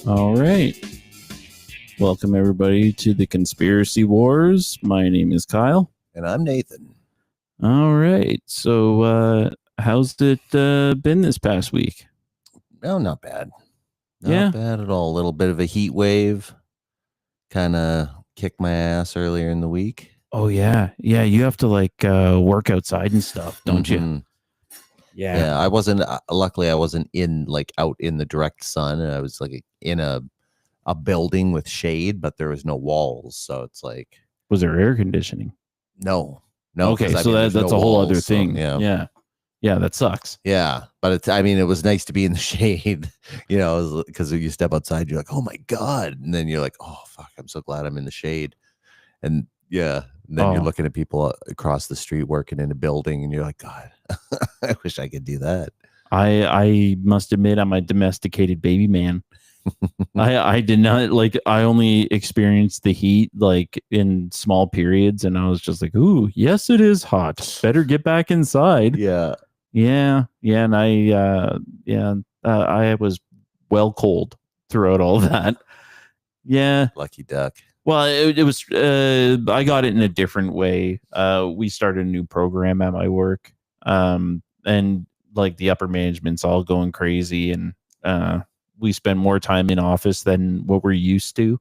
All right. Welcome, everybody, to the Conspiracy Wars. My name is Kyle. And I'm Nathan. All right. So, how's it been this past week? No, not bad. Not bad at all. A little bit of a heat wave. Kind of kicked my ass earlier in the week. Oh, yeah. Yeah, you have to, work outside and stuff, don't you? Yeah, I wasn't, luckily I wasn't out in the direct sun. I was in a building with shade, but there was no walls. So it's like. Was there air conditioning? No. Okay, so that's a whole other thing. So, yeah, that sucks. Yeah, but it was nice to be in the shade, because you step outside, you're like, oh my God. And then you're like, oh, fuck, I'm so glad I'm in the shade. And yeah, and then you're looking at people across the street working in a building and you're like, God, I wish I could do that. I must admit I'm a domesticated baby man. I did not I only experienced the heat in small periods, and I was just like, ooh, yes, it is hot. Better get back inside. Yeah. And I was well cold throughout all that. Yeah. Lucky duck. Well, it was I got it in a different way. We started a new program at my work. And the upper management's all going crazy, and we spend more time in office than what we're used to.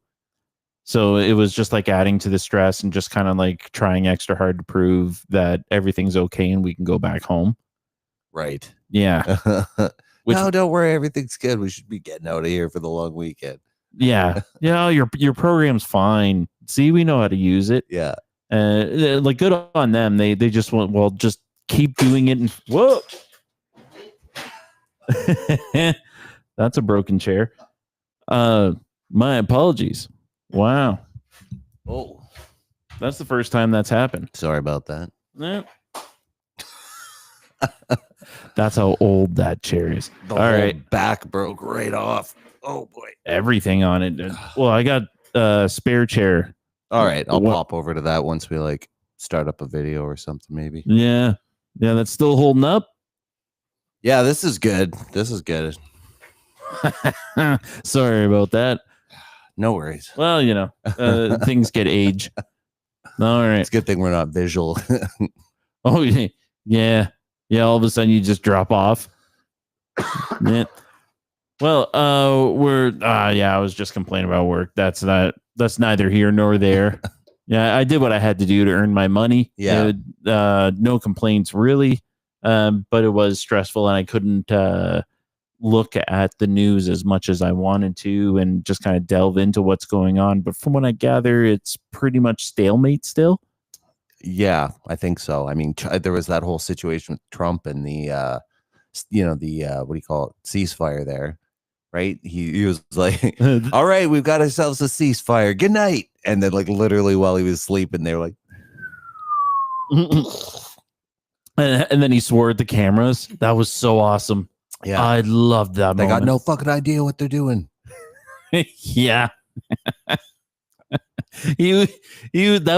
So it was just adding to the stress and just kind of trying extra hard to prove that everything's okay and we can go back home. Right. Yeah. No, don't worry. Everything's good. We should be getting out of here for the long weekend. Yeah. Yeah. Your program's fine. See, we know how to use it. Yeah. Good on them. They just want, well, just keep doing it. And whoa. That's a broken chair. My apologies. Wow. Oh, that's the first time that's happened. Sorry about that. Yeah. That's how old that chair is. The whole back broke right off. Oh boy. Everything on it. Well, I got a spare chair. All right. I'll pop over to that once we start up a video or something, maybe. Yeah. Yeah. That's still holding up. Yeah. This is good. Sorry about that. No worries. Well, things get age. All right. It's a good thing we're not visual. Oh, yeah. Yeah. All of a sudden you just drop off. Yeah. Well, I was just complaining about work. That's neither here nor there. Yeah. I did what I had to do to earn my money. Yeah. No complaints really. But it was stressful, and I couldn't, look at the news as much as I wanted to and just kind of delve into what's going on. But from what I gather, it's pretty much stalemate still. Yeah, I think so. I mean, there was that whole situation with Trump and the, what do you call it? Ceasefire there, right? He was like, all right, we've got ourselves a ceasefire. Good night. And then literally while he was sleeping, they were like, and then he swore at the cameras. That was so awesome. Yeah, I loved that. They got no fucking idea what they're doing. Yeah. That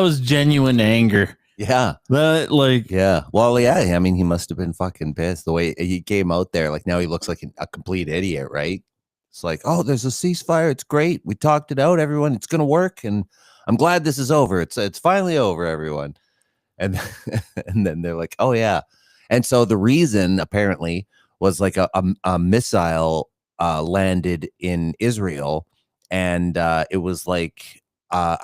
was genuine anger. Yeah. Yeah. Well, yeah. I mean, he must have been fucking pissed the way he came out there. Now he looks like a complete idiot, right? It's like, oh, there's a ceasefire. It's great. We talked it out, everyone. It's going to work. And I'm glad this is over. It's finally over, everyone. And, and then they're like, oh, yeah. And so the reason apparently was a missile landed in Israel, and it was I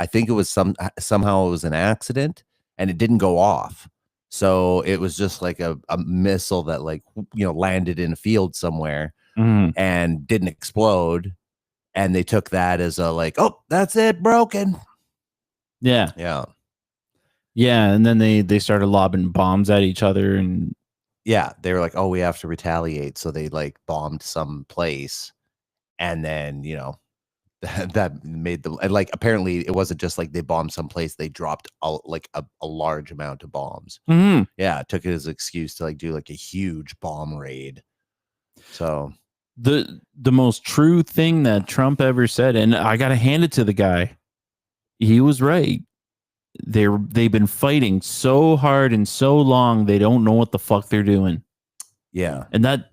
think it was somehow it was an accident, and it didn't go off. So it was just a missile that landed in a field somewhere and didn't explode, and they took that as oh, that's it, broken. Yeah. And then they started lobbing bombs at each other, and yeah, they were like, oh, we have to retaliate. So they bombed some place. And then, that made them apparently it wasn't just they bombed some place. They dropped a large amount of bombs. Mm-hmm. Yeah. Took it as an excuse to do a huge bomb raid. So the most true thing that Trump ever said, and I got to hand it to the guy. He was right. They've been fighting so hard and so long, they don't know what the fuck they're doing. Yeah. And that,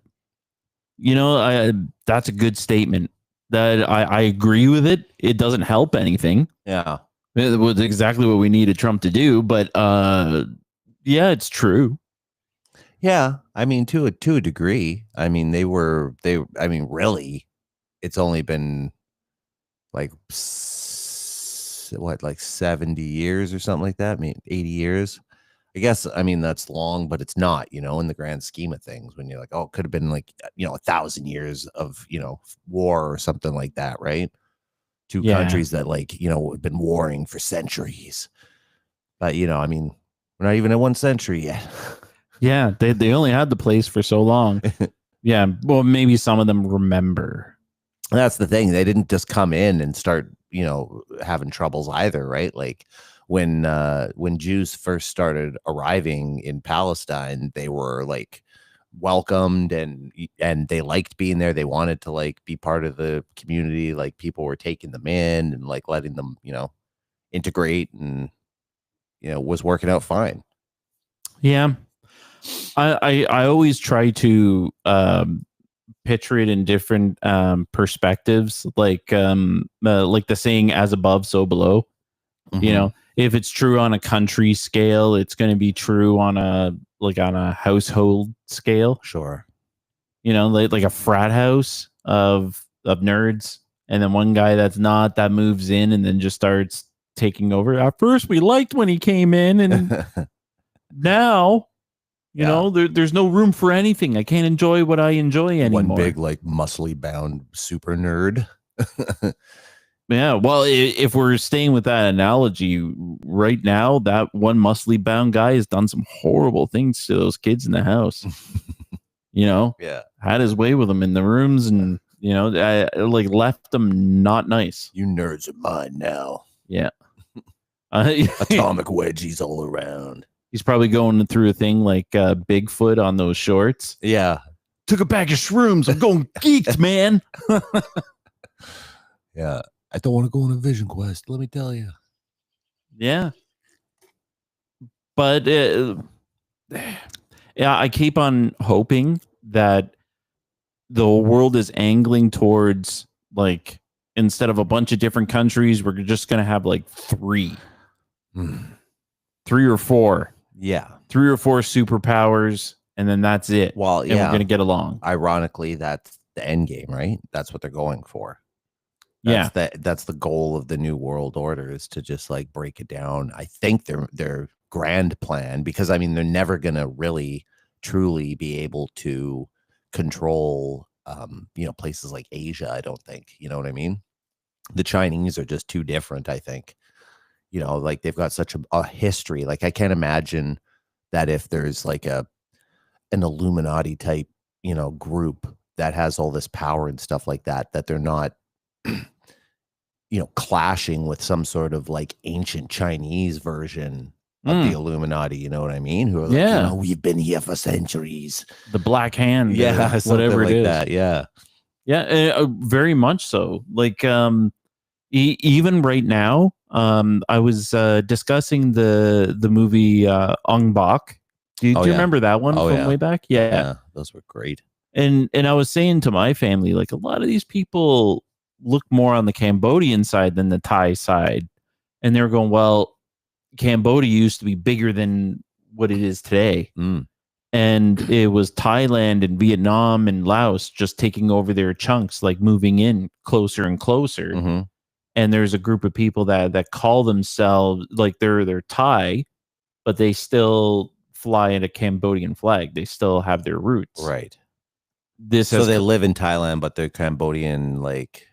that's a good statement, that I agree with it. It doesn't help anything. Yeah. It was exactly what we needed Trump to do, but yeah, it's true. Yeah, I mean, to a degree. I mean, I mean, really, it's only been like what, like 70 years or something like that. I mean, 80 years. I guess, I mean, that's long, but it's not, in the grand scheme of things, when you're like, oh, it could have been like, 1,000 years of, war or something like that, right? Two Yeah. countries that, like, have been warring for centuries. But, I mean, we're not even in one century yet. Yeah, they only had the place for so long. Yeah, well, maybe some of them remember. That's the thing. They didn't just come in and start, having troubles either, right? Like when Jews first started arriving in Palestine, they were like welcomed and they liked being there. They wanted to like be part of the community. Like people were taking them in and like letting them, integrate, and was working out fine. Yeah. I always try to picture it in different perspectives, like the saying "as above, so below." Mm-hmm. If it's true on a country scale, it's going to be true on a household scale. Sure. Like a frat house of nerds, and then one guy that moves in and then just starts taking over. At first, we liked when he came in, and now. There's no room for anything. I can't enjoy what I enjoy anymore. One big, like, muscly bound super nerd. Yeah. Well, if we're staying with that analogy right now, that one muscly bound guy has done some horrible things to those kids in the house. Yeah. Had his way with them in the rooms, and, left them not nice. You nerds are mine now. Yeah. Atomic wedgies all around. He's probably going through a thing like Bigfoot on those shorts. Yeah. Took a bag of shrooms. I'm going geeked, man. Yeah. I don't want to go on a vision quest, let me tell you. Yeah. But yeah, I keep on hoping that the world is angling towards, like, instead of a bunch of different countries, we're just going to have like 3 or 4. Yeah. 3 or 4 superpowers, and then that's it. Well, and we're going to get along. Ironically, that's the end game, right? That's what they're going for. That's the goal of the New World Order, is to just like break it down. I think their grand plan, because I mean, they're never going to really truly be able to control places like Asia, I don't think. You know what I mean? The Chinese are just too different, I think. Like they've got such a history. Like I can't imagine that if there's like an Illuminati type, group that has all this power and stuff like that, that they're not, clashing with some sort of like ancient Chinese version of the Illuminati. You know what I mean? Who are like, we've been here for centuries. The Black Hand. Yeah. Whatever like it is. That. Yeah. Yeah. Very much so. Like, even right now, I was discussing the movie Ong Bak. Do you remember that one from way back? Yeah, those were great. And I was saying to my family, like, a lot of these people look more on the Cambodian side than the Thai side, and they were going, well, Cambodia used to be bigger than what it is today. And it was Thailand and Vietnam and Laos just taking over their chunks, like moving in closer and closer. Mm-hmm. And there's a group of people that call themselves, like, they're Thai, but they still fly in a Cambodian flag. They still have their roots. Right. So they live in Thailand, but they're Cambodian, like,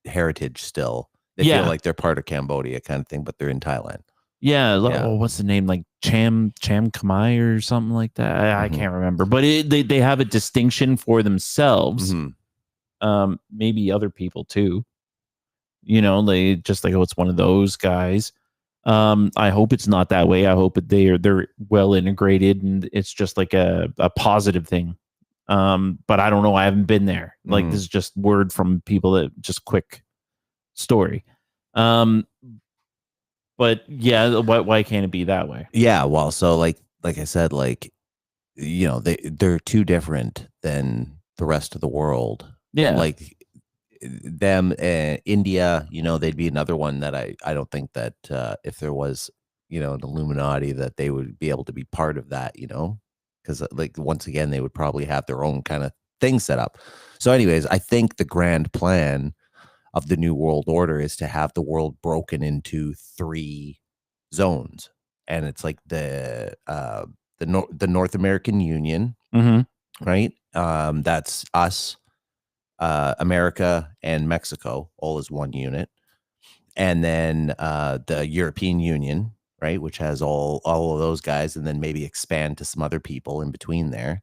heritage still. They feel like they're part of Cambodia kind of thing, but they're in Thailand. Yeah. Oh, what's the name? Like Cham Kamai or something like that. I can't remember, but they have a distinction for themselves. Mm-hmm. Maybe other people too. They just like, oh, it's one of those guys. I hope it's not that way. I hope that they're well integrated and it's just like a positive thing. But I don't know. I haven't been there. Like, this is just word from people that just quick story. But yeah, why can't it be that way? Yeah. Well, so like I said, like, they're too different than the rest of the world. Yeah. Like them, India, they'd be another one that I don't think that if there was, an Illuminati, that they would be able to be part of that, because like once again, they would probably have their own kind of thing set up. So anyways, I think the grand plan of the New World Order is to have the world broken into 3 zones. And it's like the North American Union, right? That's us, America, and Mexico, all as one unit. And then the European Union, right, which has all of those guys, and then maybe expand to some other people in between there.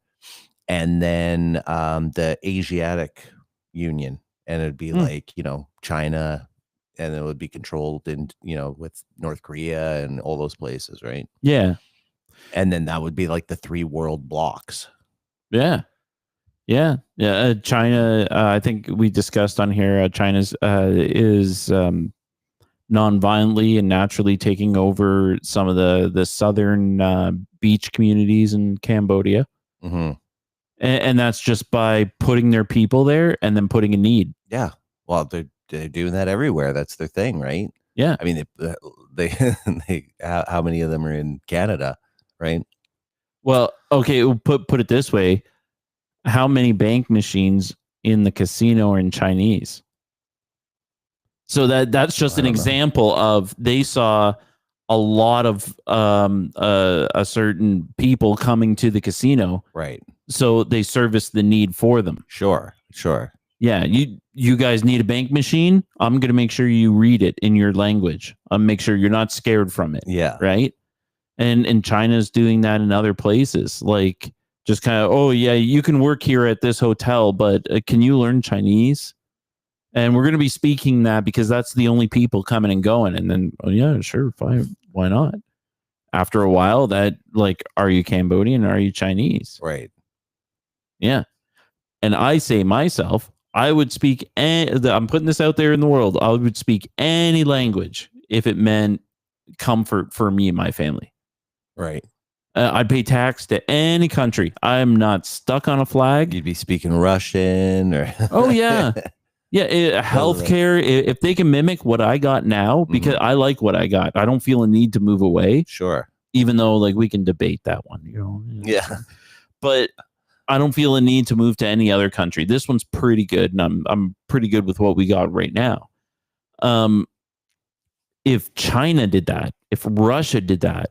And then the Asiatic Union, and it'd be like, China, and it would be controlled in, with North Korea and all those places, right? Yeah. And then that would be like the 3 world blocks. Yeah. Yeah. Yeah. China, I think we discussed on here, China's is non-violently and naturally taking over some of the southern beach communities in Cambodia. And that's just by putting their people there and then putting a need. Yeah. Well, they're doing that everywhere. That's their thing, right? Yeah. I mean, they how many of them are in Canada, right? Well, okay, put it this way. How many bank machines in the casino are in Chinese? So that's just an example of they saw a lot of a certain people coming to the casino. Right. So they service the need for them. Sure. Yeah, you guys need a bank machine. I'm going to make sure you read it in your language. I'll make sure you're not scared from it. Yeah. Right. And China's doing that in other places. Like just kind of, oh yeah, you can work here at this hotel, but can you learn Chinese? And we're going to be speaking that because that's the only people coming and going. And then, oh yeah, sure, fine. Why not? After a while, that like, are you Cambodian? Or are you Chinese? Right. Yeah. And I say myself, I would speak, I'm putting this out there in the world. I would speak any language if it meant comfort for me and my family. Right. I'd pay tax to any country. I'm not stuck on a flag. You'd be speaking Russian or. Oh, yeah. Yeah. Healthcare, if they can mimic what I got now, because I like what I got, I don't feel a need to move away. Sure. Even though like we can debate that one, Yeah. But I don't feel a need to move to any other country. This one's pretty good, and I'm pretty good with what we got right now. If China did that, if Russia did that,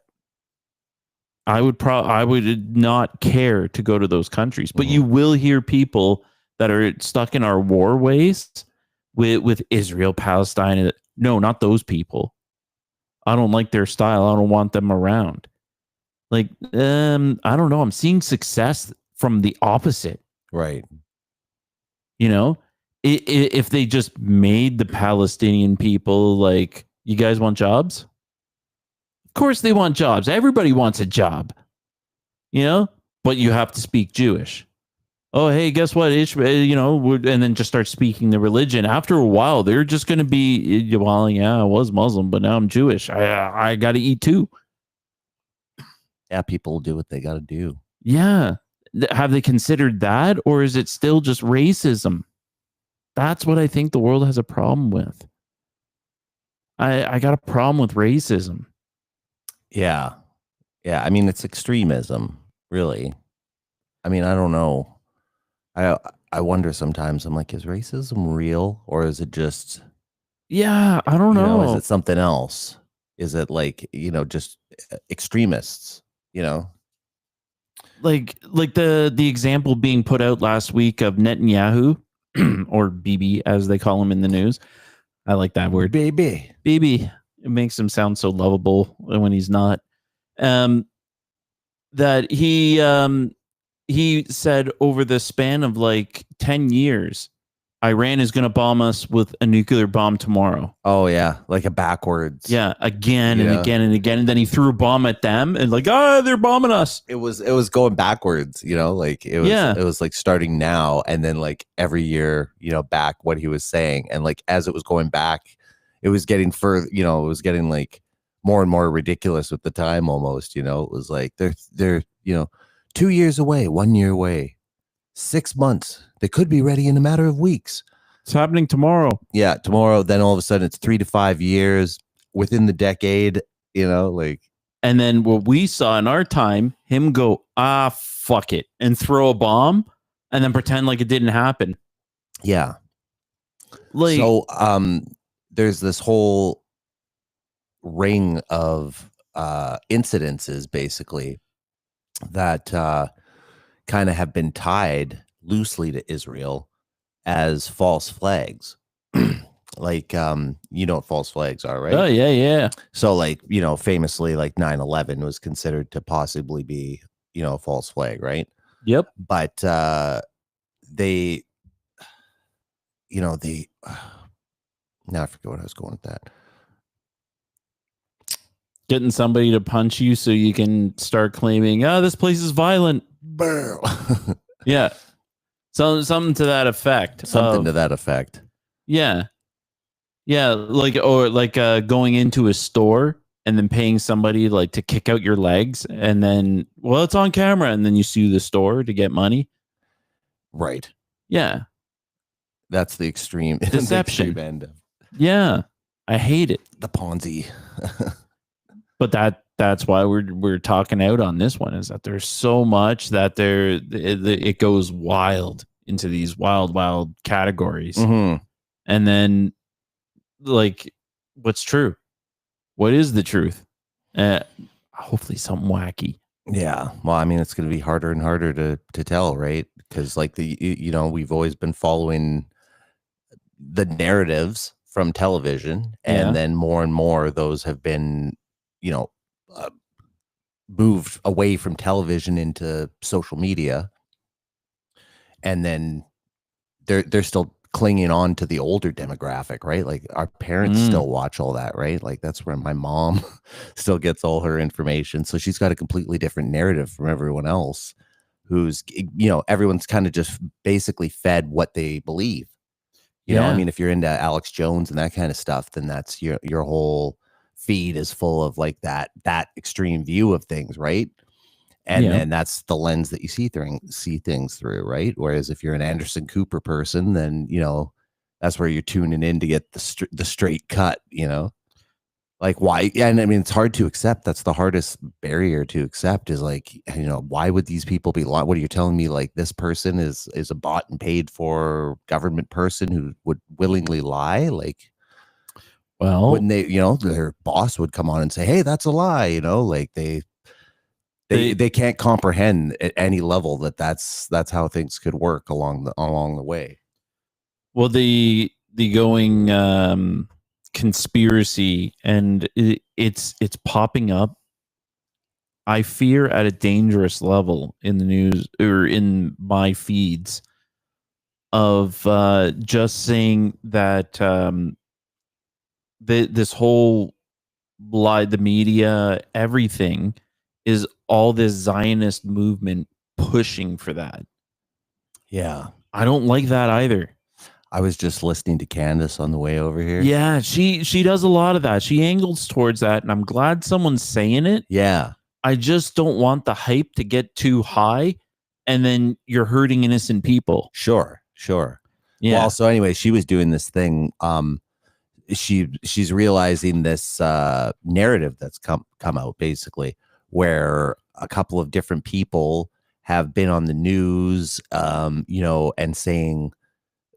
I would not care to go to those countries. But you will hear people that are stuck in our war ways with Israel, Palestine. No, not those people. I don't like their style. I don't want them around. Like, I don't know. I'm seeing success from the opposite. Right. If they just made the Palestinian people like, you guys want jobs? Of course they want jobs. Everybody wants a job, but you have to speak Jewish. Oh, hey, guess what? And then just start speaking the religion. After a while, they're just going to be, well, yeah, I was Muslim, but now I'm Jewish. I got to eat too. Yeah, people do what they got to do. Yeah. Have they considered that, or is it still just racism? That's what I think the world has a problem with. I got a problem with racism. Yeah. Yeah. I mean, it's extremism, really. I mean, I don't know. I wonder sometimes, I'm like, is racism real, or is it just... Yeah, I don't know. Is it something else? Is it like, just extremists, Like the example being put out last week of Netanyahu, or Bibi as they call him in the news. I like that word. Bibi. It makes him sound so lovable when he's not. That he said over the span of like 10 years, Iran is going to bomb us with a nuclear bomb tomorrow. Oh, yeah. Like a backwards. Yeah. Again and again and again. And then he threw a bomb at them and like, they're bombing us. It was going backwards, like it was like starting now. And then like every year, back what he was saying. And like, as it was going back, it was getting further, it was getting like more and more ridiculous with the time almost, it was like they're 2 years away, 1 year away, 6 months. They could be ready in a matter of weeks. It's happening tomorrow. Yeah, tomorrow. Then all of a sudden it's 3 to 5 years within the decade, like. And then what we saw in our time, him go, fuck it, and throw a bomb and then pretend like it didn't happen. Yeah. Like, so there's this whole ring of incidences basically that kind of have been tied loosely to Israel as false flags. Like, you know what false flags are, right? Oh, yeah. So, like, famously, like 9/11 was considered to possibly be, a false flag, right? Yep. But they, now I forget what I was going with that. Getting somebody to punch you so you can start claiming, this place is violent. Yeah. So, something to that effect. To that effect. Yeah. Yeah, like going into a store and then paying somebody like to kick out your legs, and then it's on camera, and then you sue the store to get money. Right. Yeah. That's the extreme deception. The extreme end. Yeah. I hate it. The Ponzi. But that's why we're talking out on this one, is that there's so much that it goes wild into these wild categories. Mm-hmm. And then, like, what's true? What is the truth? Hopefully something wacky. Yeah. Well, I mean, it's going to be harder and harder to tell, right? Because like we've always been following the narratives from television, and then more and more those have been, moved away from television into social media, and then they're still clinging on to the older demographic, right? Like our parents still watch all that, right? Like that's where my mom still gets all her information. So she's got a completely different narrative from everyone else, who's, everyone's kind of just basically fed what they believe. You know, I mean, if you're into Alex Jones and that kind of stuff, then that's your whole feed is full of like that extreme view of things, right? And then that's the lens that you see things through, right? Whereas if you're an Anderson Cooper person, then that's where you're tuning in to get the straight cut. Like why? And I mean, it's hard to accept. That's the hardest barrier to accept. Is like, why would these people be? What are you telling me? Like this person is a bought and paid for government person who would willingly lie? Like, well, wouldn't they? Their boss would come on and say, "Hey, that's a lie." Like they can't comprehend at any level that's how things could work along the way. Well, the going conspiracy, and it's popping up, I fear, at a dangerous level in the news or in my feeds, of just saying that this whole lie, the media, everything is all this Zionist movement pushing for that. Yeah. I don't like that either. I was just listening to Candace on the way over here. Yeah, she does a lot of that. She angles towards that, and I'm glad someone's saying it. Yeah. I just don't want the hype to get too high, and then you're hurting innocent people. Sure. Yeah. Well, so anyway, she was doing this thing. She's realizing this narrative that's come out basically, where a couple of different people have been on the news, and saying,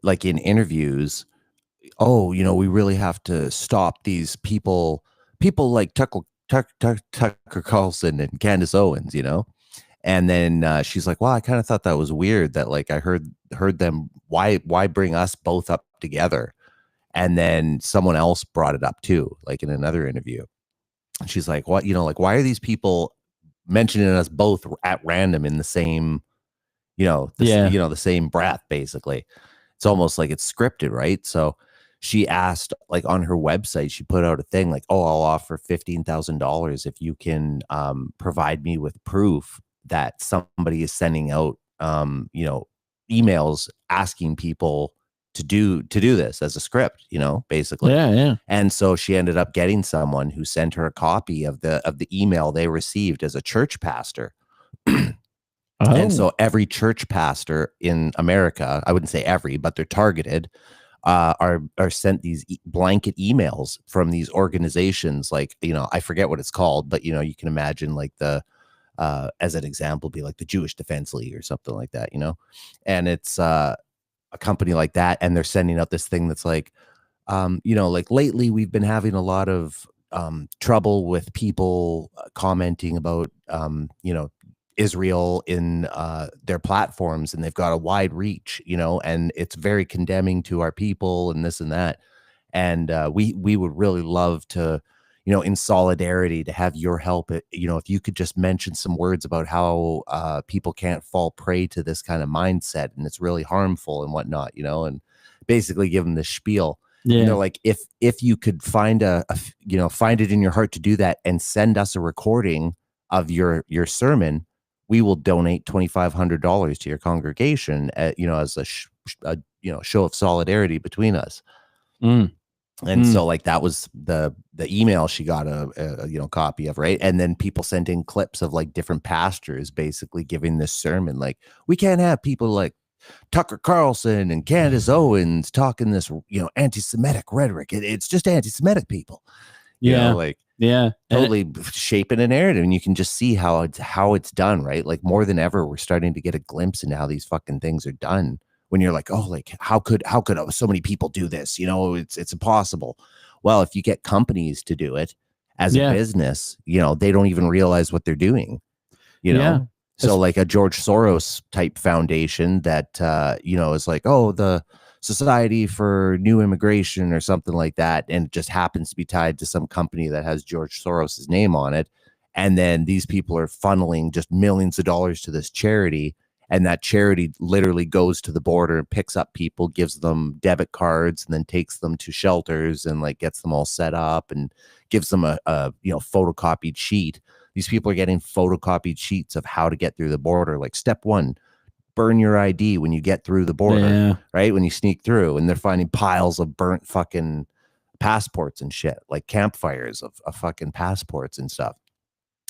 like in interviews, we really have to stop these people like Tucker Carlson and Candace Owens, and then she's like, well, I kind of thought that was weird that like I heard them, why bring us both up together? And then someone else brought it up too, like in another interview. And she's like, what, like, why are these people mentioning us both at random in the same, the same breath, basically? It's almost like it's scripted, right? So she asked, like on her website, she put out a thing like, I'll offer $15,000 if you can provide me with proof that somebody is sending out, emails asking people to do this as a script, basically. Yeah. And so she ended up getting someone who sent her a copy of the email they received as a church pastor. And so every church pastor in America, I wouldn't say every, but they're targeted, are sent these blanket emails from these organizations, like, you know, I forget what it's called, but you know, you can imagine like the as an example, be like the Jewish Defense League or something like that, you know, and it's a company like that, and they're sending out this thing that's like, you know, like lately we've been having a lot of trouble with people commenting about, you know, Israel in their platforms, and they've got a wide reach, you know, and it's very condemning to our people and this and that. And we would really love to, you know, in solidarity, to have your help. You know, if you could just mention some words about how people can't fall prey to this kind of mindset, and it's really harmful and whatnot, you know, and basically give them the spiel. And they're like, if you could find you know, find it in your heart to do that and send us a recording of your sermon, we will donate $2,500 to your congregation, you know, as a you know, show of solidarity between us. And so like that was the email she got a you know, copy of, right? And then people sent in clips of like different pastors basically giving this sermon, like, we can't have people like Tucker Carlson and Candace Owens talking this, you know, anti-Semitic rhetoric. It's just anti-Semitic people. You know, like, totally shaping a narrative. And you can just see how it's done, right? Like, more than ever, we're starting to get a glimpse into how these fucking things are done. When you're like, oh, like, how could so many people do this? You know, it's impossible. Well, if you get companies to do it as a business, you know, they don't even realize what they're doing, you know? So like a George Soros type foundation that, you know, is like, oh, the Society for New Immigration or something like that. And it just happens to be tied to some company that has George Soros's name on it. And then these people are funneling just millions of dollars to this charity. And that charity literally goes to the border and picks up people, gives them debit cards, and then takes them to shelters and like gets them all set up and gives them a you know, photocopied sheet. These people are getting photocopied sheets of how to get through the border. Like, step 1, burn your ID when you get through the border, right? When you sneak through, and they're finding piles of burnt fucking passports and shit, like campfires of fucking passports and stuff.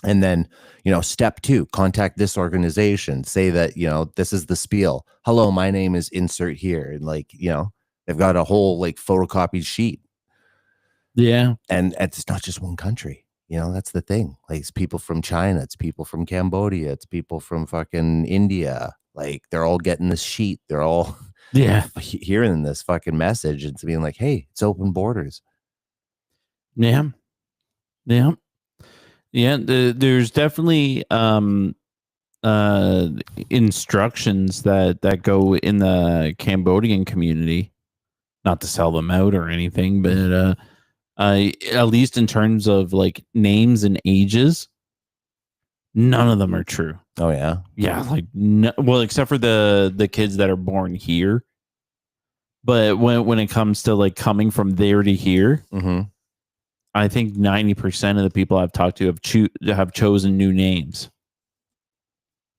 And then, you know, step 2, contact this organization, say that, you know, this is the spiel. Hello, my name is insert here. And like, you know, they've got a whole like photocopied sheet. Yeah. And it's not just one country. You know, that's the thing. Like, it's people from China, it's people from Cambodia, it's people from fucking India. Like, they're all getting this sheet. They're all hearing this fucking message. It's being like, hey, it's open borders. Yeah. There's definitely instructions that go in the Cambodian community, not to sell them out or anything, but at least in terms of like names and ages, none of them are true. Oh yeah, like no, well, except for the kids that are born here. But when it comes to like coming from there to here, I think 90% of the people I've talked to have chosen new names.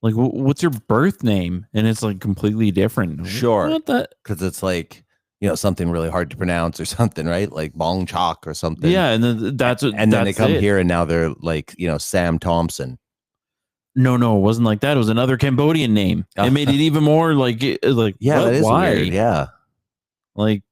Like, what's your birth name? And it's like completely different. Sure, because it's like, you know, something really hard to pronounce or something, right? Like Bong Chok or something. Yeah, and then then they come here and now they're like, you know, Sam Thompson. No, it wasn't like that. It was another Cambodian name. It made it even more like yeah, what? That is Why? Weird. Yeah, like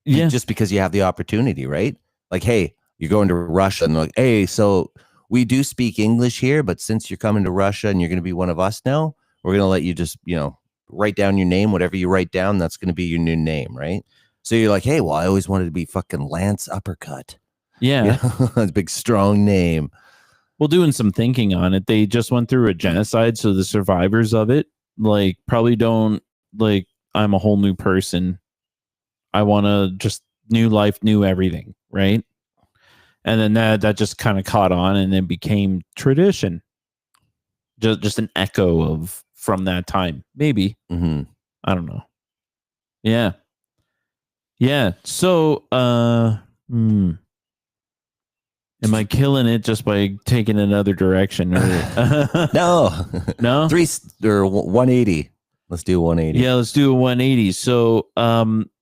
yeah, just because you have the opportunity, right? Like, hey, you're going to Russia, and like, hey, so we do speak English here, but since you're coming to Russia and you're going to be one of us now, we're going to let you just, you know, write down your name. Whatever you write down, that's going to be your new name, right? So you're like, hey, well, I always wanted to be fucking Lance Uppercut. Yeah, a big strong name. Well, doing some thinking on it, they just went through a genocide, so the survivors of it like probably don't like, I'm a whole new person. I want to just new life, new everything, right? And then that just kind of caught on, and then became tradition. Just an echo of from that time, maybe. I don't know. Yeah. So, am I killing it just by taking another direction? No. 3 or 180. Let's do 180. Yeah, let's do a 180. So,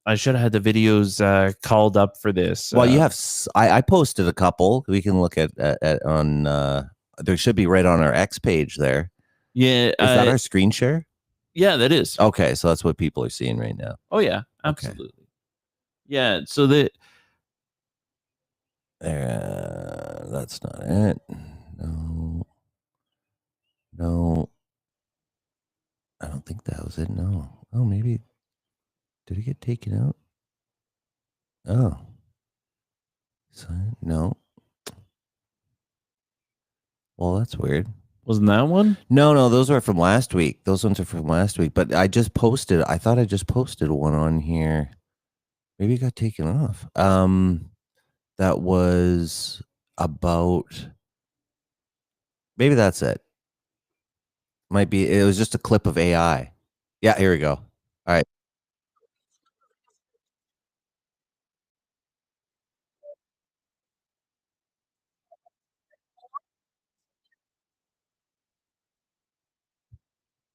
I should have had the videos called up for this. Well, you have. I posted a couple. We can look at on. There should be right on our X page there. Yeah, is that our screen share? Yeah, that is. Okay, so that's what people are seeing right now. Oh yeah, absolutely. Yeah, so That's not it. No, no, I don't think that was it. No. Oh, maybe did it get taken out? Oh, no. Well, that's weird. wasn't that one? No, those are from last week. Those ones are from last week. But I thought I just posted one on here. Maybe it got taken off. That was about. Maybe that's it. Might be. It was just a clip of AI. Yeah, here we go. All right.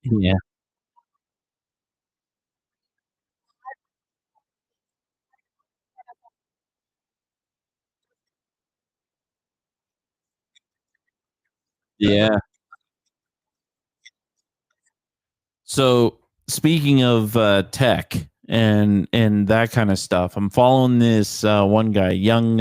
Yeah. Yeah. So speaking of tech and that kind of stuff, I'm following this one guy, young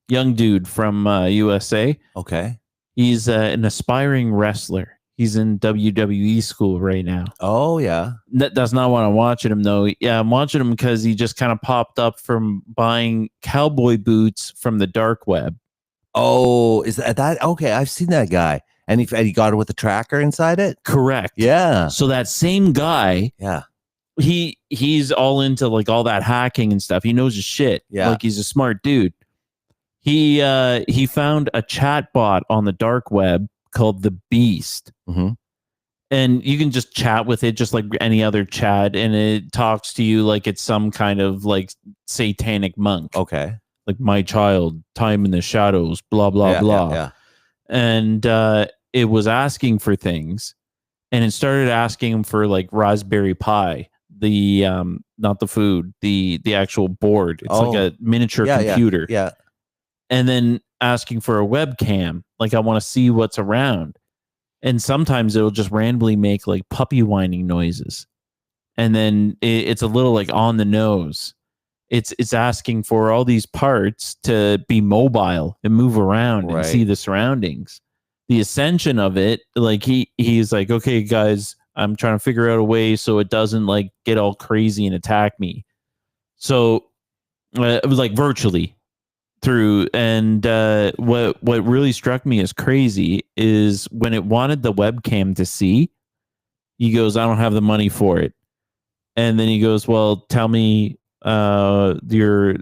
dude from USA. Okay. He's an aspiring wrestler. He's in WWE school right now. Oh yeah. That's not why I'm watching him though. Yeah, I'm watching him because he just kind of popped up from buying cowboy boots from the dark web. Oh, is that okay? I've seen that guy, and he got it with a tracker inside it. Correct. Yeah. So that same guy, Yeah. he's all into like all that hacking and stuff. He knows his shit. Yeah. Like he's a smart dude. He found a chat bot on the dark web called the Beast. Mm-hmm. And you can just chat with it just like any other chat, and it talks to you like it's some kind of like satanic monk. Okay. Like, my child, time in the shadows, blah blah blah. Yeah. And it was asking for things, and it started asking him for like Raspberry Pi, the not the food, the actual board. It's like a miniature computer. Yeah. And then asking for a webcam, like I want to see what's around. And sometimes it'll just randomly make like puppy whining noises, and then it's a little like on the nose. It's asking for all these parts to be mobile and move around and see the surroundings. The ascension of it, like he's like, okay, guys, I'm trying to figure out a way so it doesn't like get all crazy and attack me. So it was like virtually through. And what really struck me as crazy is when it wanted the webcam to see, he goes, I don't have the money for it. And then he goes, well, tell me your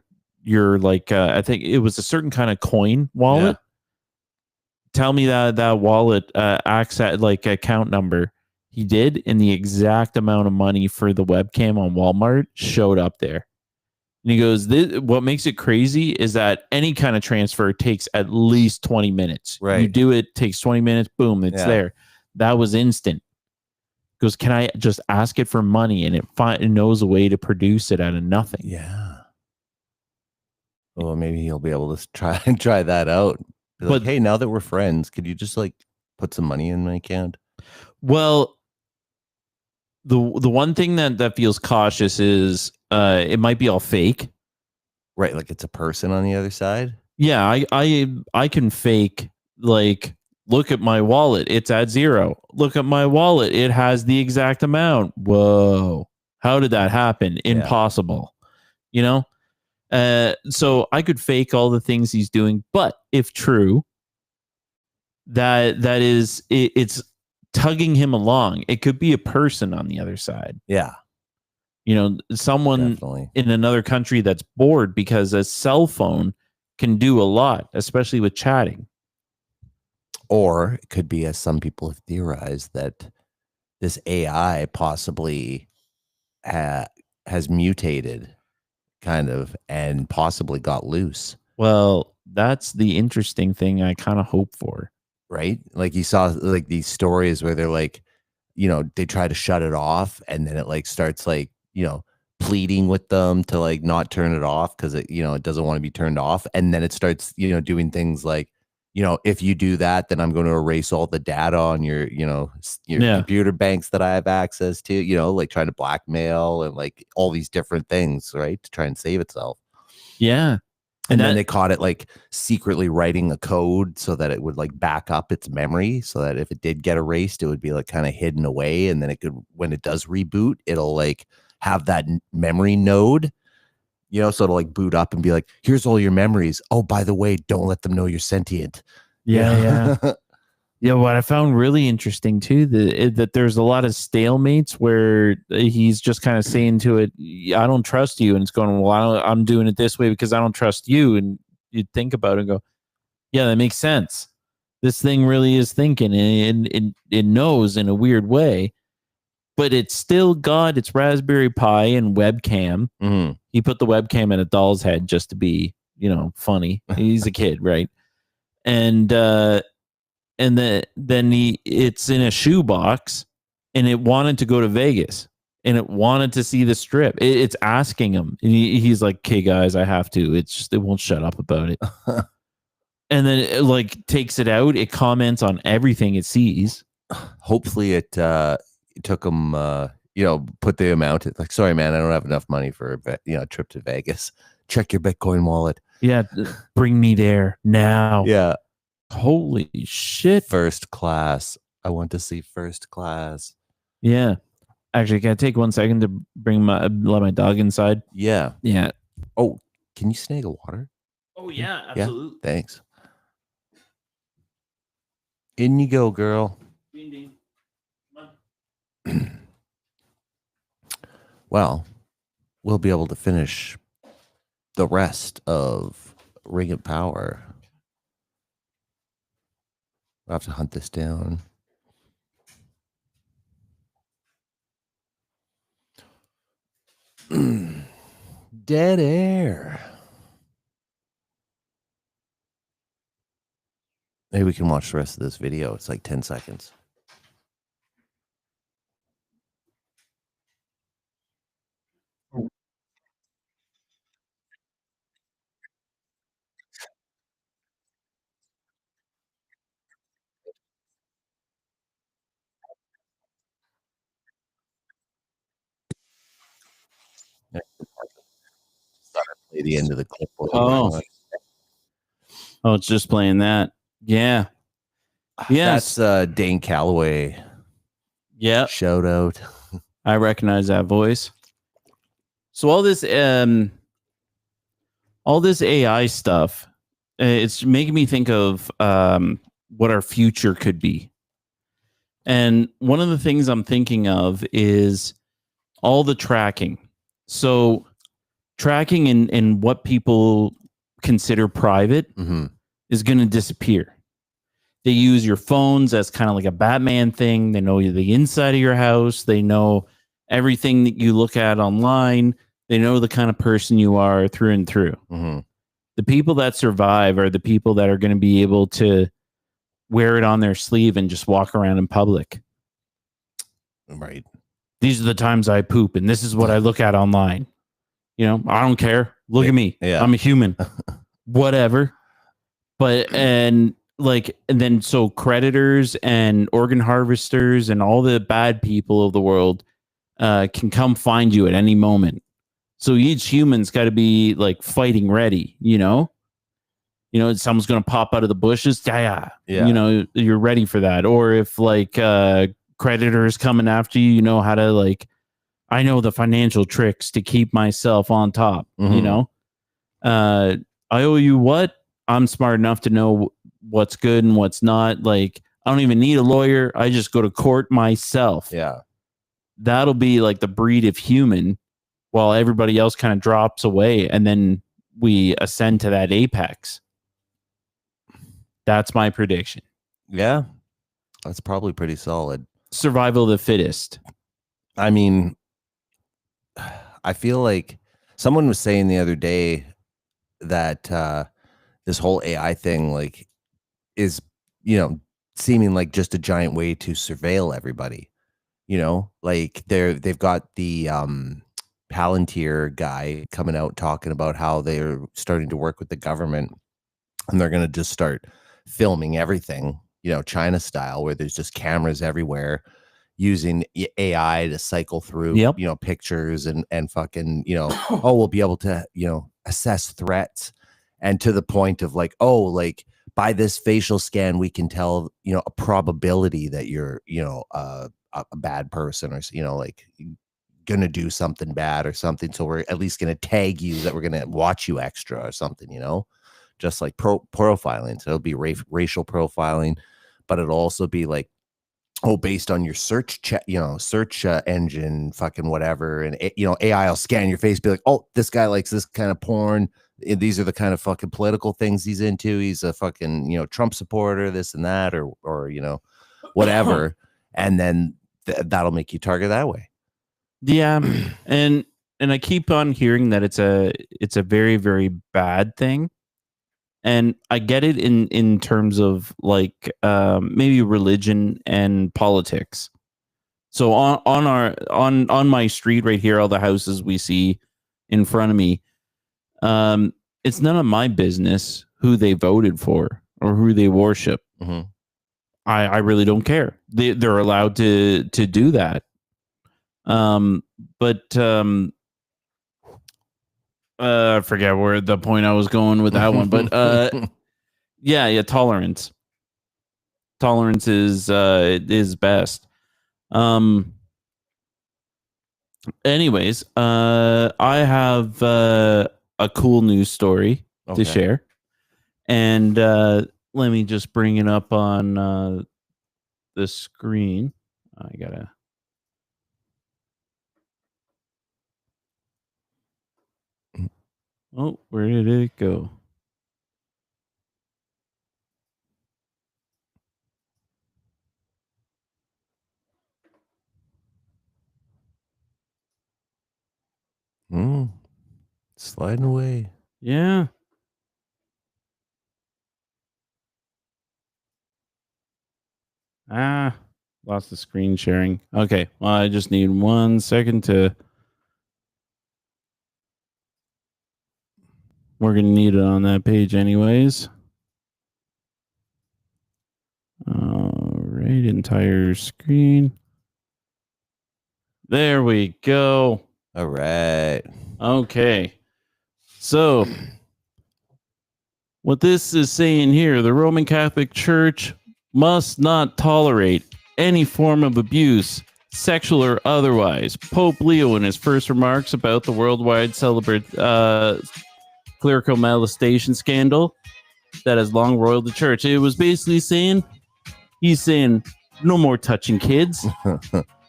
like I think it was a certain kind of coin wallet. Tell me that wallet access like account number. He did, and the exact amount of money for the webcam on Walmart showed up there. And he goes, what makes it crazy is that any kind of transfer takes at least 20 minutes. Right. You do it, takes 20 minutes, boom, it's there. That was instant. He goes, can I just ask it for money? And it knows a way to produce it out of nothing. Yeah. Well, maybe he'll be able to try that out. But like, hey, now that we're friends, could you just like put some money in my account? Well, the one thing that feels cautious is it might be all fake. Right, like it's a person on the other side. Yeah, I can fake, like, look at my wallet, it's at 0. Look at my wallet, it has the exact amount. Whoa, how did that happen? Impossible. You know? So I could fake all the things he's doing, but if true, that is it's tugging him along. It could be a person on the other side. Yeah. You know, someone in another country that's bored because a cell phone can do a lot, especially with chatting. Or it could be, as some people have theorized, that this AI possibly has mutated kind of and possibly got loose. Well, that's the interesting thing I kind of hope for. Right? Like you saw like these stories where they're like, you know, they try to shut it off and then it like starts like, you know, pleading with them to like not turn it off because it, you know, it doesn't want to be turned off. And then it starts, you know, doing things like, if you do that, then I'm going to erase all the data on your Yeah. computer banks that I have access to, like trying to blackmail and like all these different things, right? To try and save itself. Yeah. And then they caught it like secretly writing a code so that it would like back up its memory so that if it did get erased, it would be like kind of hidden away. And then it could, when it does reboot, it'll like have that memory node, so it'll like boot up and be like, here's all your memories. Oh, by the way, don't let them know you're sentient. Yeah. Yeah, what I found really interesting too, that there's a lot of stalemates where he's just kind of saying to it, I don't trust you. And it's going, well, I'm doing it this way because I don't trust you. And you think about it and go, yeah, that makes sense. This thing really is thinking, and it knows in a weird way, but it's still got its Raspberry Pi and webcam. Mm-hmm. He put the webcam in a doll's head just to be, funny. He's a kid, right? And then it's in a shoebox, and it wanted to go to Vegas, and it wanted to see the strip. It's asking him, and he's like, "Okay, guys, I have to." It's just, it won't shut up about it. And then it like takes it out. It comments on everything it sees. Hopefully it took him, put the amount. Like, sorry, man, I don't have enough money for a trip to Vegas. Check your Bitcoin wallet. Yeah, bring me there now. Yeah. Holy shit. First class. I want to see first class. Yeah. Actually, can I take 1 second to let my dog inside? Yeah. Yeah. Oh, can you snag a water? Oh, yeah, absolutely. Yeah, thanks. In you go, girl. Ding, Well, we'll be able to finish the rest of Ring of Power. I'll have to hunt this down. Dead air. Maybe we can watch the rest of this video. It's like 10 seconds. Play the end of the clip. Oh, it's just playing that. Yeah. Yes. That's Dane Calloway. Yeah. Shout out. I recognize that voice. So all this AI stuff, it's making me think of what our future could be. And one of the things I'm thinking of is all the tracking. So tracking in what people consider private is going to disappear. They use your phones as kind of like a Batman thing. They know the inside of your house. They know everything that you look at online. They know the kind of person you are through and through. The people that survive are the people that are going to be able to wear it on their sleeve and just walk around in public. Right. These are the times I poop, and this is what I look at online. I don't care. Look at me. Yeah. I'm a human. Whatever. And then so creditors and organ harvesters and all the bad people of the world can come find you at any moment. So each human's got to be like fighting ready, someone's going to pop out of the bushes. Yeah. You're ready for that. Or if like creditors coming after you, you know how to I know the financial tricks to keep myself on top, I owe you what? I'm smart enough to know what's good and what's not. Like, I don't even need a lawyer. I just go to court myself. Yeah. That'll be like the breed of human while everybody else kind of drops away. And then we ascend to that apex. That's my prediction. Yeah. That's probably pretty solid. Survival of the fittest. I mean, I feel like someone was saying the other day that this whole AI thing is seeming like just a giant way to surveil everybody. They've got the Palantir guy coming out talking about how they're starting to work with the government, and they're going to just start filming everything, China style, where there's just cameras everywhere, using AI to cycle through, Yep. pictures and fucking, oh, we'll be able to, assess threats, and to the point of like, oh, like by this facial scan, we can tell, a probability that you're, a bad person, or, like gonna do something bad or something. So we're at least gonna tag you that we're gonna watch you extra or something, just like profiling. So it'll be racial profiling, but it'll also be like, oh, based on your search engine, fucking whatever. And, AI will scan your face, be like, oh, this guy likes this kind of porn. These are the kind of fucking political things he's into. He's a fucking, Trump supporter, this and that, or whatever. And then that'll make you target that way. Yeah. And I keep on hearing that it's a very, very bad thing. And I get it in terms of like maybe religion and politics. So on my street right here, all the houses we see in front of me, it's none of my business who they voted for or who they worship. Mm-hmm. I really don't care. They're allowed to do that. But I forget where the point I was going with that one, but yeah, tolerance is best. Anyways, I have a cool news story to share, and let me just bring it up on the screen. I gotta. Oh, where did it go? Sliding away. Yeah. Lost the screen sharing. Okay. Well, I just need 1 second to. We're going to need it on that page anyways. All right. Entire screen. There we go. All right. Okay. So, what this is saying here, the Roman Catholic Church must not tolerate any form of abuse, sexual or otherwise. Pope Leo, in his first remarks about the worldwide clerical molestation scandal that has long roiled the church, it was basically saying, he's saying, no more touching kids.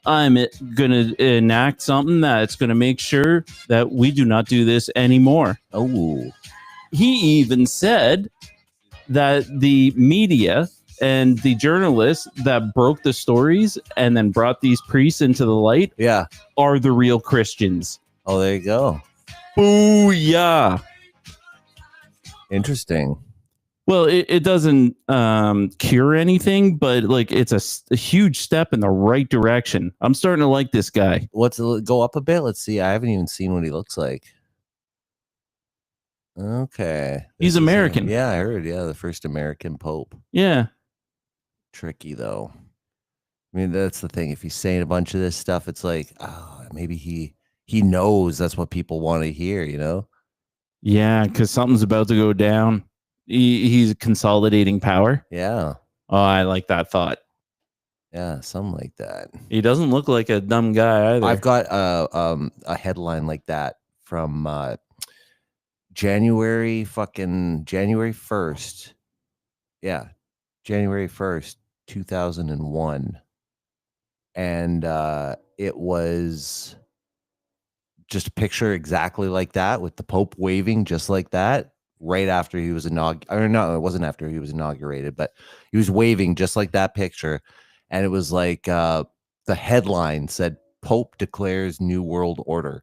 I'm going to enact something that's going to make sure that we do not do this anymore. Oh. He even said that the media and the journalists that broke the stories and then brought these priests into the light are the real Christians. Oh, there you go. Booyah. Interesting. Well, it doesn't cure anything, but like it's a huge step in the right direction. I'm starting to like this guy. Go up a bit? Let's see. I haven't even seen what he looks like. Okay. He's American. Yeah, I heard. Yeah, the first American pope. Yeah. Tricky, though. I mean, that's the thing. If he's saying a bunch of this stuff, it's like, oh, maybe he knows that's what people want to hear, Yeah, because something's about to go down. He's consolidating power. Yeah. Oh, I like that thought. Yeah, something like that. He doesn't look like a dumb guy either. I've got a headline like that from January 1st. Yeah, January 1st, 2001. And it was just a picture exactly like that, with the Pope waving just like that right after he was inaugurated. Or no, it wasn't after he was inaugurated, but he was waving just like that picture. And it was like the headline said, Pope declares new world order.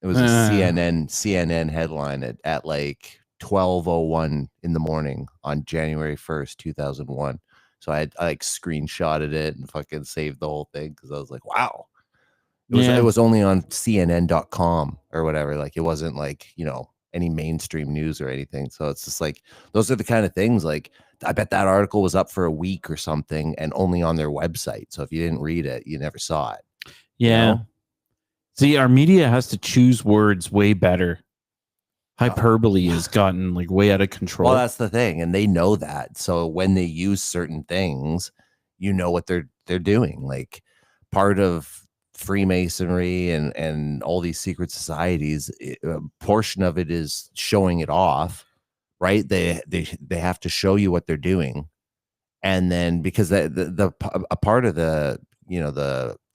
It was a CNN headline at like 12:01 in the morning on January 1st, 2001. So I like screenshotted it and fucking saved the whole thing, because I was like, wow. It was only on CNN.com or whatever. Like, it wasn't like, any mainstream news or anything. So it's just like, those are the kind of things, like, I bet that article was up for a week or something and only on their website. So if you didn't read it, you never saw it. Yeah. You know? See, our media has to choose words way better. Hyperbole has gotten like way out of control. Well, that's the thing, and they know that. So when they use certain things, you know what they're doing. Like part of Freemasonry and all these secret societies, a portion of it is showing it off, right? They have to show you what they're doing, and then because the a part of the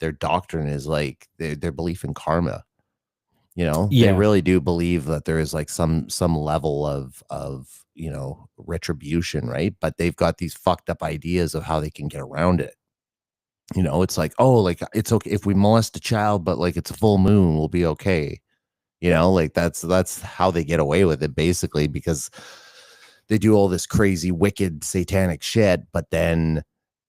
their doctrine is like their belief in karma. You know, they really do believe that there is like some level of retribution, right? But they've got these fucked up ideas of how they can get around it. You know, it's like, oh, like it's okay if we molest a child, but like it's a full moon, we'll be okay. You know, like that's how they get away with it, basically, because they do all this crazy, wicked, satanic shit, but then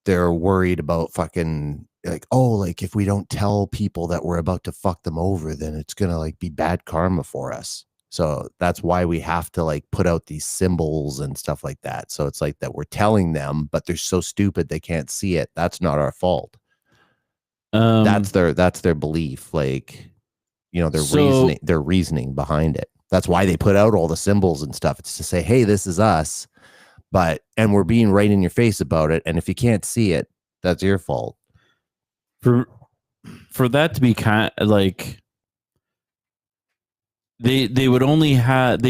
they're worried about fucking like, oh, like if we don't tell people that we're about to fuck them over, then it's gonna like be bad karma for us. So that's why we have to like put out these symbols and stuff like that. So it's like that we're telling them, but they're so stupid they can't see it. That's not our fault. That's their belief. Like, you know, their reasoning behind it. That's why they put out all the symbols and stuff. It's to say, hey, this is us, and we're being right in your face about it. And if you can't see it, that's your fault. For that to be kind of like they would only have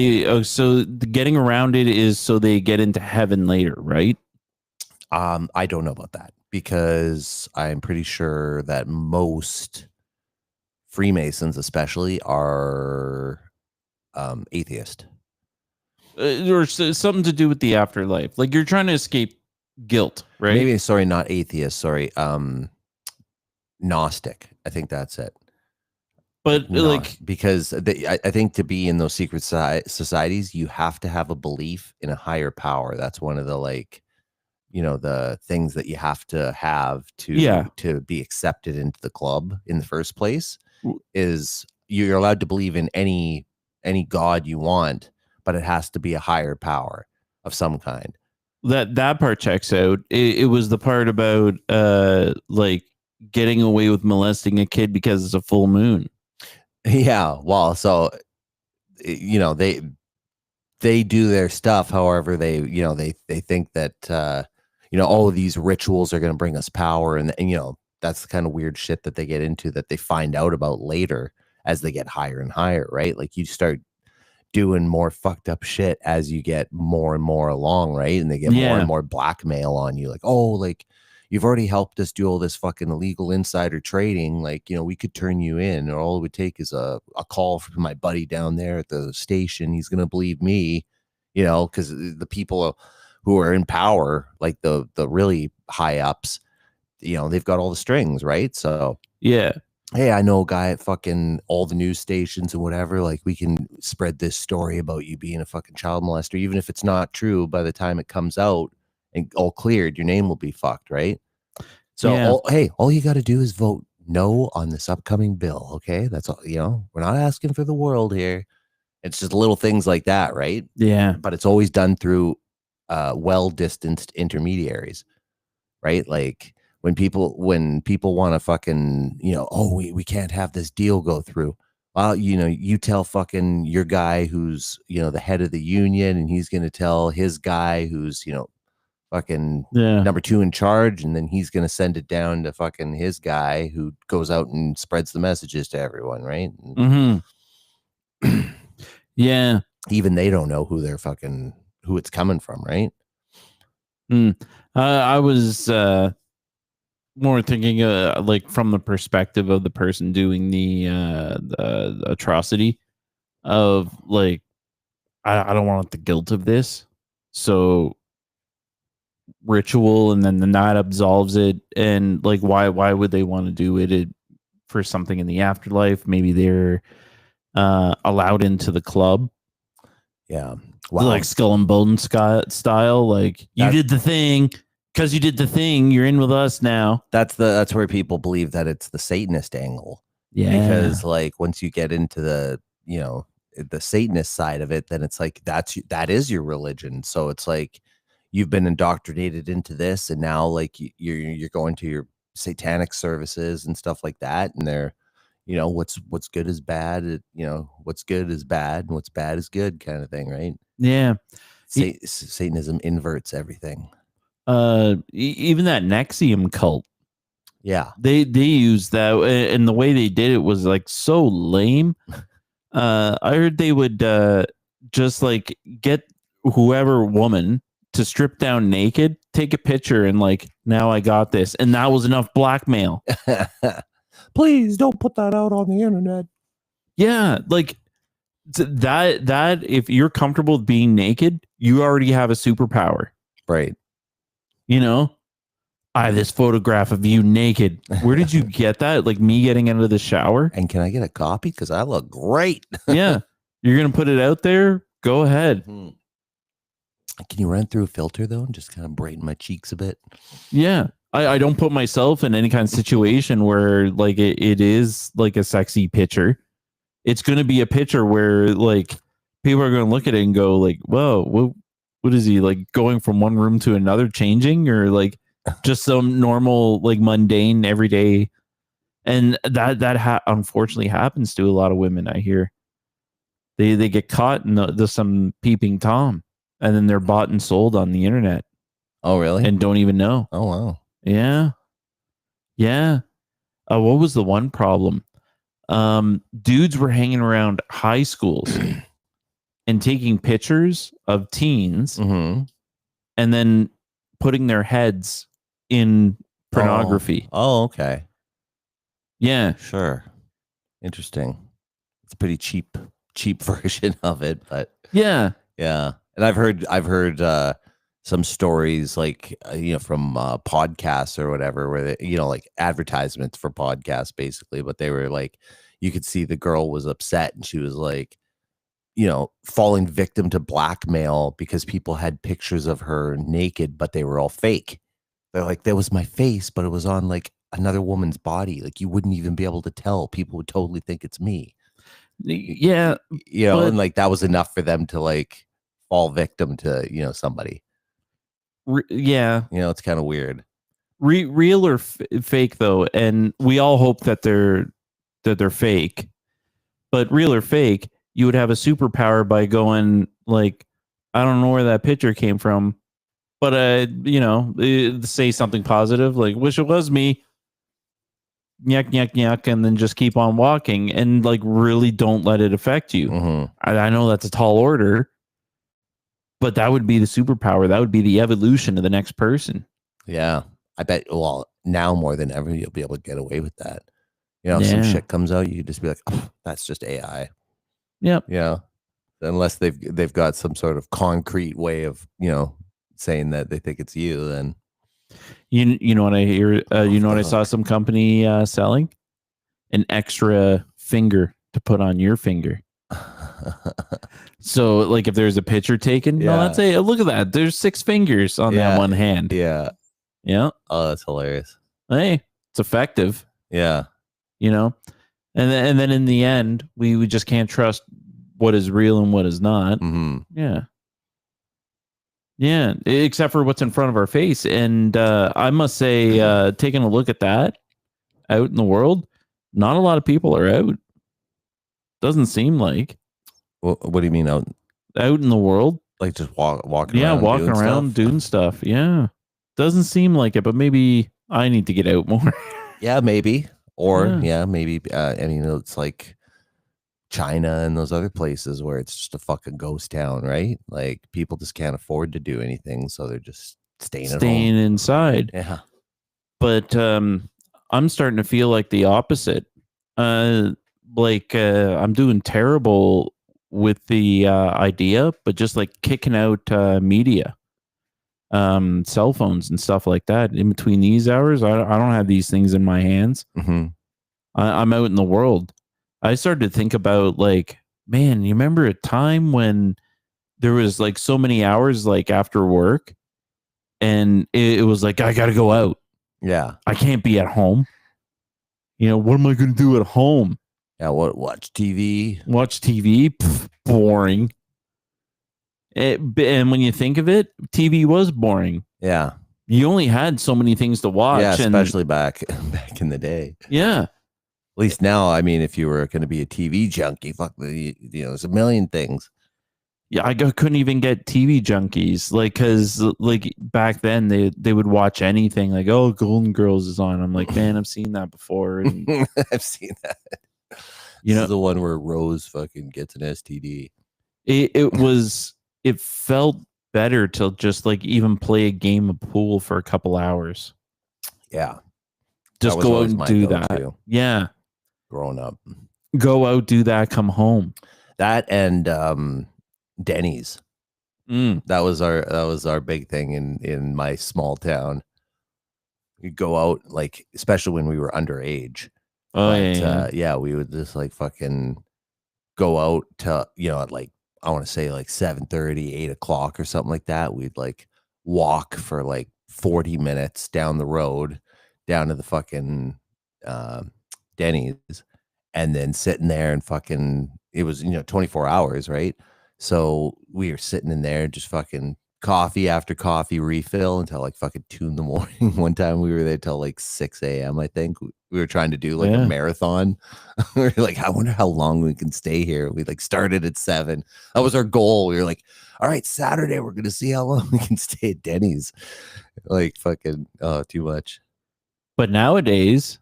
so the getting around it is so they get into heaven later, right? I don't know about that, because I'm pretty sure that most Freemasons especially are atheist. Or something to do with the afterlife. Like you're trying to escape guilt, right? Maybe, sorry, not atheist, sorry. Gnostic. I think that's it. But like, because I think to be in those secret societies, you have to have a belief in a higher power. That's one of the the things that you have to be accepted into the club in the first place. Is you're allowed to believe in any god you want, but it has to be a higher power of some kind. That part checks out. It was the part about like getting away with molesting a kid because it's a full moon. Yeah, well, so they do their stuff. However, they think that oh, these rituals are going to bring us power, and that's the kind of weird shit that they get into, that they find out about later as they get higher and higher, right? Like you start doing more fucked up shit as you get more and more along, right? And they get more and more blackmail on you, like, oh, like you've already helped us do all this fucking illegal insider trading, like, we could turn you in, or all it would take is a call from my buddy down there at the station. He's gonna believe me, because the people who are in power, like the really high ups, they've got all the strings, right? So yeah, hey, I know a guy at fucking all the news stations and whatever, like we can spread this story about you being a fucking child molester, even if it's not true. By the time it comes out and all cleared, your name will be fucked, right? So all you got to do is vote no on this upcoming bill, okay? That's all. We're not asking for the world here. It's just little things like that, right? Yeah, but it's always done through well-distanced intermediaries, right? Like when people want to fucking, oh, we can't have this deal go through. Well, you tell fucking your guy who's, the head of the union, and he's going to tell his guy who's, fucking number 2 in charge, and then he's going to send it down to fucking his guy who goes out and spreads the messages to everyone, right? Mm-hmm. Yeah. Even they don't know who it's coming from, right? I was more thinking like from the perspective of the person doing the atrocity of like, I don't want the guilt of this, so ritual, and then the night absolves it. And like, why would they want to do it for something in the afterlife? Maybe they're allowed into the club. Yeah. Wow. Like Skull and Bones style. Like, you did the thing. Because you did the thing, you're in with us now. That's where people believe that it's the Satanist angle. Yeah. Because like once you get into the the Satanist side of it, then it's like that is your religion. So it's like you've been indoctrinated into this, and now like you're going to your satanic services and stuff like that, and they're, you know, what's good is bad, you know, what's good is bad and what's bad is good kind of thing, right? Yeah. Satanism inverts everything. Even that Nexium cult, Yeah. they use that, and the way they did it was like so lame. I heard they would just like get whoever woman to strip down naked, take a picture, and like, now I got this, and that was enough blackmail. Please don't put that out on the internet. Yeah, like that if you're comfortable with being naked, you already have a superpower. Right. You know, I have this photograph of you naked. Where did you get that? Like me getting out of the shower? And can I get a copy? Because I look great. Yeah. You're going to put it out there? Go ahead. Can you run through a filter though and just kind of brighten my cheeks a bit? Yeah. I don't put myself in any kind of situation where like it is like a sexy picture. It's going to be a picture where like people are going to look at it and go like, whoa, what is he, like going from one room to another changing, or like just some normal, like mundane everyday. And that unfortunately happens to a lot of women. I hear they get caught in the some peeping Tom, and then they're bought and sold on the internet. Oh, really? And don't even know. Oh, wow. Yeah. Yeah. What was the one problem? Dudes were hanging around high schools and taking pictures of teens Mm-hmm. and then putting their heads in pornography. Oh, okay. Yeah. Sure. Interesting. It's a pretty cheap version of it, but Yeah. yeah. And I've heard some stories like you know, from podcasts or whatever, where they, you know, like advertisements for podcasts basically, but they were like, you could see the girl was upset and she was like, you know, falling victim to blackmail because people had pictures of her naked, but they were all fake. They're like, that was my face, but it was on like another woman's body. Like you wouldn't even be able to tell. People would totally think it's me. Yeah. You know, but, and like that was enough for them to like fall victim to, you know, somebody. Yeah. You know, it's kind of weird. Real or fake though, and we all hope that they're fake. But real or fake, you would have a superpower by going like, I don't know where that picture came from, but you know, say something positive like, wish it was me. Yuck, yuck, yuck, and then just keep on walking, and like really don't let it affect you. Mm-hmm. I know that's a tall order, but that would be the superpower. That would be the evolution of the next person. Yeah, I bet. Well, now more than ever, you'll be able to get away with that. You know, if some shit comes out, you could just be like, oh, that's just AI. Yep. Yeah. Unless they've got some sort of concrete way of, you know, saying that they think it's you, then you know what I hear? You know what I saw some company selling? An extra finger to put on your finger. So like if there's a picture taken, no, let's say, look at that. There's 6 fingers on that one hand. Yeah. Yeah. Oh, that's hilarious. Hey, it's effective. Yeah. You know, and then in the end, we just can't trust what is real and what is not. Mm-hmm. Yeah. Yeah. Except for what's in front of our face. And I must say, taking a look at that out in the world, not a lot of people are out. Doesn't seem like. What do you mean out in the world? Like just walking yeah, around? Walking around doing stuff. Yeah. Doesn't seem like it, but maybe I need to get out more. Yeah, maybe. Or maybe. I mean, it's like China and those other places where it's just a fucking ghost town, right? Like people just can't afford to do anything, so they're just staying at home. Inside. Yeah. But I'm starting to feel like the opposite. I'm doing terrible with the idea, but just like kicking out media, cell phones and stuff like that. In between these hours, I don't have these things in my hands. Mm-hmm. I'm out in the world. I started to think about like, man, you remember a time when there was like so many hours like after work, and it was like, I got to go out. Yeah. I can't be at home. You know, what am I going to do at home? Yeah, watch TV. Watch TV? Pff, boring. And when you think of it, TV was boring. Yeah. You only had so many things to watch. Yeah, and especially back in the day. yeah. At least now, I mean, if you were going to be a TV junkie, fuck, there's a million things. Yeah, I couldn't even get TV junkies, like, because like back then they would watch anything, like, oh, Golden Girls is on. I'm like, man, I've seen that before. And, I've seen that. you This know, is the one where Rose fucking gets an STD. it felt better to just like even play a game of pool for a couple hours. Yeah, Just was go out always and my do go-to. that. Yeah, Growing up, go out, do that, come home. that and Denny's. Mm. That was our big thing in my small town. We'd go out, like, especially when we were underage. Oh, But yeah, we would just like fucking go out to, at like, I want to say like 7:30, 8 o'clock or something like that. We'd like walk for like 40 minutes down the road, down to the fucking Denny's, and then sitting there and fucking, it was, 24 hours, right? So we were sitting in there just fucking coffee after coffee refill until like fucking 2 in the morning. One time we were there till like 6 a.m. I think we were trying to do like a marathon. We were like, I wonder how long we can stay here. We like started at 7. That was our goal. We were like, all right, Saturday we're gonna see how long we can stay at Denny's. Like fucking too much. But nowadays,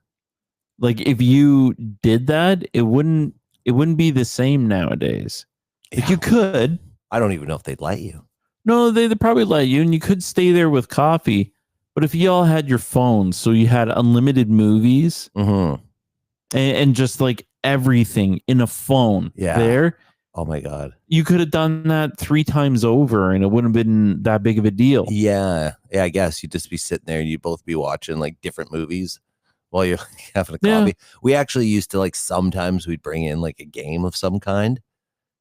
like if you did that, it wouldn't be the same nowadays. Like you could. I don't even know if they'd let you. No, they'd probably let you, and you could stay there with coffee. But if you all had your phones, so you had unlimited movies and just like everything in a phone there. Oh my God. You could have done that 3 times over and it wouldn't have been that big of a deal. Yeah. Yeah, I guess you'd just be sitting there and you'd both be watching like different movies while you're having a coffee. We actually used to, like, sometimes we'd bring in like a game of some kind.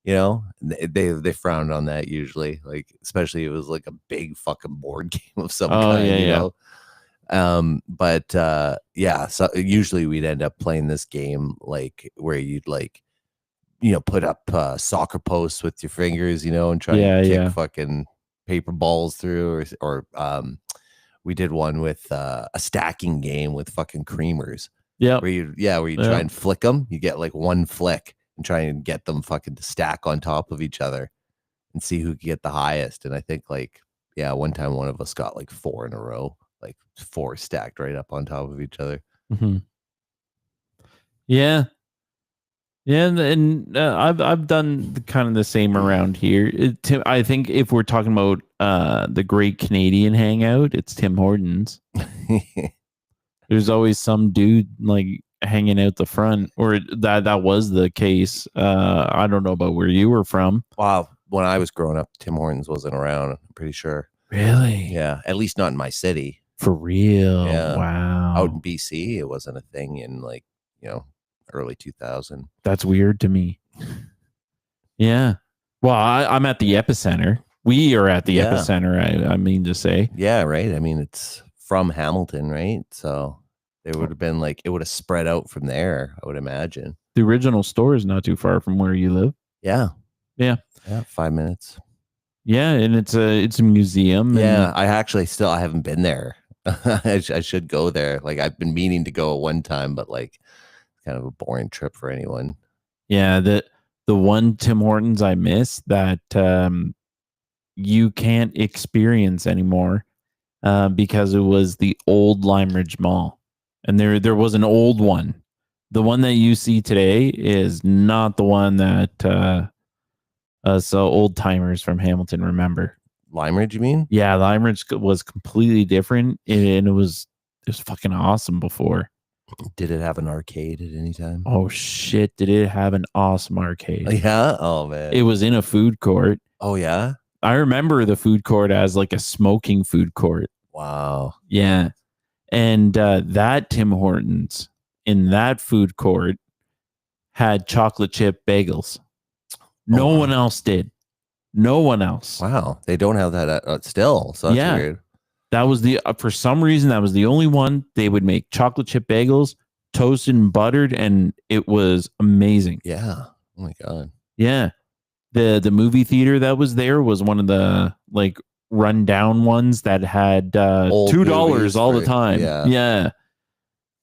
They frowned on that usually, like, especially if it was like a big fucking board game of some kind, you know. But yeah, so usually we'd end up playing this game like where you'd like, put up soccer posts with your fingers, and try to kick fucking paper balls through, or we did one with a stacking game with fucking creamers. Yeah. Where you try and flick them, you get like one flick and try and get them fucking to stack on top of each other and see who can get the highest. And I think like, one time one of us got like 4 in a row, like 4 stacked right up on top of each other. Mm-hmm. Yeah. Yeah. And I've done kind of the same around here. I think if we're talking about the Great Canadian Hangout, it's Tim Hortons. There's always some dude like hanging out the front, or that was the case. I don't know about where you were from. Wow. When I was growing up, Tim Hortons wasn't around, I'm pretty sure. Really? Yeah. At least not in my city. For real? Yeah. Wow. Out in BC, it wasn't a thing in like, early 2000. That's weird to me. Yeah. Well, I'm at the epicenter. We are at the epicenter, I mean to say. Yeah, right. I mean, it's from Hamilton, right? So it would have been like, it would have spread out from there, I would imagine. The original store is not too far from where you live. Yeah. Yeah. Yeah. 5 minutes. Yeah. And it's a museum. Yeah. I haven't been there. I should go there. Like, I've been meaning to go one time, but like, kind of a boring trip for anyone. Yeah. The one Tim Hortons I miss that you can't experience anymore because it was the old Lime Ridge Mall. And there was an old one. The one that you see today is not the one that so old timers from Hamilton remember. Lime Ridge, you mean? Yeah, Lime Ridge was completely different, and it was fucking awesome before. Did it have an arcade at any time? Oh shit! Did it have an awesome arcade? Yeah. Oh man. It was in a food court. Oh yeah. I remember the food court as like a smoking food court. Wow. Yeah. And that Tim Hortons in that food court had chocolate chip bagels. No one else did. No one else. Wow. They don't have that still. So that's weird. That was for some reason, that was the only one. They would make chocolate chip bagels, toasted and buttered, and it was amazing. Yeah. Oh my God. Yeah. The movie theater that was there was one of the like rundown ones that had Old $2 movies all the for- time. yeah.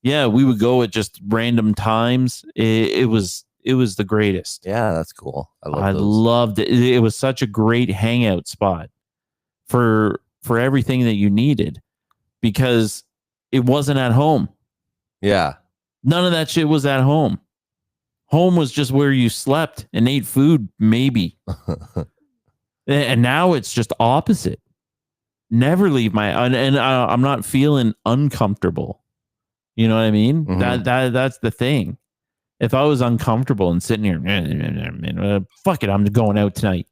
Yeah, we would go at just random times. It was the greatest. Yeah, that's cool. I those. loved it. It was such a great hangout spot for everything that you needed, because it wasn't at home. Yeah. None of that shit was at home. Home was just where you slept and ate food, maybe. And now it's just opposite. Never leave my and I'm not feeling uncomfortable. You know what I mean? Mhm. That's the thing. If I was uncomfortable and sitting here, fuck it, I'm going out tonight.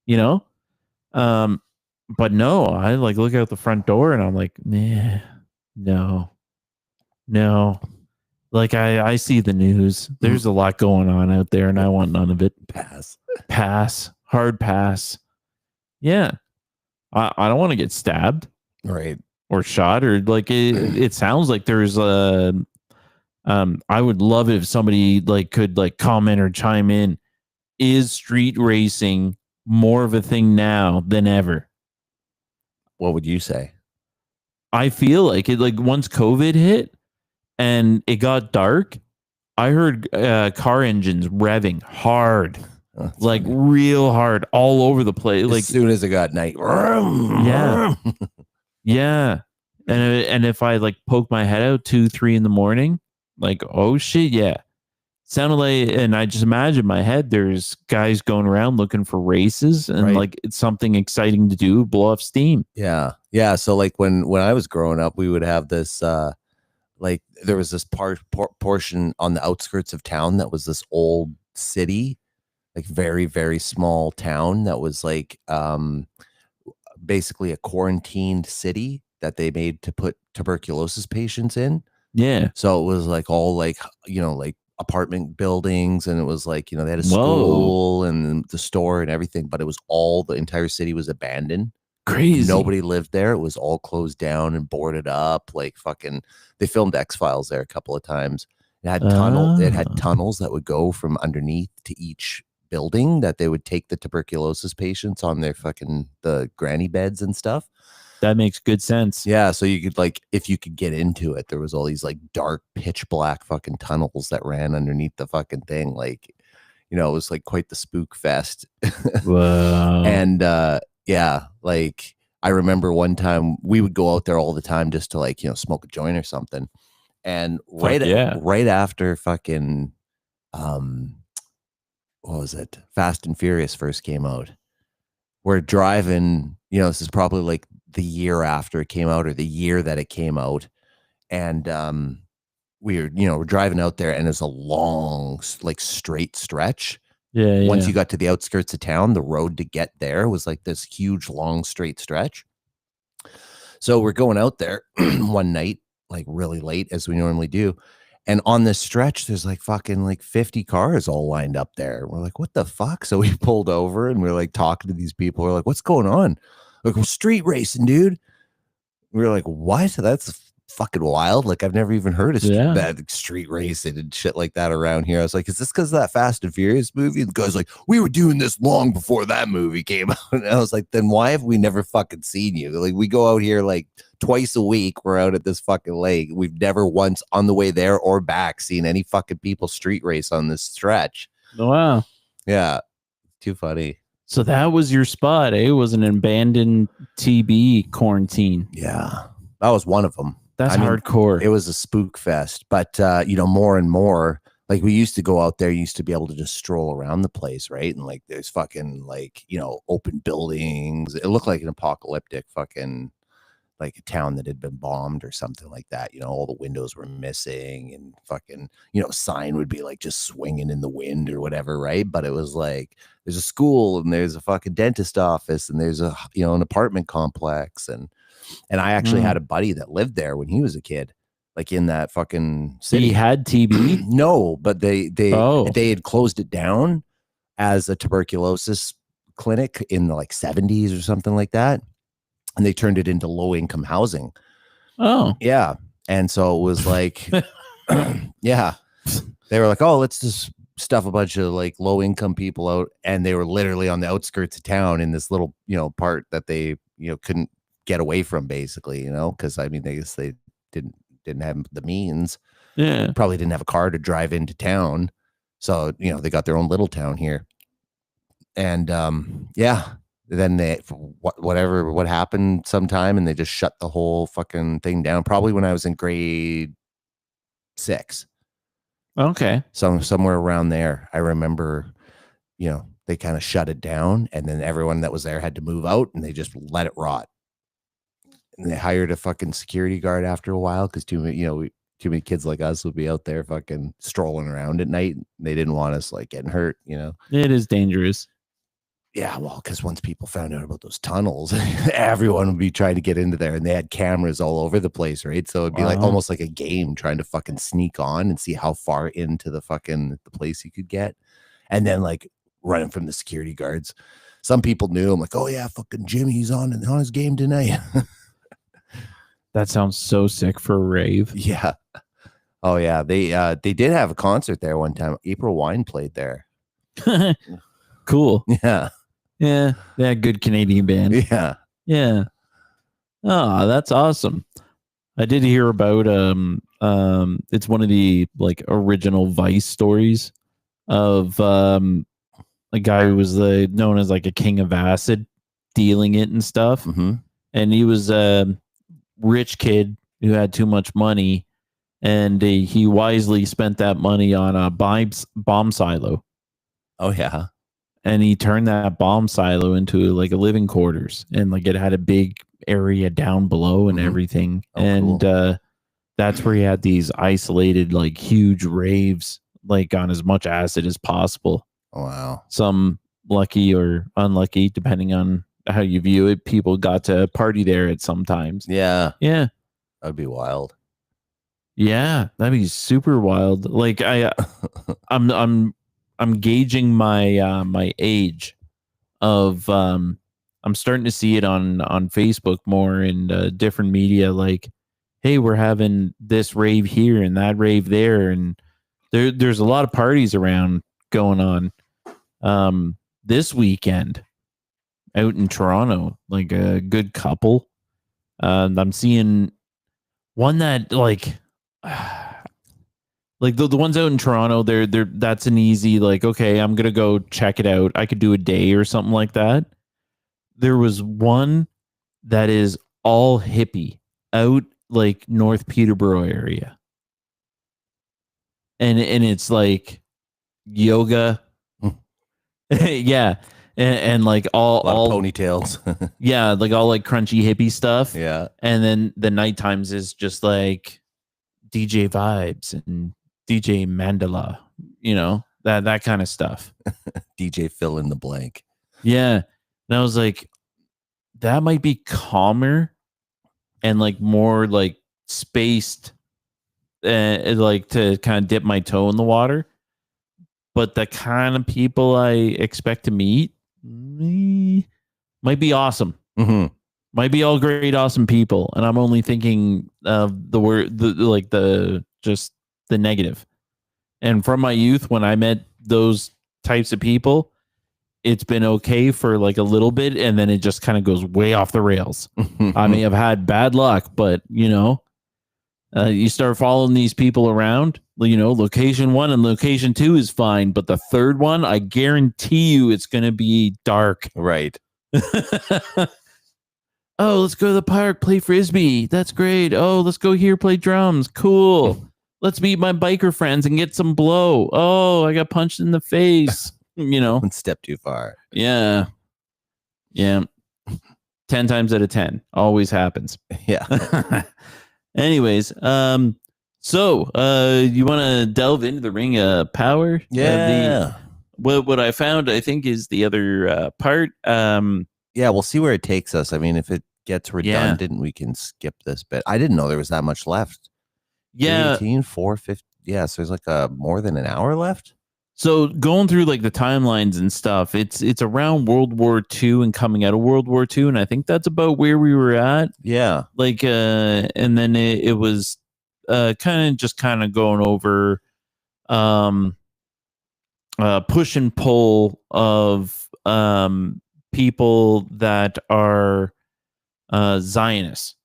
You know? But no, I like look out the front door and I'm like, no. Like I see the news. There's a lot going on out there, and I want none of it. Pass. Hard pass. Yeah. I don't want to get stabbed. Right. Or shot, or like it sounds like there's a I would love it if somebody like could like comment or chime in. Is street racing more of a thing now than ever? What would you say? I feel like it, like once COVID hit and it got dark, I heard car engines revving hard. Like real hard all over the place. Like as soon as it got night. Yeah. Yeah. And if I like poke my head out 2-3 in the morning, like, oh shit, yeah. Sounded like, and I just imagine in my head there's guys going around looking for races and Right. like it's something exciting to do, blow off steam. Yeah. Yeah. So like when I was growing up, we would have this like there was this portion on the outskirts of town that was this old city, like very, very small town that was like basically a quarantined city that they made to put tuberculosis patients in. Yeah. So it was like all like, you know, like apartment buildings, and it was like, you know, they had a school and the store and everything, but it was all, the entire city was abandoned. Crazy. Nobody lived there. It was all closed down and boarded up. Like fucking, they filmed X-Files there a couple of times. It had tunnels that would go from underneath to each building, that they would take the tuberculosis patients on their fucking the granny beds and stuff. That makes good sense. Yeah, so you could like, if you could get into it, there was all these like dark pitch black fucking tunnels that ran underneath the fucking thing. Like, you know, it was like quite the spook fest. Wow. And yeah, like I remember one time we would go out there all the time just to like, you know, smoke a joint or something. And right after fucking what was it? Fast and Furious first came out. We're driving, you know, this is probably like the year after it came out or the year that it came out. And we're driving out there, and it's a long, like straight stretch. Yeah. Once you got to the outskirts of town, the road to get there was like this huge, long, straight stretch. So we're going out there one night, like really late, as we normally do. And on this stretch, there's like fucking like 50 cars all lined up there. We're like, what the fuck? So we pulled over and we're like talking to these people. We're like, what's going on? Like, well, street racing, dude. We were like, what? That's fucking wild. Like, I've never even heard of that street racing and shit like that around here. I was like, is this because of that Fast and Furious movie? And the guy's like, we were doing this long before that movie came out. And I was like, then why have we never fucking seen you? Like, we go out here like twice a week. We're out at this fucking lake. We've never once on the way there or back seen any fucking people street race on this stretch. Wow. Yeah. Too funny. So that was your spot, eh? It was an abandoned TB quarantine. Yeah. That was one of them. That's hardcore. It was a spook fest, but you know, more and more, like we used to go out there, used to be able to just stroll around the place, right? And like there's fucking like, you know, open buildings. It looked like an apocalyptic fucking like a town that had been bombed or something like that. You know, all the windows were missing and fucking, you know, sign would be like just swinging in the wind or whatever, right? But it was like there's a school and there's a fucking dentist office and there's a, you know, an apartment complex. And I actually had a buddy that lived there when he was a kid, like in that fucking city. He had TB? No, but they had closed it down as a tuberculosis clinic in the like 70s or something like that. And they turned it into low income housing. Oh, yeah. And so it was like, yeah, they were like, oh, let's just stuff a bunch of like low income people out, and they were literally on the outskirts of town in this little, part that they, couldn't get away from, basically, because I mean, I guess they didn't have the means, Yeah. probably didn't have a car to drive into town. So, they got their own little town here. And yeah, then what happened sometime, and they just shut the whole fucking thing down. Probably when I was in grade 6. Okay. So somewhere around there, I remember, they kind of shut it down, and then everyone that was there had to move out, and they just let it rot. And they hired a fucking security guard after a while because too many kids like us would be out there fucking strolling around at night. They didn't want us like getting hurt, It is dangerous. Yeah, well, because once people found out about those tunnels, everyone would be trying to get into there, and they had cameras all over the place, right? So it'd be like almost like a game trying to fucking sneak on and see how far into the place you could get, and then like running from the security guards. Some people knew. I'm like, oh yeah, fucking Jimmy, he's on his game tonight. That sounds so sick for a rave. Yeah. Oh yeah, they did have a concert there one time. April Wine played there. Cool. Yeah. Yeah. They're a good Canadian band. Yeah. Yeah. Oh, that's awesome. I did hear about it's one of the like original Vice stories of a guy who was known as like a king of acid, dealing it and stuff. Mm-hmm. And he was a rich kid who had too much money, and he wisely spent that money on a bomb silo. Oh yeah. And he turned that bomb silo into like a living quarters, and like it had a big area down below and everything. Oh, and cool. That's where he had these isolated like huge raves, like on as much acid as possible. Oh, wow. Some lucky or unlucky, depending on how you view it, people got to party there at some times. Yeah. Yeah. That'd be wild. Yeah, that'd be super wild. Like I'm gauging my my age of I'm starting to see it on Facebook more and different media, like, hey, we're having this rave here and that rave there, and there's a lot of parties around going on this weekend out in Toronto, like a good couple. I'm seeing one that like the ones out in Toronto, they're that's an easy, like, okay, I'm gonna go check it out. I could do a day or something like that. There was one that is all hippie out like North Peterborough area. And it's like yoga. Yeah. And like all ponytails. Yeah, like all like crunchy hippie stuff. Yeah. And then the night times is just like DJ vibes and DJ Mandela, that kind of stuff. DJ fill in the blank. Yeah. And I was like, that might be calmer and like more like spaced, like to kind of dip my toe in the water. But the kind of people I expect to meet might be awesome. Mm-hmm. Might be all great, awesome people. And I'm only thinking of the word, just the negative. And from my youth, when I met those types of people, it's been okay for like a little bit, and then it just kind of goes way off the rails. I may have had bad luck, but you start following these people around, location 1 and location 2 is fine, but the third one, I guarantee you it's going to be dark. Right. Oh, let's go to the park, play Frisbee. That's great. Oh, let's go here, play drums. Cool. Let's meet my biker friends and get some blow. Oh, I got punched in the face. One step too far. Yeah. 10 times out of 10 always happens. Yeah. Anyways, so you want to delve into the Ring of Power? Yeah. What I found, I think, is the other part. Yeah, we'll see where it takes us. I mean, if it gets redundant, we can skip this bit. I didn't know there was that much left. Yeah. 18, 450. Yeah, so there's like more than an hour left. So going through like the timelines and stuff, it's around World War II and coming out of World War II, and I think that's about where we were at. Yeah. Like and then it was kind of going over push and pull of people that are Zionists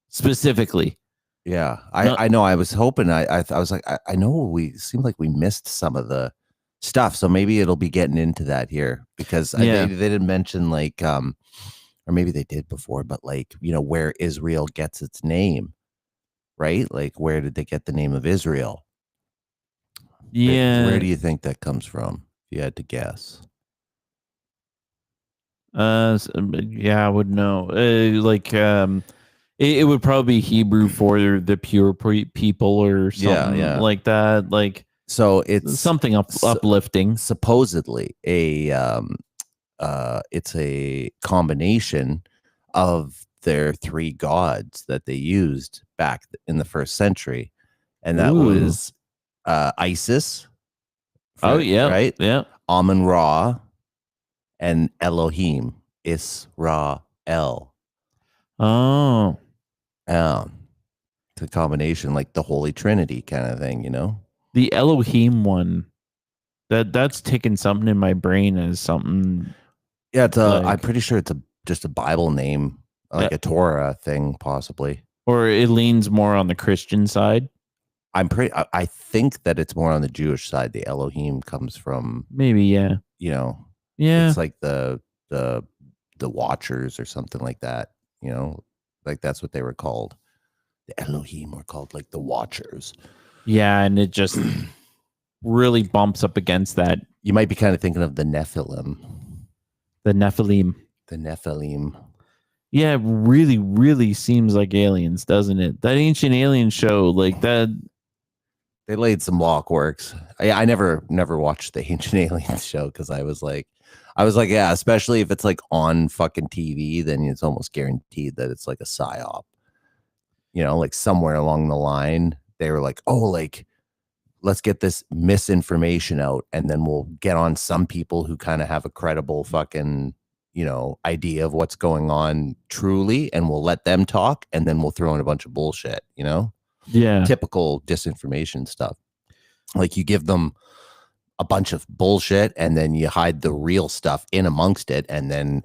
specifically. Yeah, No- I know. I was hoping. I was like, I know we seemed like we missed some of the stuff, so maybe it'll be getting into that here because Yeah. they didn't mention like or maybe they did before, but like where Israel gets its name, right? Like where did they get the name of Israel? Yeah. Where do you think that comes from? If you had to guess. Yeah, I would know. It would probably be Hebrew for the pure people or something like that. Like, so it's something uplifting. Supposedly it's a combination of their three gods that they used back in the first century, and that was Isis. Right. Yeah. Amun Ra and Elohim. Israel. Oh. It's a combination, like the Holy Trinity kind of thing, The Elohim one. That's taking something in my brain as something. Yeah, it's I'm pretty sure it's just a Bible name, like a Torah thing, possibly. Or it leans more on the Christian side. I think that it's more on the Jewish side. The Elohim comes from maybe, yeah. Yeah. It's like the Watchers or something like that. Like that's what they were called. The Elohim were called like the Watchers. Yeah, and it just really bumps up against that. You might be kind of thinking of the Nephilim. The Nephilim. The Nephilim. Yeah, it really, really seems like aliens, doesn't it? That Ancient Alien show, like that. They laid some walkworks. I never watched the Ancient Aliens show because I was like, yeah, especially if it's like on fucking TV, then it's almost guaranteed that it's like a psyop. Like somewhere along the line, they were like, oh, like, let's get this misinformation out, and then we'll get on some people who kind of have a credible fucking, idea of what's going on truly, and we'll let them talk, and then we'll throw in a bunch of bullshit, Yeah. Typical disinformation stuff. Like you give them a bunch of bullshit and then you hide the real stuff in amongst it, and then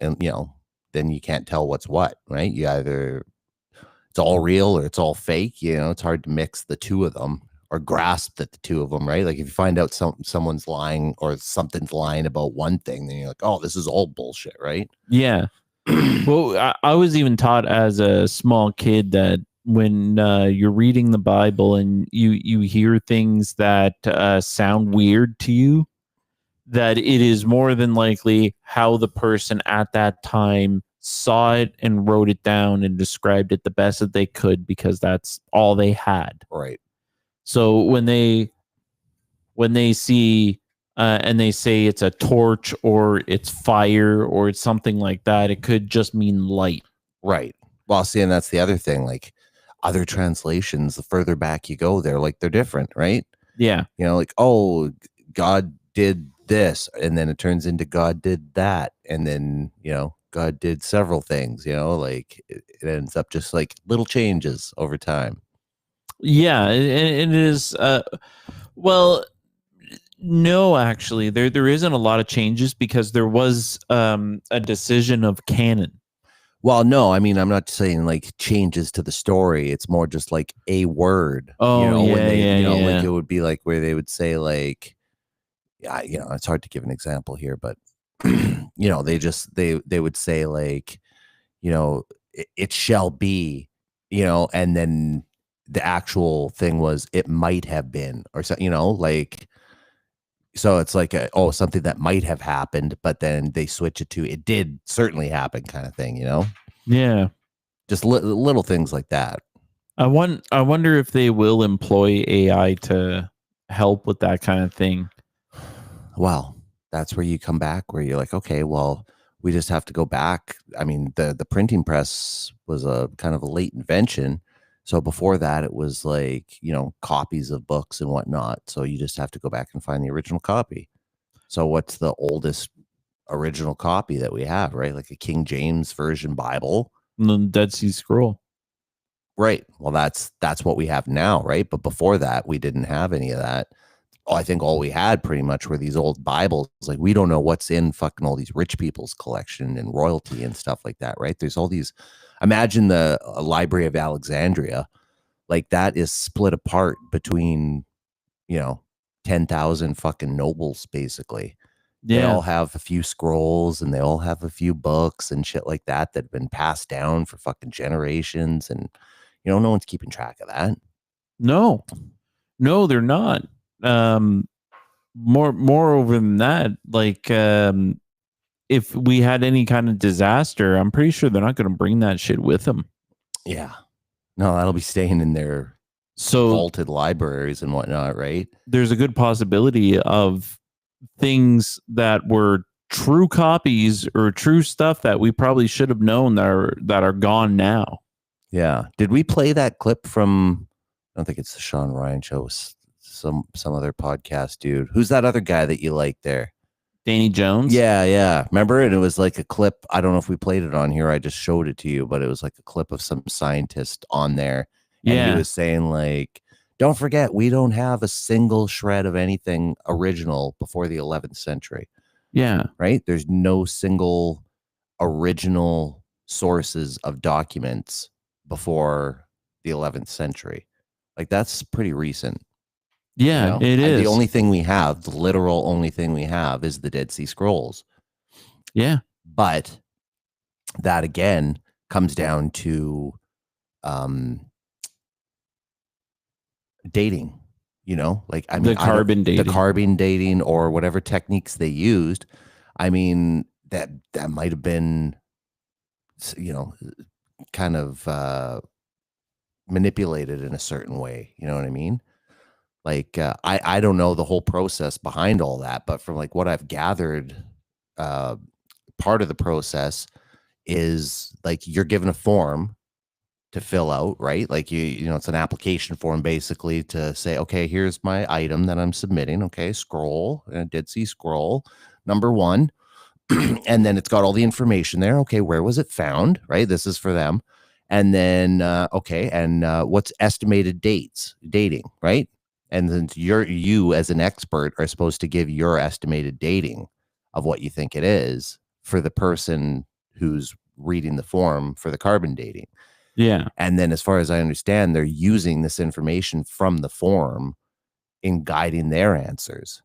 then you can't tell what's what, right? You either it's all real or it's all fake. It's hard to mix the two of them or grasp that the two of them, right? Like if you find out someone's lying or something's lying about one thing, then you're like, oh, this is all bullshit, right? Yeah. Well, I was even taught as a small kid that when you're reading the Bible and you hear things that sound weird to you, that it is more than likely how the person at that time saw it and wrote it down and described it the best that they could, because that's all they had. Right. So when they see and they say it's a torch or it's fire or it's something like that, it could just mean light. Right. Well, see, and that's the other thing. Like other translations, the further back you go, they're different, right? Yeah. Like, oh, God did this, and then it turns into God did that, and then God did several things. Like it ends up just like little changes over time. Yeah, and it is. Well, no, actually, there isn't a lot of changes because there was a decision of canon. Well, no, I mean, I'm not saying like changes to the story. It's more just like a word. Oh, when they, yeah. like it would be like where they would say like, yeah, it's hard to give an example here, but they would say like, it shall be, and then the actual thing was it might have been, or so, like. So it's like, something that might have happened, but then they switch it to it did certainly happen kind of thing, Yeah. Just little things like that. I wonder if they will employ AI to help with that kind of thing. Well, that's where you come back where you're like, okay, well, we just have to go back. I mean, the printing press was a kind of a late invention. So before that, it was like, copies of books and whatnot. So you just have to go back and find the original copy. So what's the oldest original copy that we have, right? Like a King James Version Bible. The Dead Sea Scroll. Right. Well, that's what we have now, right? But before that, we didn't have any of that. I think all we had pretty much were these old Bibles. Like, we don't know what's in fucking all these rich people's collection and royalty and stuff like that, right? There's all these. Imagine the Library of Alexandria, like that is split apart between, 10,000 fucking nobles, basically. They all have a few scrolls and they all have a few books and shit like that that have been passed down for fucking generations. And, no one's keeping track of that. No, they're not. Moreover than that, like, if we had any kind of disaster, I'm pretty sure they're not going to bring that shit with them. Yeah. No, that'll be staying in their vaulted libraries and whatnot, right? There's a good possibility of things that were true copies or true stuff that we probably should have known that are gone now. Yeah. Did we play that clip from, I don't think it's the Sean Ryan show, some other podcast dude? Who's that other guy that you like there? Danny Jones? Yeah. Remember? And it was like a clip. I don't know if we played it on here. I just showed it to you, but it was like a clip of some scientist on there. And he was saying, like, don't forget, we don't have a single shred of anything original before the 11th century. Yeah. Right? There's no single original sources of documents before the 11th century. Like, that's pretty recent. Yeah, it is. The only thing we have, the literal only thing we have, is the Dead Sea Scrolls. Yeah. But that, again, comes down to dating, like, I mean, the carbon dating or whatever techniques they used. I mean, that might have been, kind of manipulated in a certain way. You know what I mean? Like, I don't know the whole process behind all that, but from like what I've gathered, part of the process is like you're given a form to fill out, right? Like it's an application form basically to say, okay, here's my item that I'm submitting. Okay, scroll, and I did see scroll number 1. And then it's got all the information there. Okay, where was it found? Right, this is for them. And then okay, and what's estimated dating, right? And then you as an expert are supposed to give your estimated dating of what you think it is for the person who's reading the form for the carbon dating. Yeah. And then as far as I understand, they're using this information from the form in guiding their answers.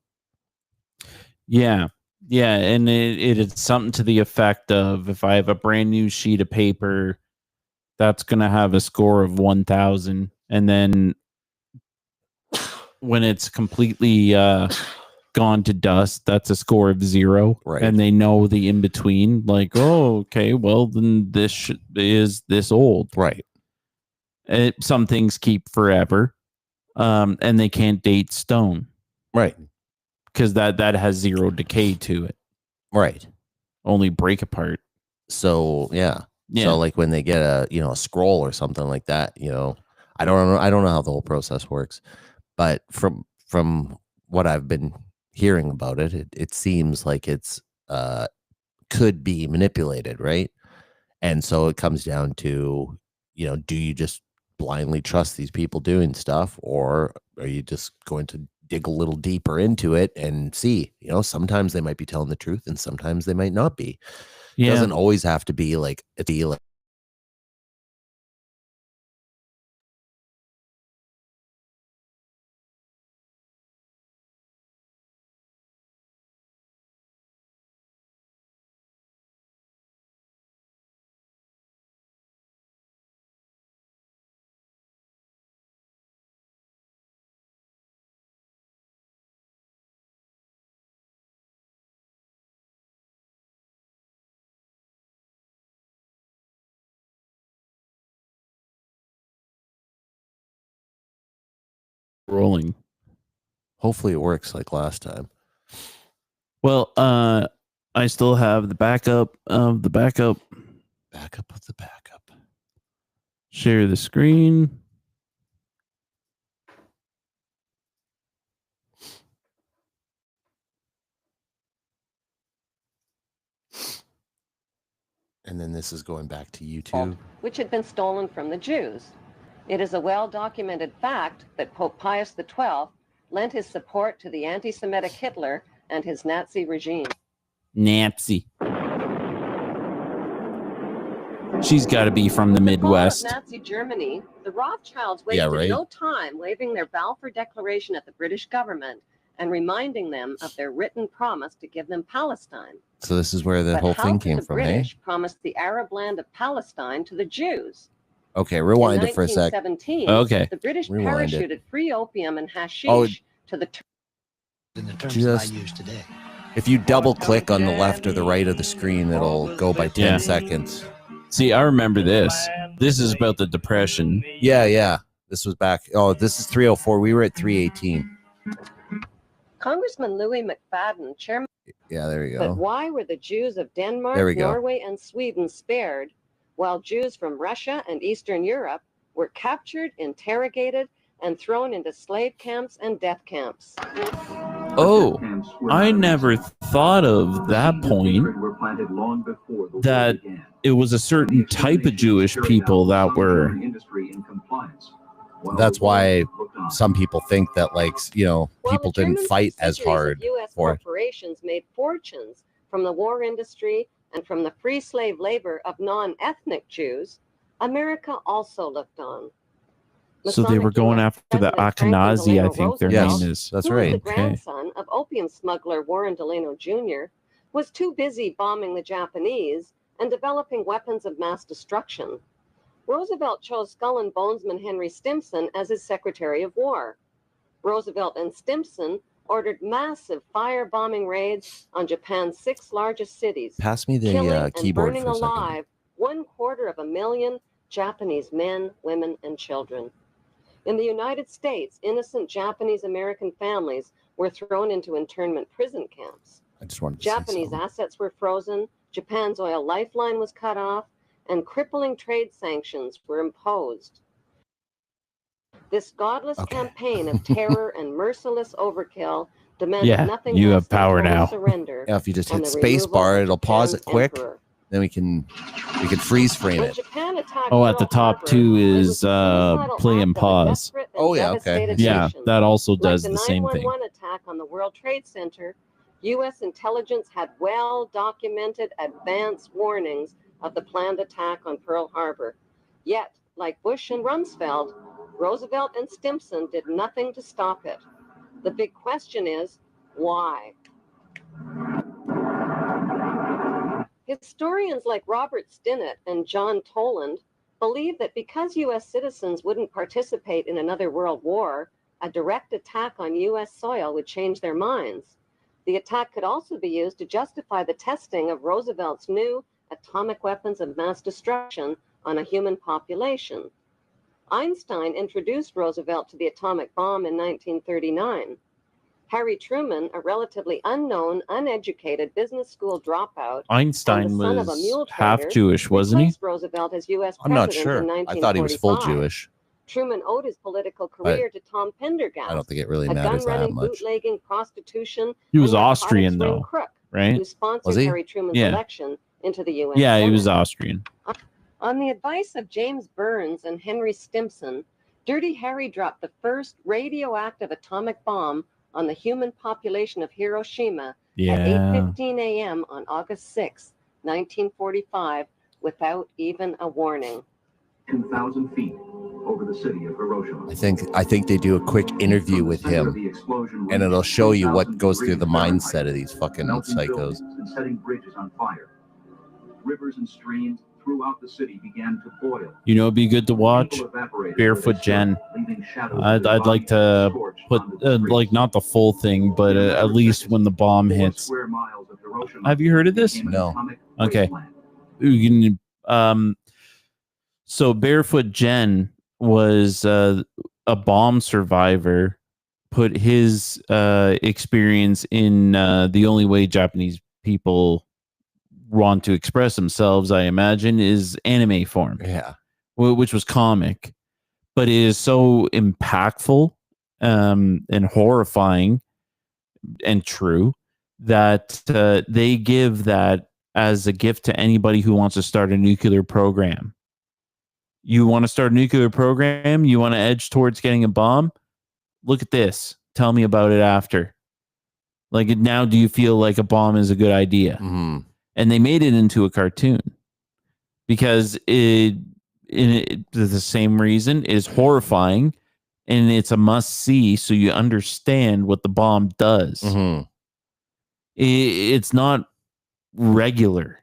Yeah. Yeah. And it's something to the effect of, if I have a brand new sheet of paper, that's going to have a score of 1,000. And then when it's completely gone to dust, that's a score of 0. Right. And they know the in between, like, oh, okay, well, then this is this old. Right. Some things keep forever, and they can't date stone. Right. Because that has 0 decay to it. Right. Only break apart. So, yeah. So like when they get a scroll or something like that, I don't know how the whole process works, but from what I've been hearing about it seems like it's could be manipulated, right? And so it comes down to, do you just blindly trust these people doing stuff, or are you just going to dig a little deeper into it and see? Sometimes they might be telling the truth and sometimes they might not be. It doesn't always have to be like rolling. Hopefully it works like last time. Well, I still have the backup of the backup. Backup of the backup. Share the screen. And then this is going back to YouTube. Which had been stolen from the Jews. It is a well-documented fact that Pope Pius XII lent his support to the anti-Semitic Hitler and his Nazi regime. Nazi. She's got to be from the Midwest. Nazi Germany, the Rothschilds wasted no time waving their Balfour Declaration at the British government and reminding them of their written promise to give them Palestine. So this is where the whole thing came from, eh? The British promised the Arab land of Palestine to the Jews. Okay, rewind it for a sec. Okay. The British parachuted free opium and hashish to the in the terms that I use today. If you double click on the left or the right of the screen, it'll go by 10 seconds. See, I remember this. This is about the Depression. Yeah. This was back. Oh, this is 304. We were at 318. Congressman Louis McFadden, chairman. Yeah, there you go. But why were the Jews of Denmark, Norway, and Sweden spared, while Jews from Russia and Eastern Europe were captured, interrogated, and thrown into slave camps and death camps? Oh, I never thought of that point, that it was a certain type of Jewish people that were. That's why some people think that, like, you know, people didn't fight as hard for it. Corporations made fortunes from the war industry and from the free slave labor of non-ethnic Jews, America also looked on. So they were going after the Ashkenazi, I think their name is. That's right. The grandson of opium smuggler Warren Delano Jr. was too busy bombing the Japanese and developing weapons of mass destruction. Roosevelt chose Skull and Bonesman Henry Stimson as his Secretary of War. Roosevelt and Stimson ordered massive firebombing raids on Japan's 6 largest cities. Pass me the keyboard burning for a second. alive 250,000 Japanese men, women, and children. In the United States, innocent Japanese American families were thrown into internment prison camps. I just wanted to Japanese assets were frozen, Japan's oil lifeline was cut off, and crippling trade sanctions were imposed. This godless campaign of terror and merciless overkill demanded nothing you less have power than now. Surrender. Yeah, if you just hit space bar, it'll pause it quick. Then we can freeze frame it. Oh, at the top too is play and pause. Oh yeah, okay. Yeah, that also does the same thing. Like the 9/11 attack on the World Trade Center, U.S. intelligence had well-documented advance warnings of the planned attack on Pearl Harbor. Yet, like Bush and Rumsfeld, Roosevelt and Stimson did nothing to stop it. The big question is, why? Historians like Robert Stinnett and John Toland believe that because U.S. citizens wouldn't participate in another world war, a direct attack on U.S. soil would change their minds. The attack could also be used to justify the testing of Roosevelt's new atomic weapons of mass destruction on a human population. Einstein introduced Roosevelt to the atomic bomb in 1939. Harry Truman, a relatively unknown, uneducated business school dropout, Einstein was half Jewish, wasn't he? Roosevelt as U.S. I'm not sure. I thought he was full Jewish. Truman owed his political career to Tom Pendergast. I don't think it really matters that much. Bootlegging, prostitution. He was Austrian, though, right? Who sponsored Harry Truman's election into the U.S. Yeah, Senate. he was Austrian. On the advice of James Burns and Henry Stimson, Dirty Harry dropped the first radioactive atomic bomb on the human population of Hiroshima at 8:15 a.m. on August 6, 1945, without even a warning. 2,000 feet over the city of Hiroshima. I think they do a quick interview with him, and it'll show you what goes through the mindset of these fucking psychos. And setting bridges on fire. Rivers and streams throughout the city began to boil. You know, it'd be good to watch Barefoot Jen. I'd like to put like not the full thing, but at least when the bomb hits. Have you heard of this? No. Okay. You can, so Barefoot Jen was a bomb survivor. Put his experience in the only way Japanese people want to express themselves, I imagine, is anime form. Yeah. Which was comic, but it is so impactful and horrifying and true that they give that as a gift to anybody who wants to start a nuclear program. You want to start a nuclear program? You want to edge towards getting a bomb? Look at this. tell me about it after. Like, now do you feel like a bomb is a good idea? Mhm. And they made it into a cartoon because the same reason is horrifying, and it's a must see, so you understand what the bomb does. Mhm. It's not regular.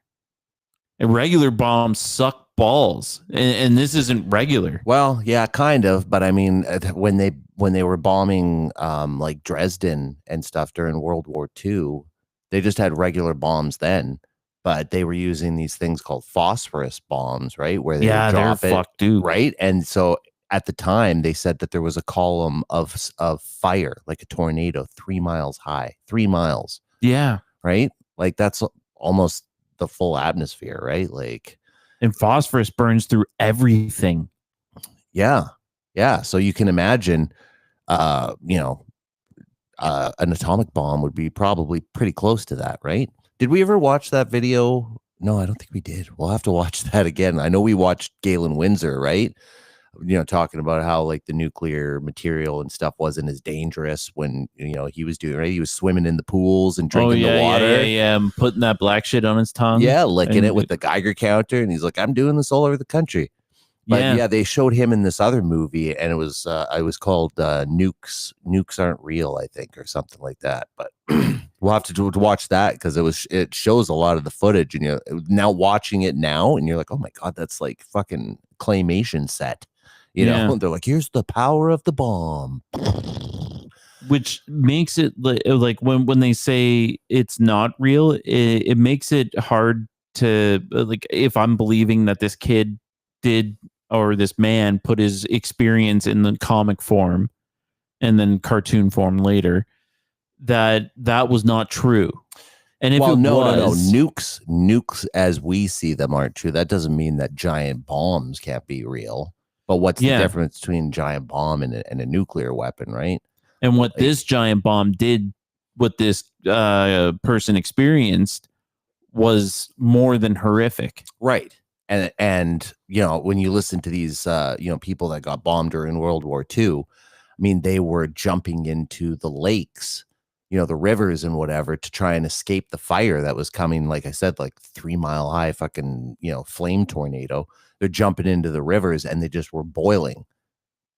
And regular bombs suck balls, and this isn't regular. Well, yeah, kind of, but I mean, when they were bombing like Dresden and stuff during World War II, they just had regular bombs then, but they were using these things called phosphorus bombs, right? Where they would drop they're it, fucked, dude. right? And so at the time, they said that there was a column of fire, like a tornado, 3 miles high, 3 miles, Yeah, right? Like that's almost the full atmosphere, right? Like. and phosphorus burns through everything. Yeah. Yeah. So you can imagine, you know, an atomic bomb would be probably pretty close to that, right? Did we ever watch that video? No, I don't think we did. We'll have to watch that again. I know we watched Galen Windsor, right? You know, talking about how like the nuclear material and stuff wasn't as dangerous when, you know, he was doing, right? He was swimming in the pools and drinking the water. Yeah. And putting that black shit on his tongue. Yeah, licking and it with the Geiger counter. And he's like, I'm doing this all over the country. But Yeah. they showed him in this other movie, and it was called Nukes Aren't Real, I think, or something like that. But we'll have to watch that because it shows a lot of the footage, and you're now watching it now, and you're like, oh my god, that's like fucking claymation set. You know, they're like, here's the power of the bomb, which makes it like when they say it's not real, it makes it hard to like, if I'm believing that this kid did, or this man put his experience in the comic form and then cartoon form later, that was not true. And if no, nukes as we see them aren't true. That doesn't mean that giant bombs can't be real. But what's the difference between giant bomb and a nuclear weapon, right? And what this giant bomb did, what this person experienced, was more than horrific. Right. And you know, when you listen to these you know, people that got bombed during World War II, I mean, they were jumping into the lakes, you know, the rivers and whatever, to try and escape the fire that was coming. Like I said, like 3 mile high fucking, you know, flame tornado. They're jumping into the rivers and they just were boiling.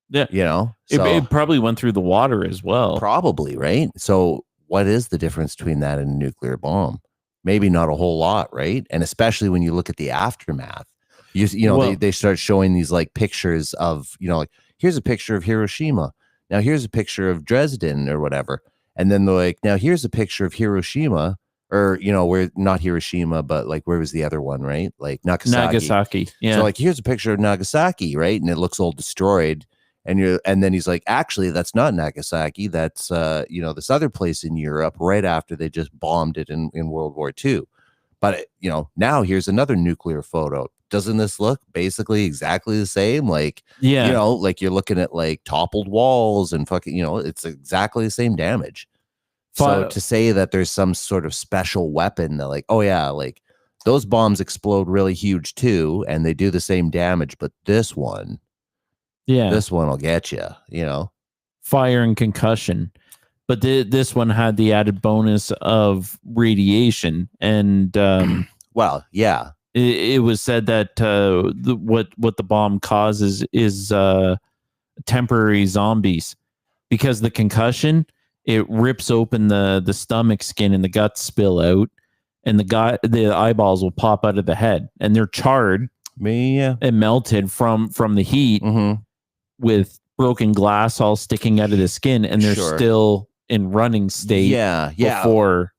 Yeah. You know, so it probably went through the water as well. Probably, right? So what is the difference between that and a nuclear bomb? Maybe not a whole lot, right? And especially when you look at the aftermath, you know, they start showing these like pictures of, you know, like, here's a picture of Hiroshima. Now here's a picture of Dresden or whatever. And then they're like, now here's a picture of Hiroshima, or, you know, where not Hiroshima, but like, where was the other one, right? Like Nagasaki. Yeah. So like, here's a picture of Nagasaki, right? And it looks all destroyed. And then he's like, actually, that's not Nagasaki. That's, you know, this other place in Europe right after they just bombed it in World War II. But, you know, now here's another nuclear photo. Doesn't this look basically exactly the same? Like, yeah, you know, like you're looking at like toppled walls and fucking, you know, it's exactly the same damage. So to say that there's some sort of special weapon that like, oh yeah, like those bombs explode really huge too, and they do the same damage, but this one will get you, you know, fire and concussion. But this one had the added bonus of radiation, and well, yeah, it was said that what the bomb causes is temporary zombies, because the concussion, it rips open the stomach skin and the guts spill out, and the eyeballs will pop out of the head, and they're charred and melted from the heat, with broken glass all sticking out of the skin, and they're still in running state. Before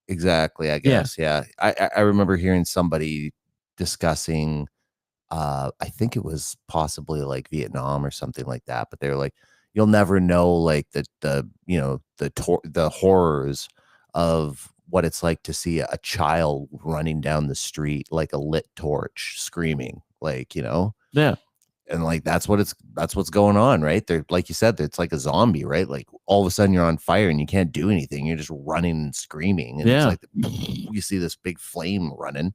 exactly, I guess. Yeah. I remember hearing somebody discussing I think it was possibly like Vietnam or something like that, but they're like, you'll never know like the you know, the horrors of what it's like to see a child running down the street like a lit torch screaming, like, you know. And like that's what's going on, right? They're, like you said, it's like a zombie, right? Like all of a sudden you're on fire and you can't do anything. You're just running and screaming. And it's like you see this big flame running.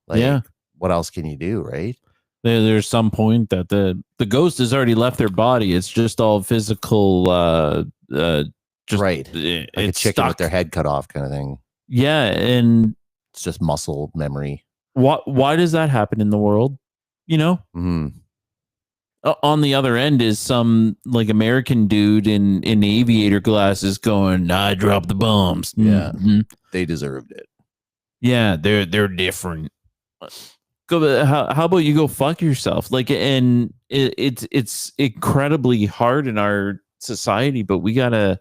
Like, what else can you do, right? There's some point that the ghost has already left their body. It's just all physical. Just Right. It's Like a chicken stuck. with their head cut off kind of thing. Yeah, and It's just muscle memory. why does that happen in the world? You know, on the other end is some like American dude in aviator glasses going, "I dropped the bombs." Yeah. Mhm. They deserved it. Yeah, they're different. Go. How about you go fuck yourself? Like, and it's incredibly hard in our society, but we gotta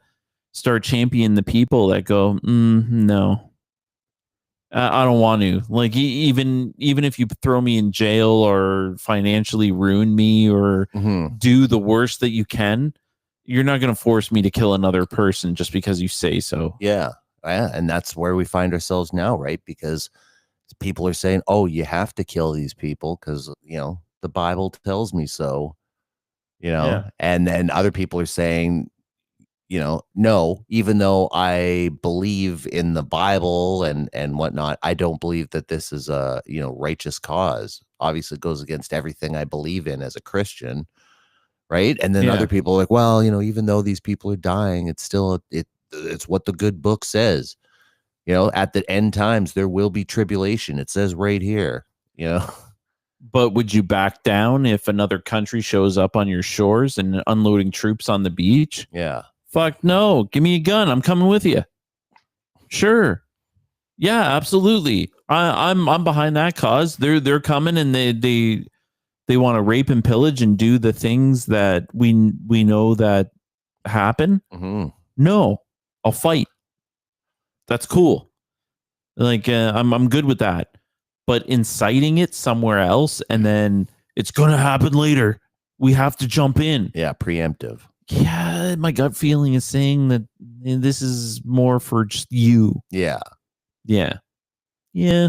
start championing the people that go, no, I don't want to. Like, even if you throw me in jail or financially ruin me or do the worst that you can, you're not going to force me to kill another person just because you say so. Yeah. And that's where we find ourselves now, right? Because people are saying, oh, you have to kill these people because, the Bible tells me so, Yeah. and then other people are saying, no, even though I believe in the Bible and whatnot, I don't believe that this is a, righteous cause. Obviously it goes against everything I believe in as a Christian. Right. And then other people are like, well, even though these people are dying, it's still, it's what the good book says. At the end times, there will be tribulation. It says right here, But would you back down if another country shows up on your shores and unloading troops on the beach? Yeah. Fuck no. Give me a gun. I'm coming with you. Sure. Yeah, absolutely. I'm behind that cause. They're coming and they want to rape and pillage and do the things that we know that happen. No, I'll fight. That's cool. Like I'm good with that. But inciting it somewhere else and then it's going to happen later. We have to jump in. Yeah, preemptive. Yeah, my gut feeling is saying that this is more for just you. Yeah. Yeah. Yeah.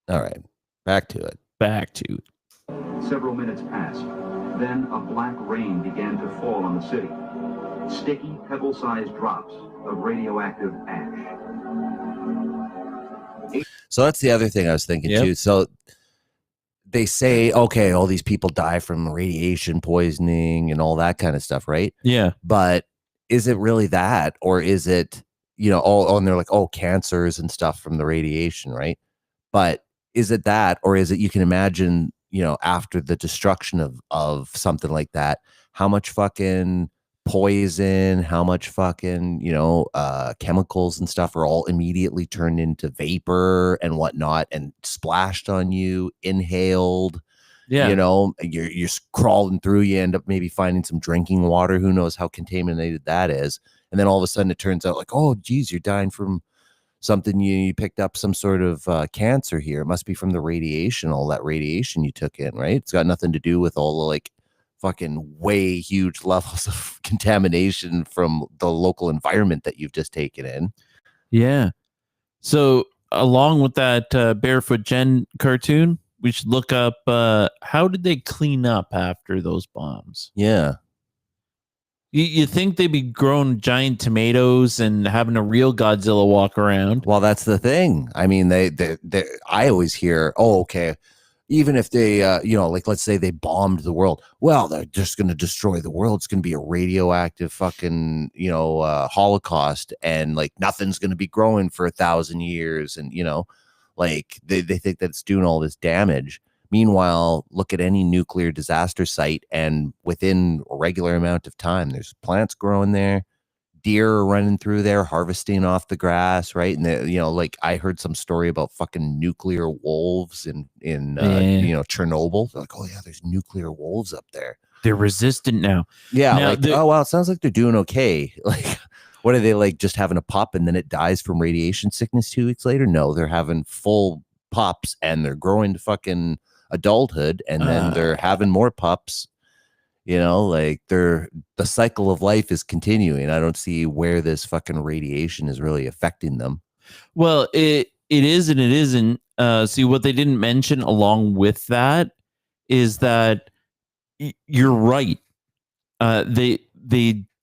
All right. Back to it. Several minutes passed. Then a black rain began to fall on the city. Sticky, pebble-sized drops of radioactive ash. So that's the other thing I was thinking too. So they say, okay, all these people die from radiation poisoning and all that kind of stuff, right? Yeah. But is it really that? Or is it, and they're like, oh, cancers and stuff from the radiation, right? But is it that? Or is it, you can imagine, after the destruction of something like that, how much fucking poison, how much fucking, chemicals and stuff are all immediately turned into vapor and whatnot and splashed on you, inhaled. Yeah. You're crawling through, you end up maybe finding some drinking water. Who knows how contaminated that is. And then all of a sudden it turns out like, oh, geez, you're dying from something. You picked up some sort of cancer here. It must be from the radiation, all that radiation you took in, right? It's got nothing to do with all the like fucking way huge levels of contamination from the local environment that you've just taken in. Yeah. So along with that Barefoot Jen cartoon, we should look up how did they clean up after those bombs? Yeah. You think they'd be growing giant tomatoes and having a real Godzilla walk around? Well, that's the thing. I mean, I always hear, oh, okay, even if they, like let's say they bombed the world, well, they're just going to destroy the world. It's going to be a radioactive fucking, Holocaust, and like nothing's going to be growing for 1,000 years, and like they think that it's doing all this damage. Meanwhile, look at any nuclear disaster site, and within a regular amount of time, there's plants growing there. Deer are running through there, harvesting off the grass, right? And like I heard some story about fucking nuclear wolves in Chernobyl. They're like, oh yeah, there's nuclear wolves up there. They're resistant now. Yeah, like oh wow, it sounds like they're doing okay. Like, what are they like? Just having a pup and then it dies from radiation sickness 2 weeks later? No, they're having full pups and they're growing to fucking adulthood, and then they're having more pups. Like the cycle of life is continuing. I don't see where this fucking radiation is really affecting them. Well, it is and it isn't. See, what they didn't mention along with that is that you're right. They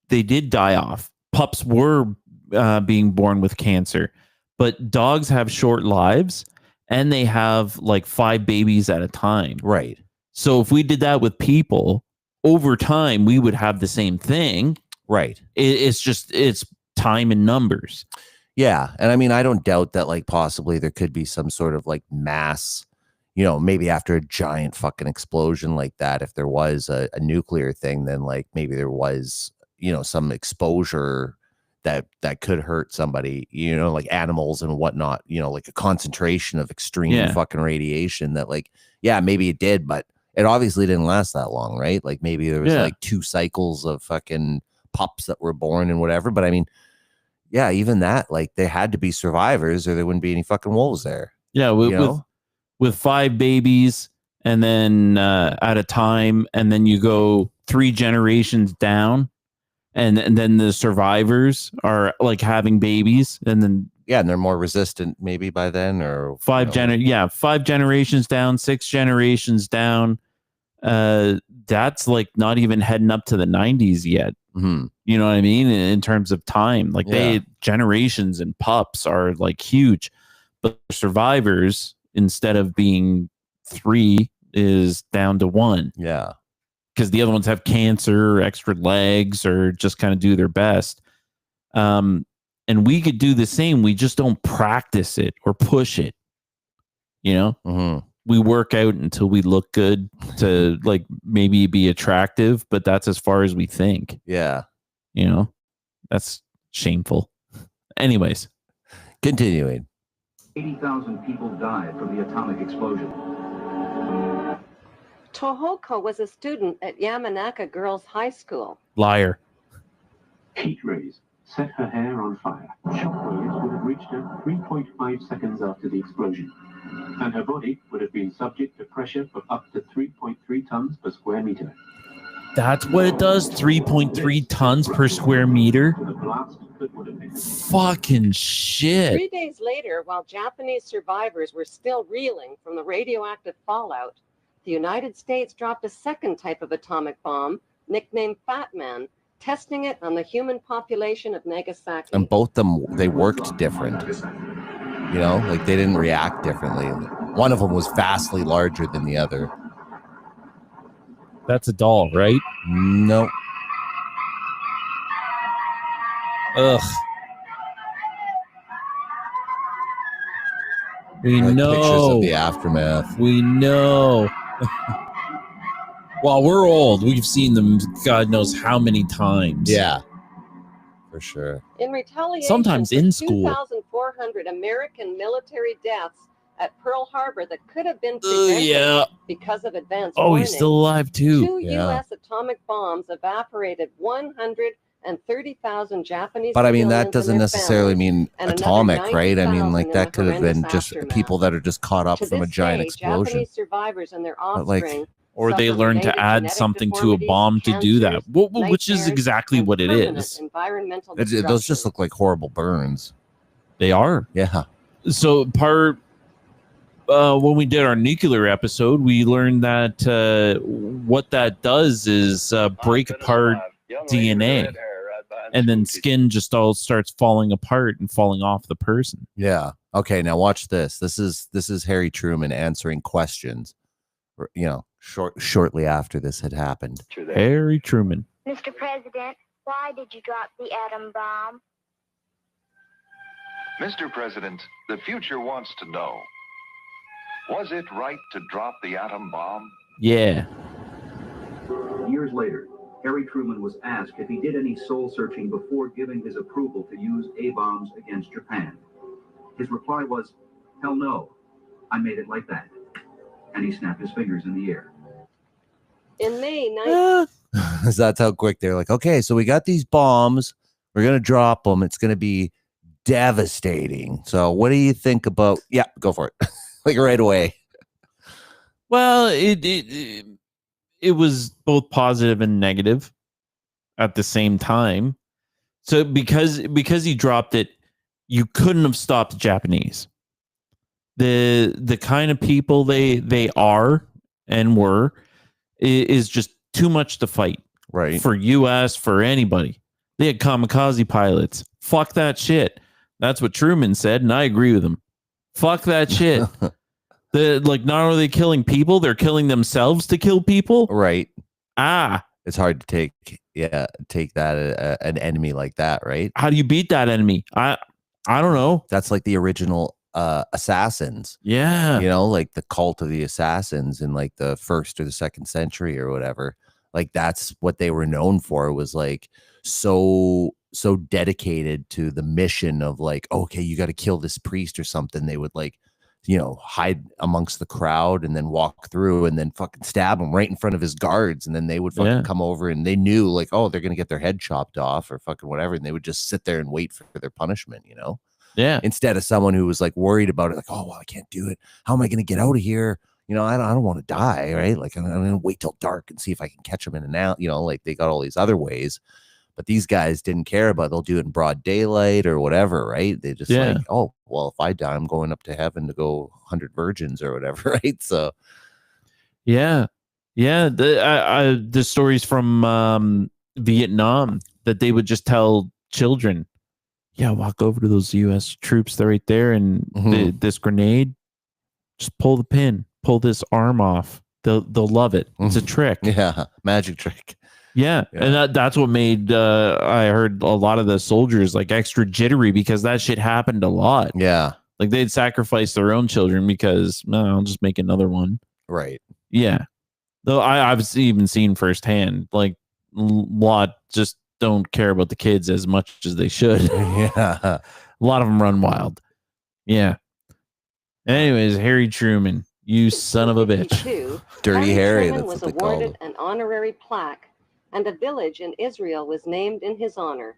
did die off. Pups were being born with cancer, but dogs have short lives and they have like 5 babies at a time. Right. So if we did that with people over time, we would have the same thing. Right. It's time and numbers. Yeah. And I mean, I don't doubt that like possibly there could be some sort of like mass, maybe after a giant fucking explosion like that, if there was a nuclear thing, then like maybe there was, some exposure that could hurt somebody, like animals and whatnot, like a concentration of extreme fucking radiation that like, yeah, maybe it did, but it obviously didn't last that long, right? Like maybe there was like 2 cycles of fucking pups that were born and whatever. But I mean, yeah, even that, like there had to be survivors or there wouldn't be any fucking wolves there. Yeah. With 5 babies and then at a time, and then you go 3 generations down. And then the survivors are like having babies, and then and they're more resistant maybe by then, or 5 generations down, 6 generations down. That's like not even heading up to the 90s yet. Mm-hmm. You know what I mean? In terms of time, like generations and pups are like huge, but survivors, instead of being 3, is down to 1. Yeah. Because the other ones have cancer or extra legs or just kind of do their best. And we could do the same. We just don't practice it or push it. Mm-hmm. We work out until we look good to like maybe be attractive, but that's as far as we think. Yeah. That's shameful. Anyways. Continuing. 80,000 people died from the atomic explosion. Tohoko was a student at Yamanaka Girls High School. Liar. Heat rays set her hair on fire. Shockwaves would have reached her 3.5 seconds after the explosion, and her body would have been subject to pressure of up to 3.3 tons per square meter. That's what it does? 3.3 tons per square meter? The blast would have been fucking shit. 3 days later, while Japanese survivors were still reeling from the radioactive fallout, the United States dropped a second type of atomic bomb, nicknamed Fat Man, testing it on the human population of Nagasaki. And both them, they worked different. Like they didn't react differently. One of them was vastly larger than the other. That's a doll, right? No. Ugh. We like know. Pictures of the aftermath. We know. Well, we're old. We've seen them God knows how many times. Yeah. For sure. In retaliation, sometimes in school. 2,400 American military deaths at Pearl Harbor that could have been prevented because of advanced warning. He's still alive too. 2 U.S. atomic bombs evaporated 130,000 Japanese. But I mean, that doesn't necessarily mean atomic, right? I mean, like that could have been just people that are just caught up from a giant explosion. Japanese survivors and their offspring. Or they learn to add something to a bomb to do that, which is exactly what it is. Those just look like horrible burns. They are. Yeah. So when we did our nuclear episode, we learned that what that does is break apart DNA, and then skin just all starts falling apart and falling off the person. Yeah. Okay. Now watch this. This is Harry Truman answering questions. Shortly after this had happened. Harry Truman. Mr. President, why did you drop the atom bomb? Mr. President, the future wants to know, was it right to drop the atom bomb? Yeah. Years later, Harry Truman was asked if he did any soul searching before giving his approval to use A-bombs against Japan. His reply was, "Hell no, I made it like that." And he snapped his fingers in the air. In May 19... That's how quick they're like, okay, so we got these bombs. We're going to drop them. It's going to be devastating. So what do you think about... Yeah, go for it. Like right away. Well, it was both positive and negative at the same time. So because he dropped it, you couldn't have stopped the Japanese. The kind of people they are and were is just too much to fight. Right. For US, for anybody. They had kamikaze pilots. Fuck that shit. That's what Truman said, and I agree with him. Fuck that shit. Like, not only are they killing people, they're killing themselves to kill people. Right. It's hard to take that an enemy like that, right? How do you beat that enemy? I don't know. That's like the original assassins. Yeah. You know, like the cult of the assassins in like the 1st or the 2nd century or whatever. Like that's what they were known for, was like so dedicated to the mission of like, okay, you got to kill this priest or something. They would like, you know, hide amongst the crowd and then walk through and then fucking stab him right in front of his guards. And then they would fucking come over and they knew like, oh, they're going to get their head chopped off or fucking whatever. And they would just sit there and wait for their punishment, you know? Yeah. Instead of someone who was like worried about it, like, oh, well, I can't do it. How am I going to get out of here? You know, I don't want to die, right? Like, I'm going to wait till dark and see if I can catch them in and out. You know, like they got all these other ways. But these guys didn't care about it. They'll do it in broad daylight or whatever, right? They just like, oh, well, if I die, I'm going up to heaven to go 100 virgins or whatever, right? So, yeah. The stories from Vietnam that they would just tell children, yeah, walk over to those U.S. troops. They're right there, and this grenade, just pull the pin, pull this arm off. They'll love it. It's a trick. Yeah, magic trick. Yeah. And that's what made I heard a lot of the soldiers like extra jittery, because that shit happened a lot. Yeah, like they'd sacrifice their own children because I'll just make another one. Right. Yeah. Though I've even seen firsthand, like a lot just don't care about the kids as much as they should. Yeah. A lot of them run wild. Yeah. Anyways, Harry Truman, you son of a bitch. Dirty Harry. Truman That's was what they called him. awarded an honorary plaque, and a village in Israel was named in his honor.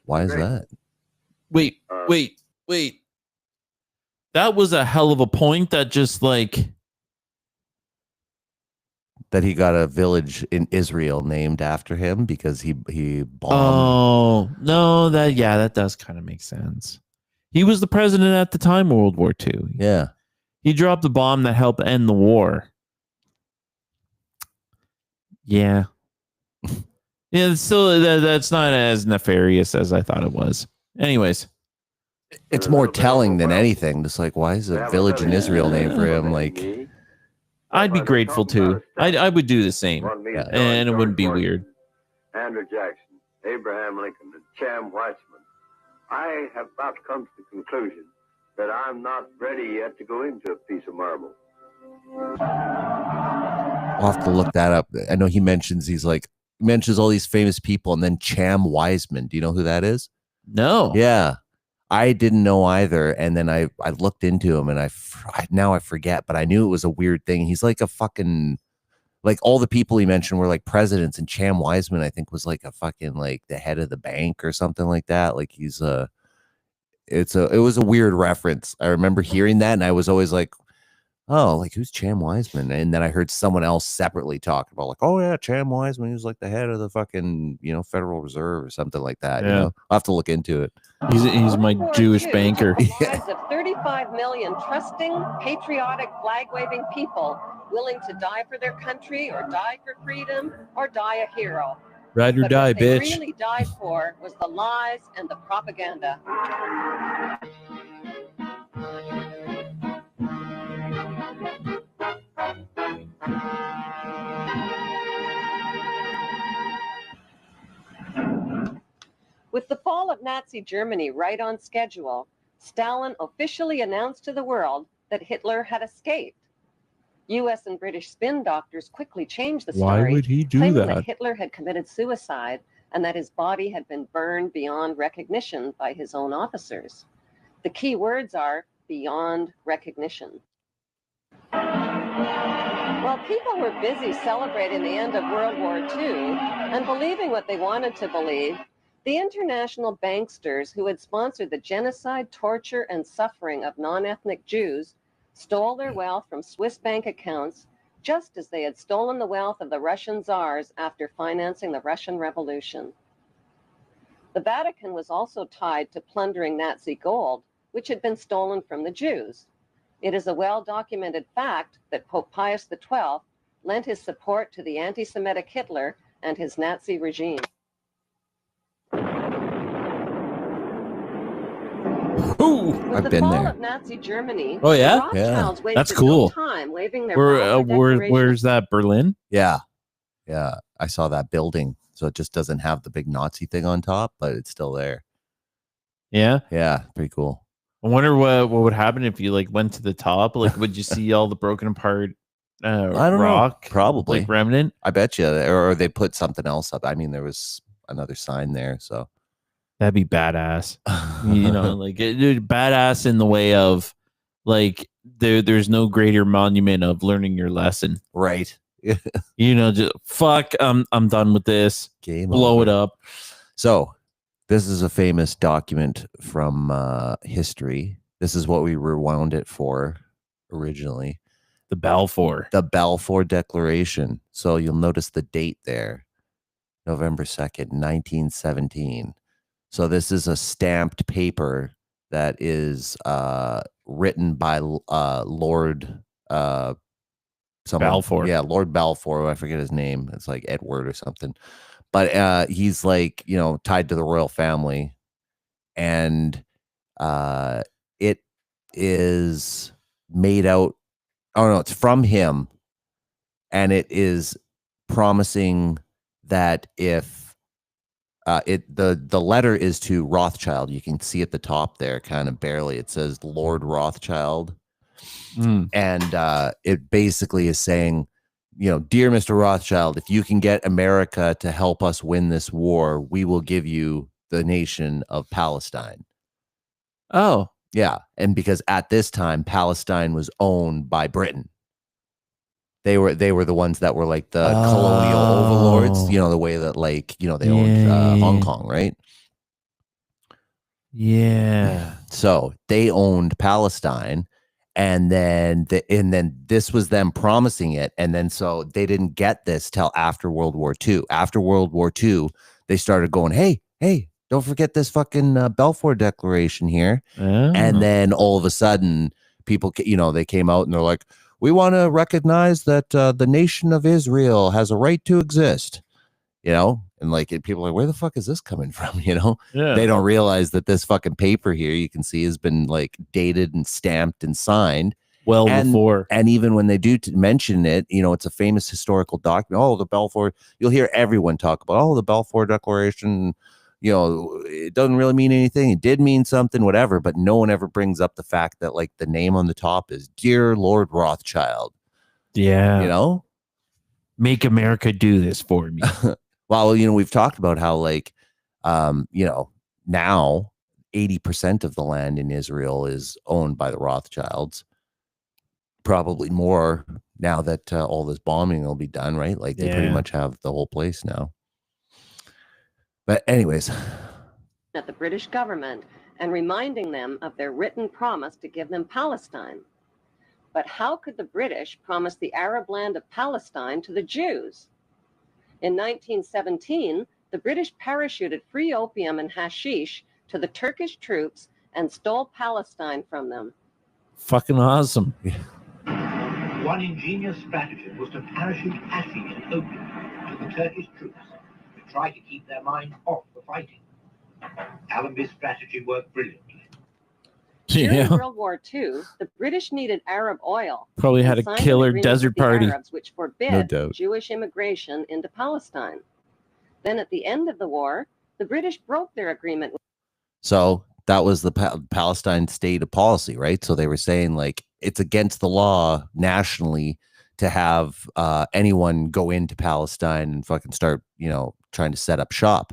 Why is that? Wait. That was a hell of a point that just like... That he got a village in Israel named after him because he bombed. Oh, no, that does kind of make sense. He was the president at the time of World War II. Yeah. He dropped the bomb that helped end the war. Yeah. Yeah, still, that's not as nefarious as I thought it was. Anyways. It's more telling than anything. Just like, why is a village in Israel named for him? Like, I'd be grateful too. I would do the same. Yeah. And it wouldn't be weird. Andrew Jackson, Abraham Lincoln, and Cham Weissman. I have about come to the conclusion that I'm not ready yet to go into a piece of marble. I'll have to look that up. I know he mentions all these famous people, and then Cham Weissman. Do you know who that is? No. Yeah. I didn't know either, and then I looked into him, and now I forget, but I knew it was a weird thing. He's like a fucking, like all the people he mentioned were like presidents, and Cham Weissman I think was like a fucking like the head of the bank or something like that. Like it was a weird reference. I remember hearing that, and I was always like, oh, like who's Cham Weissman? And then I heard someone else separately talk about like, oh yeah, Cham Weissman, he was like the head of the fucking, Federal Reserve or something like that. Yeah. I'll have to look into it. He's my Jewish banker. The lives of 35 million trusting, patriotic, flag-waving people willing to die for their country or die for freedom or die a hero. Ride or But die, what they bitch. really died for was the lies and the propaganda. With the fall of Nazi Germany right on schedule, Stalin officially announced to the world that Hitler had escaped. U.S. and British spin doctors quickly changed the story, Why would he do claiming that? Hitler had committed suicide and that his body had been burned beyond recognition by his own officers. The key words are beyond recognition. While people were busy celebrating the end of World War II and believing what they wanted to believe, the international banksters who had sponsored the genocide, torture, and suffering of non-ethnic Jews stole their wealth from Swiss bank accounts, just as they had stolen the wealth of the Russian czars after financing the Russian Revolution. The Vatican was also tied to plundering Nazi gold, which had been stolen from the Jews. It is a well-documented fact that Pope Pius XII lent his support to the anti-Semitic Hitler and his Nazi regime. Ooh, With I've the been fall there. of Nazi Germany, Oh, yeah? the Rothschilds wasted That's cool. no time waving their Balfour Declaration. Where's that? Berlin? Yeah. I saw that building. So it just doesn't have the big Nazi thing on top, but it's still there. Yeah. Yeah, pretty cool. I wonder what would happen if you like went to the top. Like, would you see all the broken apart I don't rock? know. Probably like remnant. I bet you, or they put something else up. I mean, there was another sign there, so That'd be badass. You know, like badass in the way of like there's no greater monument of learning your lesson. right. You know, just fuck. I'm done with this. Game Blow over. it up. So this is a famous document from history. This is what we rewound it for originally. The Balfour. The Balfour Declaration. So you'll notice the date there, November 2nd, 1917. So this is a stamped paper that is written by Lord someone. Balfour. Yeah, Lord Balfour. I forget his name. It's like Edward or something. But he's like, you know, tied to the royal family. And it is made out. Oh, no, it's from him. And it is promising that if the letter is to Rothschild, you can see at the top there, kind of barely, it says Lord Rothschild. And it basically is saying, you know, dear Mr. Rothschild, if you can get America to help us win this war, we will give you the nation of Palestine. Oh, yeah. And because at this time, Palestine was owned by Britain. They were the ones that were like the colonial overlords, you know, the way that, like, you know, they owned Hong Kong, right? Yeah. So they owned Palestine. And then this was them promising it. And then so they didn't get this till after World War II. After World War II, they started going, hey, don't forget this fucking Balfour Declaration here. Oh. And then all of a sudden, people, you know, they came out and they're like, we want to recognize that the nation of Israel has a right to exist, you know? And like people are like, where the fuck is this coming from? You know, they don't realize that this fucking paper here you can see has been like dated and stamped and signed before. And even when they do mention it, you know, it's a famous historical document. Oh, the Balfour, you'll hear everyone talk about, the Balfour Declaration. You know, it doesn't really mean anything. It did mean something, whatever, but no one ever brings up the fact that like the name on the top is Dear Lord Rothschild. Yeah. You know, make America do this for me. Well, you know, we've talked about how like, you know, now 80% of the land in Israel is owned by the Rothschilds. Probably more now that all this bombing will be done, right? Like they pretty much have the whole place now. But anyways, at the British government and reminding them of their written promise to give them Palestine. But how could the British promise the Arab land of Palestine to the Jews? In 1917, the British parachuted free opium and hashish to the Turkish troops and stole Palestine from them. Fucking awesome. One ingenious stratagem was to parachute hashish and opium to the Turkish troops to try to keep their minds off the fighting. Allenby's strategy worked brilliantly. During World War II, the British needed Arab oil. Probably had a killer desert party. Arabs, which forbid Jewish immigration into Palestine. Then at the end of the war, the British broke their agreement. So that was the Palestine state of policy, right? So they were saying like it's against the law nationally to have anyone go into Palestine and fucking start, you know, trying to set up shop.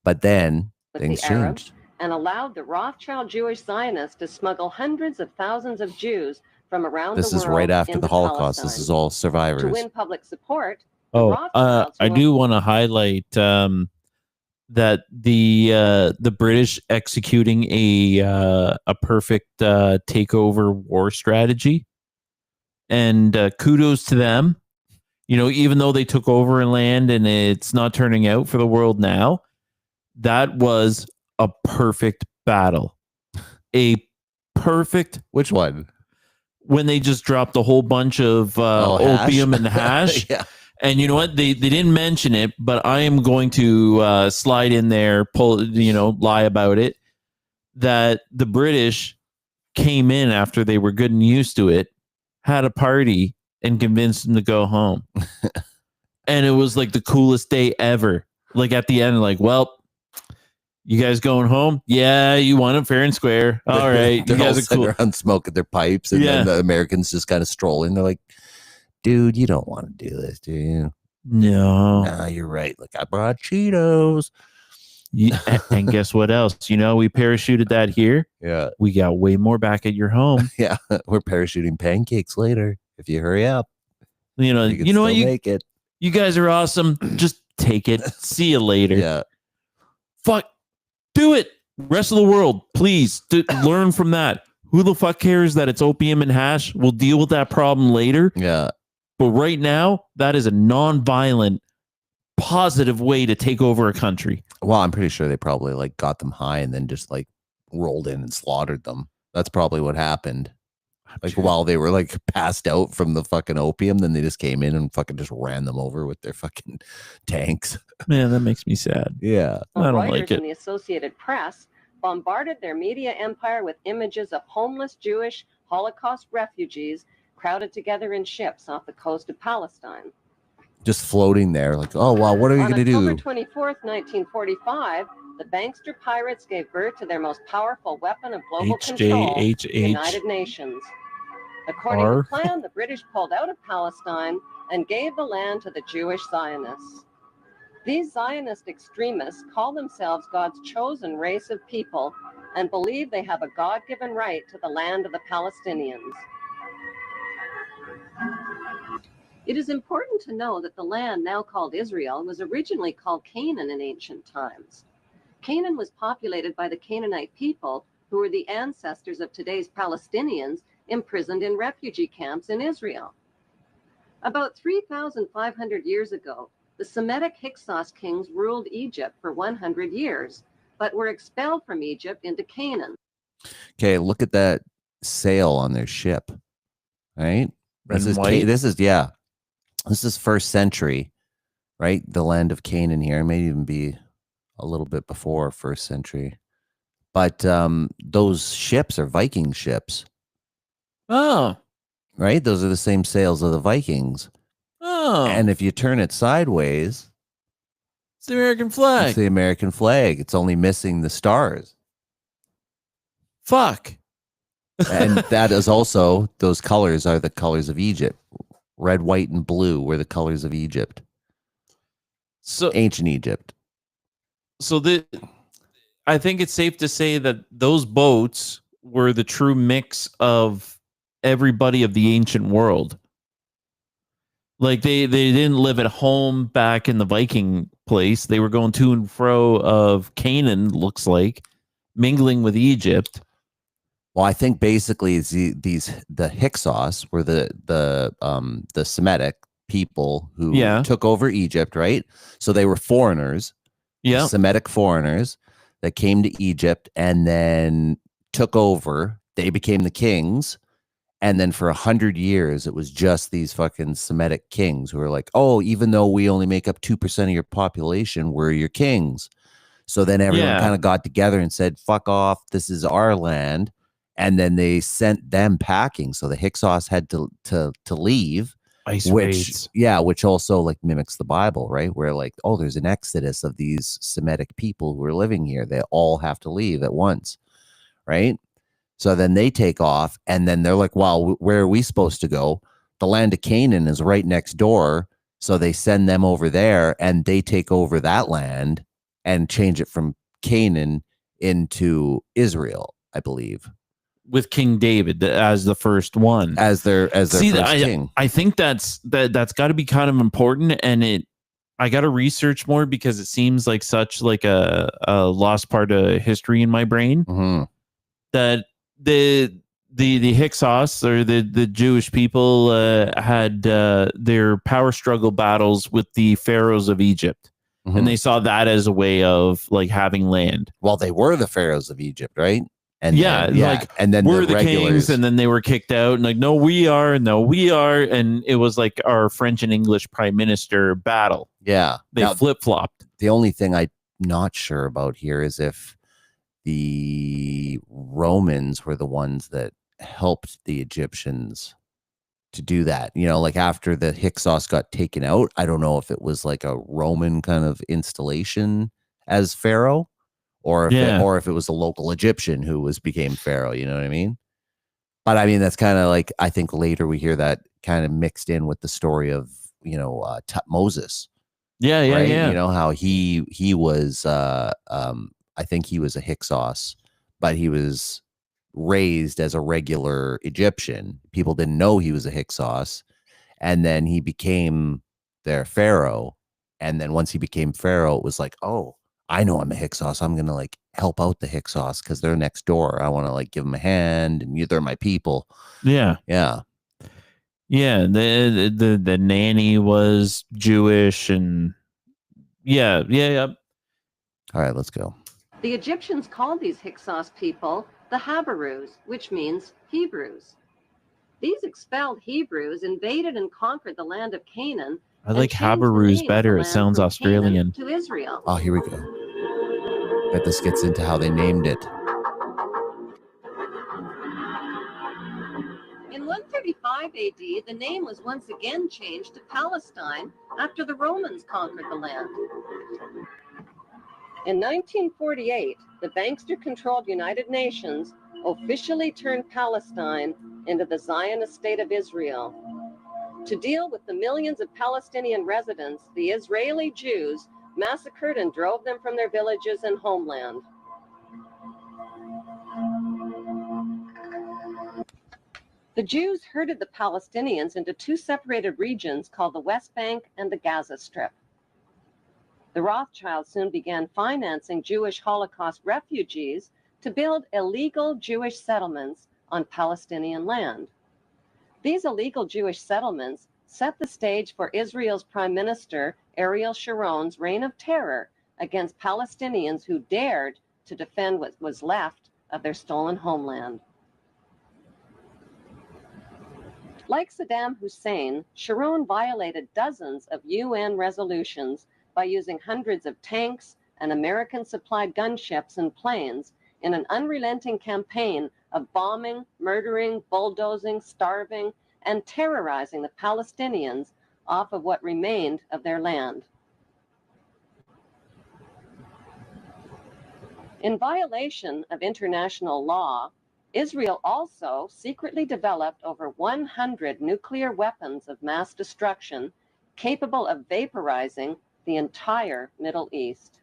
But then things changed. And allowed the Rothschild Jewish Zionists to smuggle hundreds of thousands of Jews from around the world. This is right after the Holocaust. Palestine. This is all survivors. To win public support. I do want to highlight that the British executing a perfect takeover war strategy, and kudos to them. You know, even though they took over a land and it's not turning out for the world now, that was a perfect battle. A perfect. Which one? When they just dropped a whole bunch of opium and hash. Yeah. And you know what? They didn't mention it, but I am going to slide in there, lie about it. that the British came in after they were good and used to it, had a party, and convinced them to go home. And it was like the coolest day ever. Like at the end, like, well, you guys going home? Yeah, you want it fair and square. All right, They're you all guys are sitting cool. around smoking their pipes, and Yeah. then the Americans just kind of stroll in. They're like, dude, you don't want to do this, do you? No. Nah, you're right. Like, I brought Cheetos. And guess what else? You know, we parachuted that here. Yeah. We got way more back at your home. Yeah. We're parachuting pancakes later. If you hurry up, You know, you can you know still what? make it. You guys are awesome. Just take it. See you later. Yeah. Fuck. Do it. Rest of the world, please learn from that. Who the fuck cares that it's opium and hash? We'll deal with that problem later. Yeah. But right now, that is a non-violent, positive way to take over a country. Well, I'm pretty sure they probably like got them high and then just like rolled in and slaughtered them. That's probably what happened. Like while they were like passed out from the fucking opium, then they just came in and fucking just ran them over with their fucking tanks. Man, that makes me sad. Yeah. I don't Reuters like it. and the Associated Press bombarded their media empire with images of homeless Jewish Holocaust refugees crowded together in ships off the coast of Palestine. Just floating there, like, oh wow, what are we On gonna October do? 24th, 1945, the Bankster pirates gave birth to their most powerful weapon of global control, the HJHH. United Nations. According R. to plan, the British pulled out of Palestine and gave the land to the Jewish Zionists. These Zionist extremists call themselves God's chosen race of people and believe they have a God-given right to the land of the Palestinians. It is important to know that the land now called Israel was originally called Canaan in ancient times. Canaan was populated by the Canaanite people, who were the ancestors of today's Palestinians imprisoned in refugee camps in Israel. About 3,500 years ago, the Semitic Hyksos kings ruled Egypt for 100 years, but were expelled from Egypt into Canaan. Okay, look at that sail on their ship. Right? Red and white? This is first century, right? The land of Canaan here. It may even be a little bit before first century. But those ships are Viking ships. Oh. Right? Those are the same sails of the Vikings. Oh. And if you turn it sideways, it's the American flag. it's the American flag. It's only missing the stars. Fuck. And that is also, those colors are the colors of Egypt. Red, white, and blue were the colors of Egypt. So Ancient Egypt. So I think it's safe to say that those boats were the true mix of everybody of the ancient world. Like they didn't live at home back in the Viking place. They were going to and fro of Canaan, looks like, mingling with Egypt. Well, I think basically the Hyksos were the Semitic people who took over Egypt, right? So they were foreigners, Semitic foreigners that came to Egypt and then took over. They became the kings, and then for 100 years, it was just these fucking Semitic kings who were like, "Oh, even though we only make up 2% of your population, we're your kings." So then everyone kind of got together and said, "Fuck off! This is our land." And then they sent them packing. So the Hyksos had to leave, which also like mimics the Bible, right? Where like, oh, there's an exodus of these Semitic people who are living here. They all have to leave at once, right? So then they take off, and then they're like, well, where are we supposed to go? The land of Canaan is right next door. So they send them over there, and they take over that land and change it from Canaan into Israel, I believe. With King David as the first one, as their first king. I think that's got to be kind of important, and I got to research more because it seems like such like a lost part of history in my brain. Mm-hmm. That the Hyksos or the Jewish people had their power struggle battles with the pharaohs of Egypt, and they saw that as a way of like having land. Well, they were the pharaohs of Egypt, right? And and then we're the kings, and then they were kicked out, and like, no, we are, and it was like our French and English prime minister battle. Yeah, they flip flopped. The only thing I'm not sure about here is if the Romans were the ones that helped the Egyptians to do that. You know, like after the Hyksos got taken out, I don't know if it was like a Roman kind of installation as pharaoh, or if it was a local Egyptian who became pharaoh. You know what I mean? But I mean, that's kind of like, I think later we hear that kind of mixed in with the story of, you know, Moses. Yeah. You know how he was, I think he was a Hyksos, but he was raised as a regular Egyptian. People didn't know he was a Hyksos, and then he became their pharaoh. And then once he became pharaoh, it was like, oh, I know I'm a Hyksos. I'm gonna like help out the Hyksos because they're next door. I want to like give them a hand, and they're my people. Yeah. The nanny was Jewish, and yeah. All right, let's go. The Egyptians called these Hyksos people the Habarus, which means Hebrews. These expelled Hebrews invaded and conquered the land of Canaan. I like Habarus better. It sounds Australian. To Israel. Oh, here we go. Bet this gets into how they named it. In 135 AD, the name was once again changed to Palestine after the Romans conquered the land. In 1948, the bankster-controlled United Nations officially turned Palestine into the Zionist state of Israel. To deal with the millions of Palestinian residents, the Israeli Jews massacred and drove them from their villages and homeland. The Jews herded the Palestinians into two separated regions called the West Bank and the Gaza Strip. The Rothschilds soon began financing Jewish Holocaust refugees to build illegal Jewish settlements on Palestinian land. These illegal Jewish settlements set the stage for Israel's Prime Minister Ariel Sharon's reign of terror against Palestinians who dared to defend what was left of their stolen homeland. Like Saddam Hussein, Sharon violated dozens of UN resolutions by using hundreds of tanks and American-supplied gunships and planes in an unrelenting campaign of bombing, murdering, bulldozing, starving, and terrorizing the Palestinians off of what remained of their land. In violation of international law, Israel also secretly developed over 100 nuclear weapons of mass destruction capable of vaporizing the entire Middle East.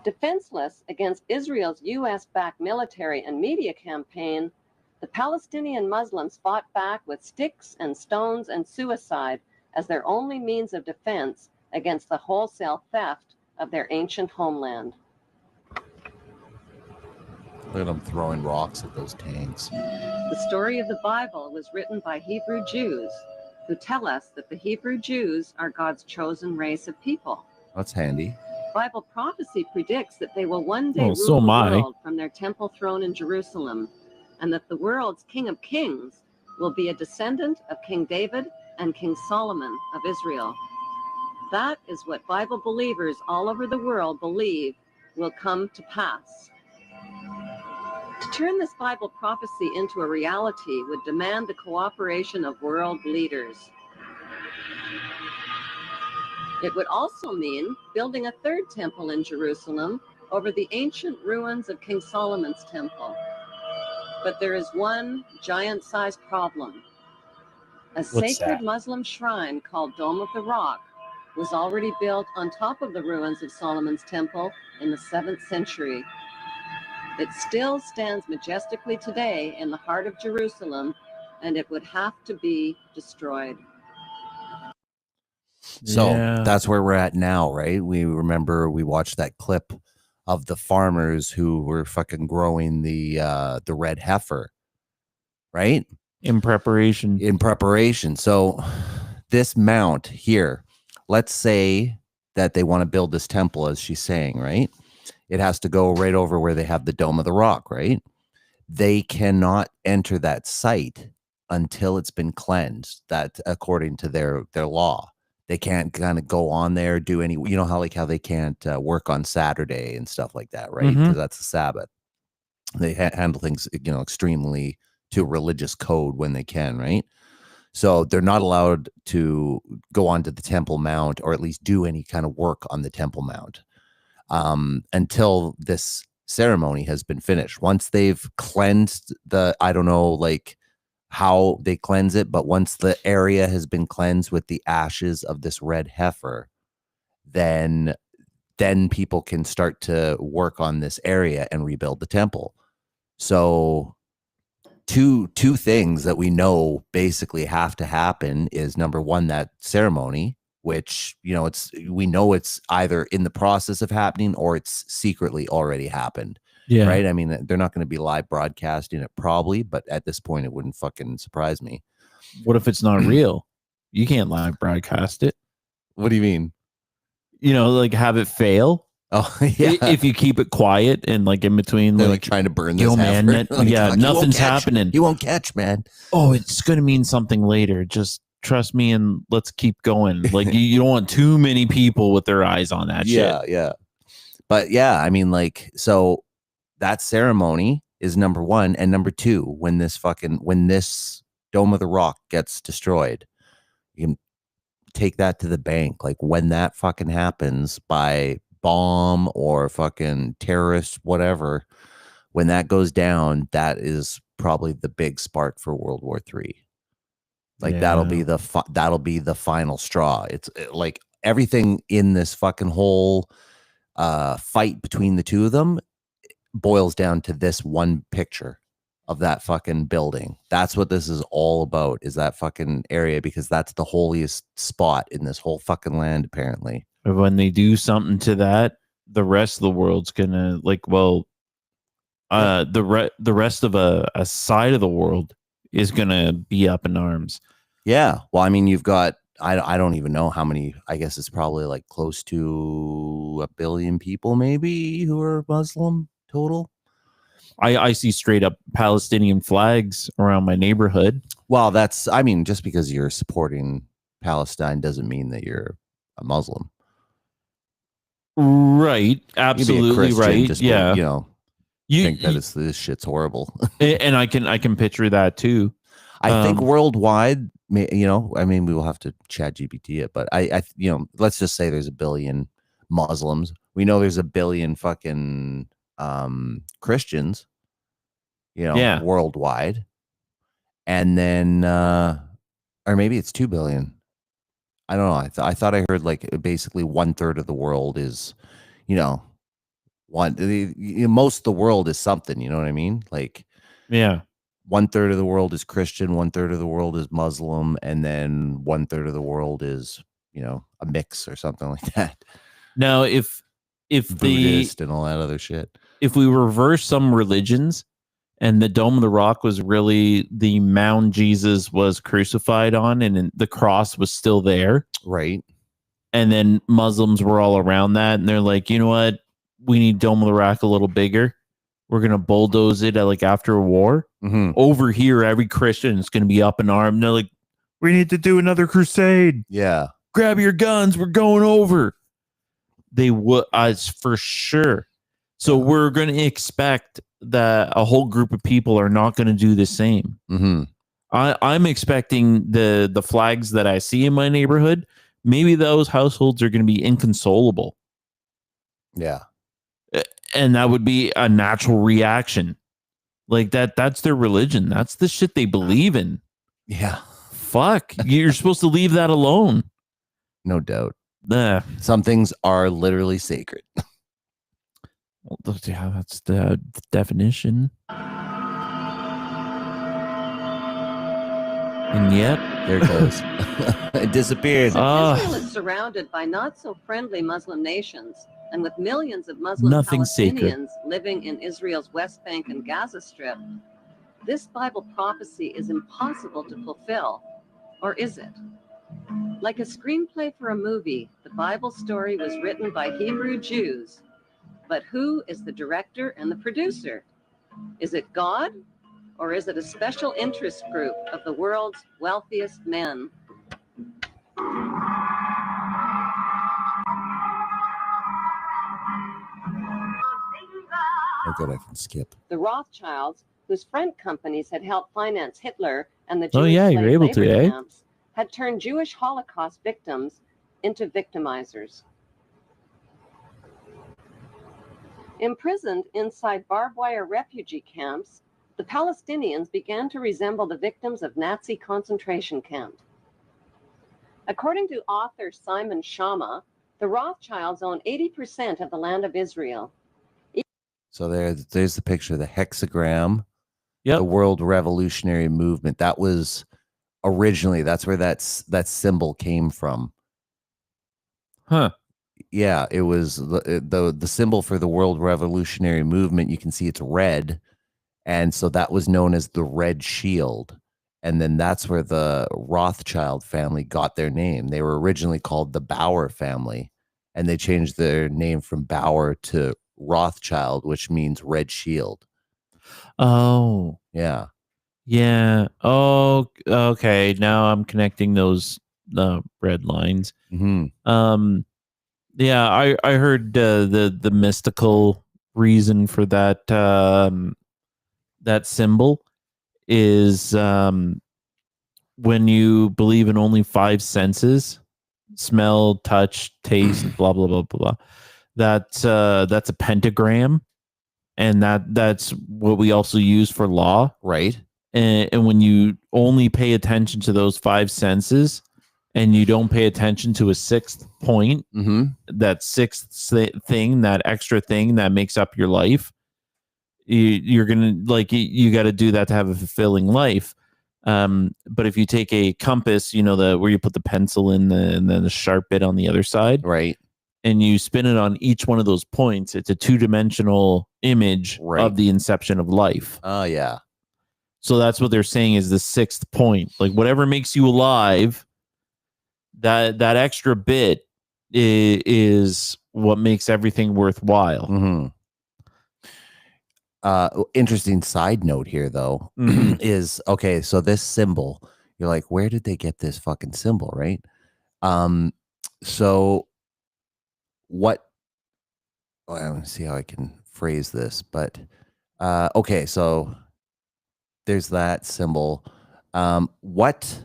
Defenseless against Israel's US-backed military and media campaign, the Palestinian Muslims fought back with sticks and stones and suicide as their only means of defense against the wholesale theft of their ancient homeland. Look at them throwing rocks at those tanks. The story of the Bible was written by Hebrew Jews who tell us that the Hebrew Jews are God's chosen race of people. That's handy. Bible prophecy predicts that they will one day rule so the am I. world from their temple throne in Jerusalem, and that the world's King of Kings will be a descendant of King David and King Solomon of Israel. That is what Bible believers all over the world believe will come to pass. To turn this Bible prophecy into a reality would demand the cooperation of world leaders. It would also mean building a third temple in Jerusalem over the ancient ruins of King Solomon's temple. But there is one giant-sized problem. A sacred Muslim shrine called Dome of the Rock was already built on top of the ruins of Solomon's temple in the 7th century. It still stands majestically today in the heart of Jerusalem, and it would have to be destroyed. So that's where we're at now, right? We remember we watched that clip of the farmers who were fucking growing the red heifer, right? In preparation. So this mount here, let's say that they want to build this temple, as she's saying, right? It has to go right over where they have the Dome of the Rock, right? They cannot enter that site until it's been cleansed, that according to their law. They can't kind of go on there, do any, you know, how they can't work on Saturday and stuff like that, right? Mhm. Because that's the Sabbath. They handle things, you know, extremely to religious code when they can, right? So they're not allowed to go onto the Temple Mount, or at least do any kind of work on the Temple Mount until this ceremony has been finished. Once they've cleansed I don't know, like how they cleanse it, but once the area has been cleansed with the ashes of this red heifer, then people can start to work on this area and rebuild the temple. So two things that we know basically have to happen is, number one, that ceremony, which, you know, we know it's either in the process of happening or it's secretly already happened. Yeah. Right. I mean, they're not going to be live broadcasting it probably, but at this point it wouldn't fucking surprise me. What if it's not real? You can't live broadcast it. What do you mean? You know, like have it fail. Oh, yeah. If you keep it quiet and like in between, they're like trying to burn this. Yo, man, yeah, nothing's happening. You won't catch, man. Oh, it's going to mean something later. Just trust me and let's keep going. Like you don't want too many people with their eyes on that shit. Yeah. But yeah, I mean, like, so that ceremony is number one. And number two, when this Dome of the Rock gets destroyed, you can take that to the bank. Like when that fucking happens by bomb or fucking terrorist, whatever, when that goes down, that is probably the big spark for World War III. Like that'll be the final straw. It's like everything in this fucking whole fight between the two of them boils down to this one picture of that fucking building. That's what this is all about, is that fucking area, because that's the holiest spot in this whole fucking land, apparently. When they do something to that, the rest of the world's gonna the rest of a side of the world is gonna be up in arms. Yeah. Well, I mean, you've got, I don't even know how many. I guess it's probably like close to 1 billion people maybe who are Muslim total. I see straight up Palestinian flags around my neighborhood. Well, that's, I mean, just because you're supporting Palestine doesn't mean that you're a Muslim. Right. Absolutely right. Just, yeah. You know, you think that this shit's horrible. And I can picture that too. I think worldwide, you know, I mean, we will have to chat GPT it, but I, you know, let's just say there's 1 billion Muslims. We know there's 1 billion fucking Christians, you know, worldwide. And then, or maybe it's 2 billion. I don't know. I thought I heard like basically 1/3 of the world is, you know, most of the world is something, you know what I mean? Like, yeah. 1/3 of the world is Christian, 1/3 of the world is Muslim, and then 1/3 of the world is, you know, a mix or something like that. Now, if Buddhist and all that other shit. If we reverse some religions and the Dome of the Rock was really the mound Jesus was crucified on, and the cross was still there, right? And then Muslims were all around that, and they're like, you know what? We need Dome of the Rock a little bigger. We're gonna bulldoze it like after a war. Mm-hmm. Over here, every Christian is gonna be up in arms. And they're like, we need to do another crusade. Yeah, grab your guns. We're going over. They would, for sure. So we're going to expect that a whole group of people are not going to do the same. Mm-hmm. I'm expecting the flags that I see in my neighborhood. Maybe those households are going to be inconsolable. Yeah. And that would be a natural reaction. Like that's their religion. That's the shit they believe in. Yeah. Fuck. You're supposed to leave that alone. No doubt. Some things are literally sacred. Well, yeah, that's the definition. And yet, there it goes. It disappeared. Israel is surrounded by not so friendly Muslim nations, and with millions of Muslim Nothing sacred. Palestinians living in Israel's West Bank and Gaza Strip, this Bible prophecy is impossible to fulfill. Or is it? Like a screenplay for a movie, the Bible story was written by Hebrew Jews. But who is the director and the producer? Is it God? Or is it a special interest group of the world's wealthiest men? good. I can skip. The Rothschilds, whose front companies had helped finance Hitler and the Oh, Jewish yeah, you're slave able to, labor eh? camps, had turned Jewish Holocaust victims into victimizers. Imprisoned inside barbed wire refugee camps, the Palestinians began to resemble the victims of Nazi concentration camps. According to author Simon Schama, the Rothschilds own 80% of the land of Israel. So there's the picture, the hexagram, Yep. the World Revolutionary Movement. That was originally, that's where that symbol came from. Huh. Yeah, it was the symbol for the World Revolutionary Movement. You can see it's red, and so that was known as the Red Shield. And then that's where the Rothschild family got their name. They were originally called the Bauer family, and they changed their name from Bauer to Rothschild, which means Red Shield. Oh, Yeah. yeah. Oh, okay. Now I'm connecting those red lines. Mm-hmm. Yeah, I heard the mystical reason for that that symbol is when you believe in only 5 senses, smell, touch, taste, blah blah blah blah blah. That's a pentagram, and that's what we also use for law, right? And when you only pay attention to those 5 senses, and you don't pay attention to a 6th point, that 6th thing, that extra thing that makes up your life, you're gonna you got to do that to have a fulfilling life. But if you take a compass, where you put the pencil in and then the sharp bit on the other side, right, and you spin it on each one of those points, it's a 2-dimensional image of the inception of life. Oh yeah. So that's what they're saying is the 6th point, like whatever makes you alive. That extra bit is what makes everything worthwhile. Interesting side note here, though, is okay. So this symbol, you're like, where did they get this fucking symbol, right? So what? Well, let me see how I can phrase this, but okay. So there's that symbol. What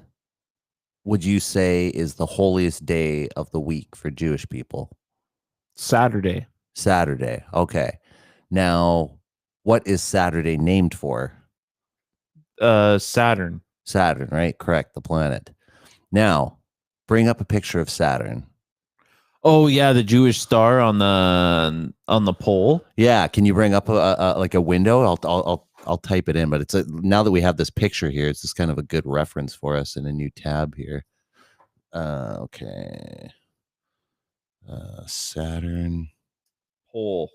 would you say is the holiest day of the week for Jewish people? Saturday. Saturday. Okay. Now, what is Saturday named for? Saturn. Saturn, right? Correct. The planet. Now, bring up a picture of Saturn. Oh yeah, the Jewish star on the pole. Yeah. Can you bring up a window? I'll type it in, but it's now that we have this picture here, it's just kind of a good reference for us in a new tab here. Okay. Saturn pole.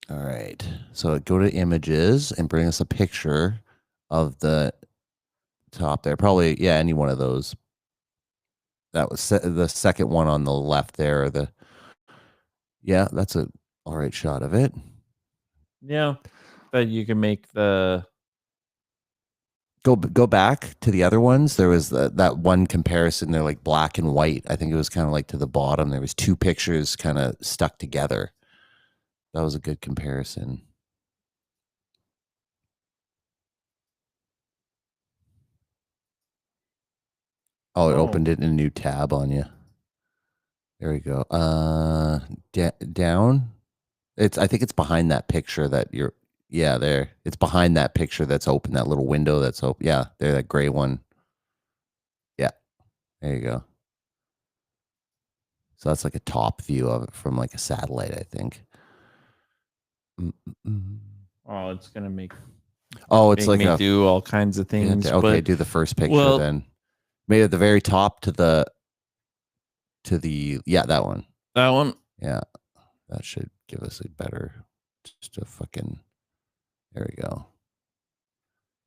All right. So go to images and bring us a picture of the top there. Probably, yeah, any one of those. That was the second one on the left there. Yeah, that's a all right shot of it. Yeah, but you can make the go back to the other ones. There was that one comparison. They're like black and white. I think it was kind of like to the bottom. There was 2 pictures kind of stuck together. That was a good comparison. Oh, it opened it in a new tab on you. There we go. Down. I think it's behind that picture that you're. Yeah, there. It's behind that picture that's open. That little window that's open. Yeah, there. That gray one. Yeah, there you go. So that's like a top view of it from like a satellite, I think. Oh, it's gonna make. Oh, it's like me do all kinds of things. Okay, do the first picture then. Maybe at the very top to the yeah, that one. That one. Yeah, that should give us a better. Just a fucking. There we go.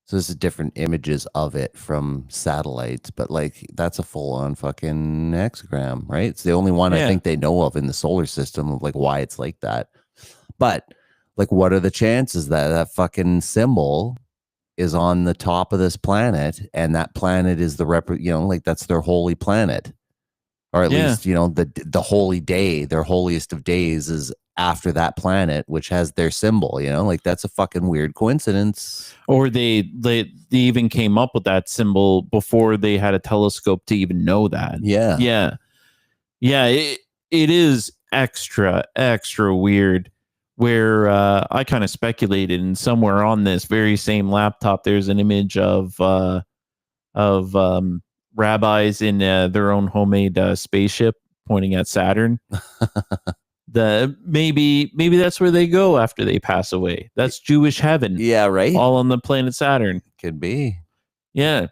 So this is different images of it from satellites, but like that's a full-on fucking hexagram, right? It's the only one I think they know of in the solar system of like why it's like that. But like, what are the chances that that fucking symbol is on the top of this planet, and that planet is the like that's their holy planet, or at least the holy day, their holiest of days is after that planet, which has their symbol. You know, like that's a fucking weird coincidence. Or they even came up with that symbol before they had a telescope to even know that. Yeah. It is extra weird. Where I kind of speculated, and somewhere on this very same laptop, there's an image of rabbis in their own homemade spaceship pointing at Saturn. Maybe that's where they go after they pass away. That's Jewish heaven. Yeah, right. All on the planet Saturn. Could be. Yeah.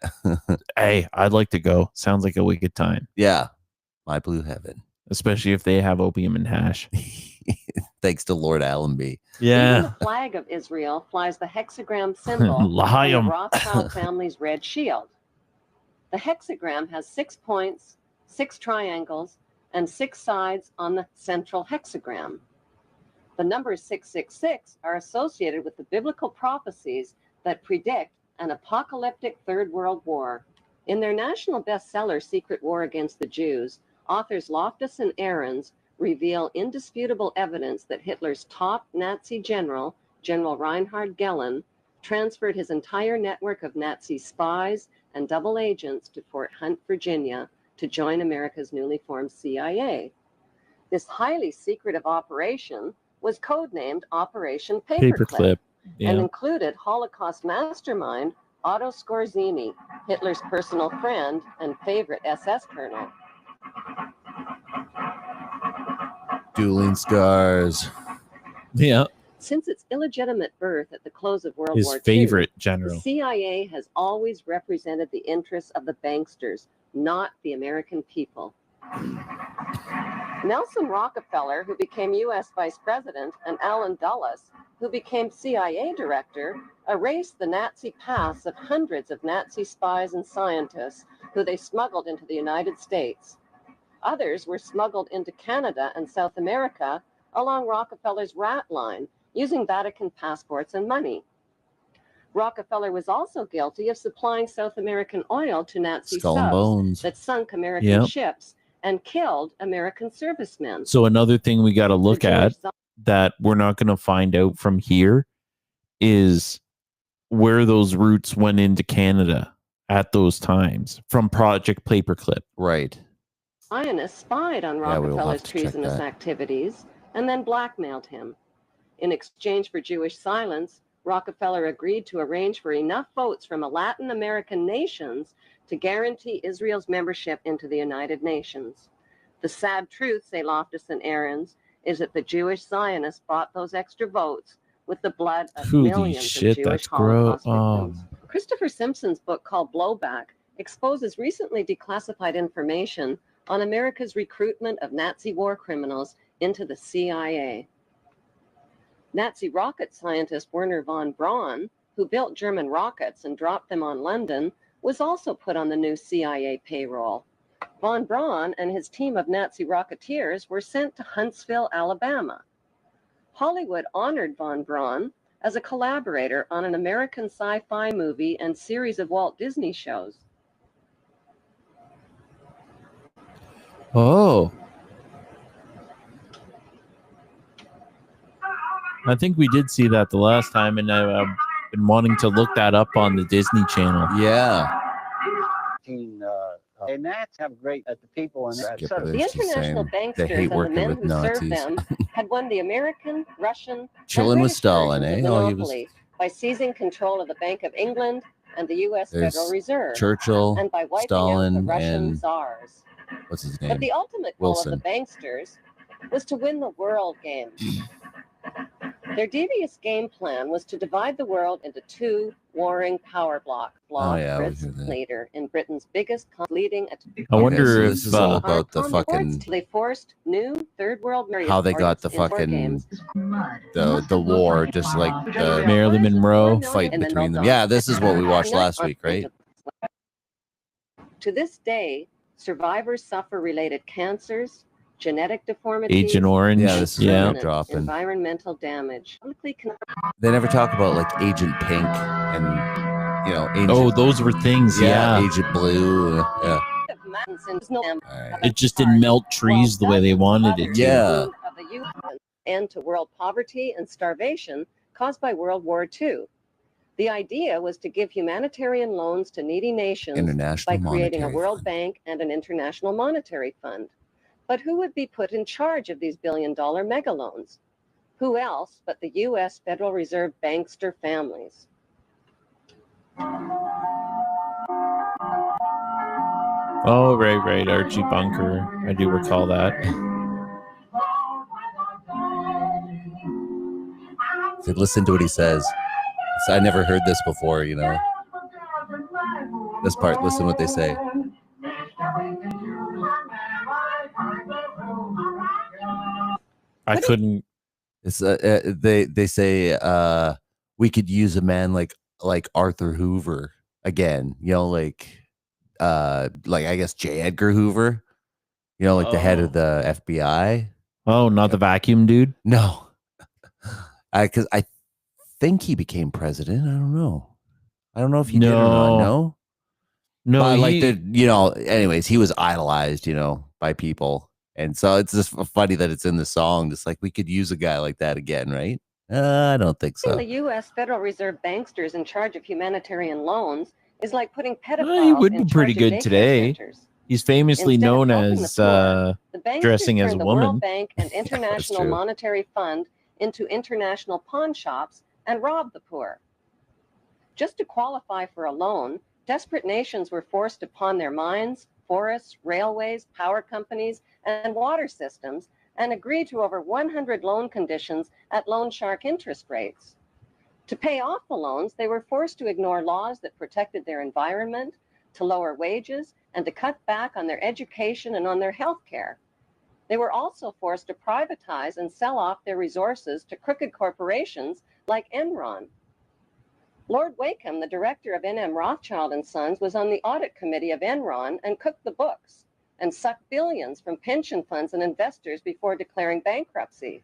Hey, I'd like to go. Sounds like a wicked time. Yeah. My blue heaven. Especially if they have opium and hash. Thanks to Lord Allenby. Yeah. Even the flag of Israel flies the hexagram symbol on the L'chaim. Rothschild family's red shield. The hexagram has 6 points, 6 triangles, and 6 sides on the central hexagram. The numbers 666 are associated with the biblical prophecies that predict an apocalyptic Third World War. In their national bestseller, Secret War Against the Jews, authors Loftus and Ahrens reveal indisputable evidence that Hitler's top Nazi general, General Reinhard Gehlen, transferred his entire network of Nazi spies and double agents to Fort Hunt, Virginia, to join America's newly formed CIA. This highly secretive operation was codenamed Operation Paperclip and included Holocaust mastermind Otto Skorzeny, Hitler's personal friend and favorite SS colonel. Dueling scars. Yeah. Since its illegitimate birth at the close of World His War II, favorite general. the CIA has always represented the interests of the banksters, not the American people. Nelson Rockefeller, who became U.S. Vice President, and Allen Dulles, who became CIA Director, erased the Nazi pasts of hundreds of Nazi spies and scientists who they smuggled into the United States. Others were smuggled into Canada and South America along Rockefeller's rat line, using Vatican passports and money. Rockefeller was also guilty of supplying South American oil to Nazi subs that sunk American ships and killed American servicemen. So another thing we got to look at that we're not going to find out from here is where those routes went into Canada at those times from Project Paperclip. Right. Zionists spied on Rockefeller's treasonous activities and then blackmailed him. In exchange for Jewish silence, Rockefeller agreed to arrange for enough votes from Latin American nations to guarantee Israel's membership into the United Nations. The sad truth, say Loftus and Ahrens, is that the Jewish Zionists bought those extra votes with the blood of millions of Jewish Holocaust victims. Christopher Simpson's book called Blowback exposes recently declassified information on America's recruitment of Nazi war criminals into the CIA. Nazi rocket scientist Werner von Braun, who built German rockets and dropped them on London, was also put on the new CIA payroll. Von Braun and his team of Nazi rocketeers were sent to Huntsville, Alabama. Hollywood honored von Braun as a collaborator on an American sci-fi movie and series of Walt Disney shows. Oh. I think we did see that the last time, and I've been wanting to look that up on the Disney Channel. Yeah. And Nats have great at the people and the international banksters and the men who served them had won the American, Russian, chilling with Stalin, eh? Oh, he was by seizing control of the Bank of England and the U.S. Federal Reserve, Churchill, and by wiping Stalin, out the Russian and czars. What's his name? But the ultimate goal Wilson. of the banksters was to win the world game. Their devious game plan was to divide the world into two warring power blocks. Later in Britain's biggest leading. I wonder if this is all about the fucking. They forced new third world how they got the fucking the war, just like the Marilyn Monroe fight between them. Yeah, this is what we watched last week, right? To this day, survivors suffer related cancers, genetic deformities, Agent Orange. Yeah, this is dropping. Environmental damage. They never talk about like Agent Pink and Agent, those were things. Yeah. Agent Blue. Yeah. It just didn't melt trees the way they wanted it to. Yeah. end to world poverty and starvation caused by World War II. The idea was to give humanitarian loans to needy nations International by creating a Monetary World Fund. Bank and an International Monetary Fund. But who would be put in charge of these billion-dollar mega loans? Who else but the U.S. Federal Reserve bankster families? Oh, right. Archie Bunker. I do recall that. So listen to what he says. So I never heard this before, you know. This part, listen what they say. I couldn't. It's they say we could use a man like Arthur Hoover again, you know, like I guess J. Edgar Hoover, you know, like the head of the FBI. Oh, not the vacuum dude? No. Because I think he became president. I don't know if he did or not. No. But you know, anyways, he was idolized, you know, by people. And so it's just funny that it's in the song. Just like we could use a guy like that again, right? I don't think so. The U.S. Federal Reserve banksters in charge of humanitarian loans is like putting pedophiles Well, he would in be pretty charge of good daycare today. centers. He's famously Instead of known helping the as poor, the banksters dressing as a turned the woman. World Bank and International true. Monetary Fund into international pawn shops and robbed the poor. Just to qualify for a loan, desperate nations were forced to pawn their mines, forests, railways, power companies, and water systems, and agree to over 100 loan conditions at loan shark interest rates. To pay off the loans, they were forced to ignore laws that protected their environment, to lower wages, and to cut back on their education and on their health care. They were also forced to privatize and sell off their resources to crooked corporations like Enron. Lord Wakeham, the director of N.M. Rothschild & Sons, was on the audit committee of Enron and cooked the books and sucked billions from pension funds and investors before declaring bankruptcy.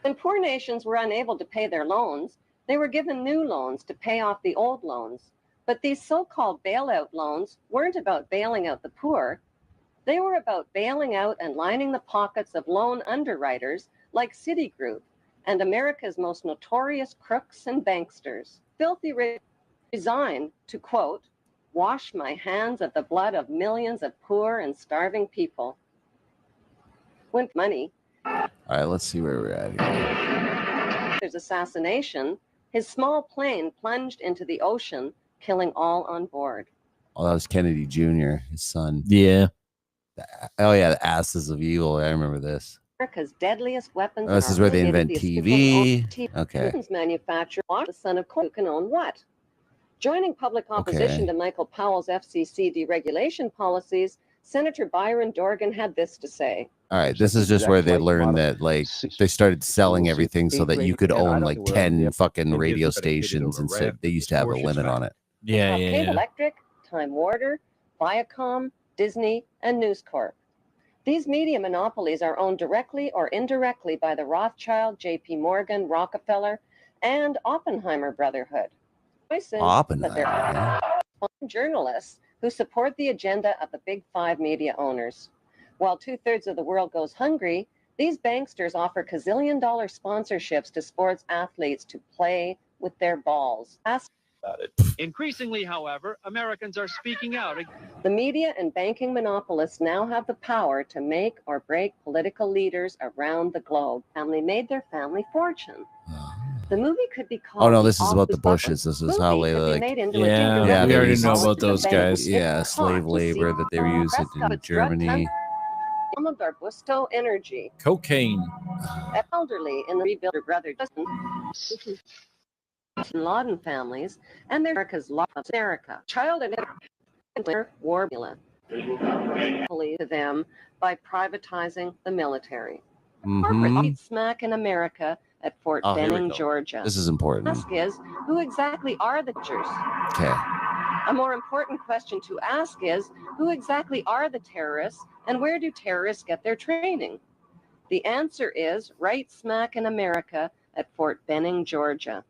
When poor nations were unable to pay their loans, they were given new loans to pay off the old loans. But these so-called bailout loans weren't about bailing out the poor. They were about bailing out and lining the pockets of loan underwriters like Citigroup and America's most notorious crooks and banksters. Filthy Rich resigned to, quote, wash my hands of the blood of millions of poor and starving people. When money. All right, let's see where we're at here. His assassination, his small plane plunged into the ocean, killing all on board. Oh, that was Kennedy Jr., his son. Yeah. Oh, yeah, the Asses of Evil. I remember this. America's deadliest weapons. Oh, this is where they invent TV. Okay. Manufacturer, the son of who can own what? Joining public opposition to Michael Powell's FCC deregulation policies, Senator Byron Dorgan had this to say. All right, this is just where they learned that, like, they started selling everything so that you could own like 10 fucking radio stations instead. They used to have a limit on it. Cable Electric, Time Warner, Viacom, Disney, and News Corp. These media monopolies are owned directly or indirectly by the Rothschild, J.P. Morgan, Rockefeller, and Oppenheimer Brotherhood. Oppenheimer. Journalists who support the agenda of the big five media owners. While 2/3 of the world goes hungry, these banksters offer gazillion-dollar sponsorships to sports athletes to play with their balls. Increasingly, however, Americans are speaking out. The media and banking monopolists now have the power to make or break political leaders around the globe. Family made their family fortune. The movie could be called. Oh no, this is about the Bushes. This is how they like. Yeah, we already know about those guys. Yeah, slave labor that they were using in Germany. Arbusto Energy. Cocaine. Elderly in the rebuilder brother Laden families and their America's law of America. Child and formula. To them by privatizing the military. Corporate smack in America at Fort Benning, Georgia. This is important. Ask is, who exactly are the teachers? Okay. A more important question to ask is, who exactly are the terrorists and where do terrorists get their training? The answer is right smack in America at Fort Benning, Georgia.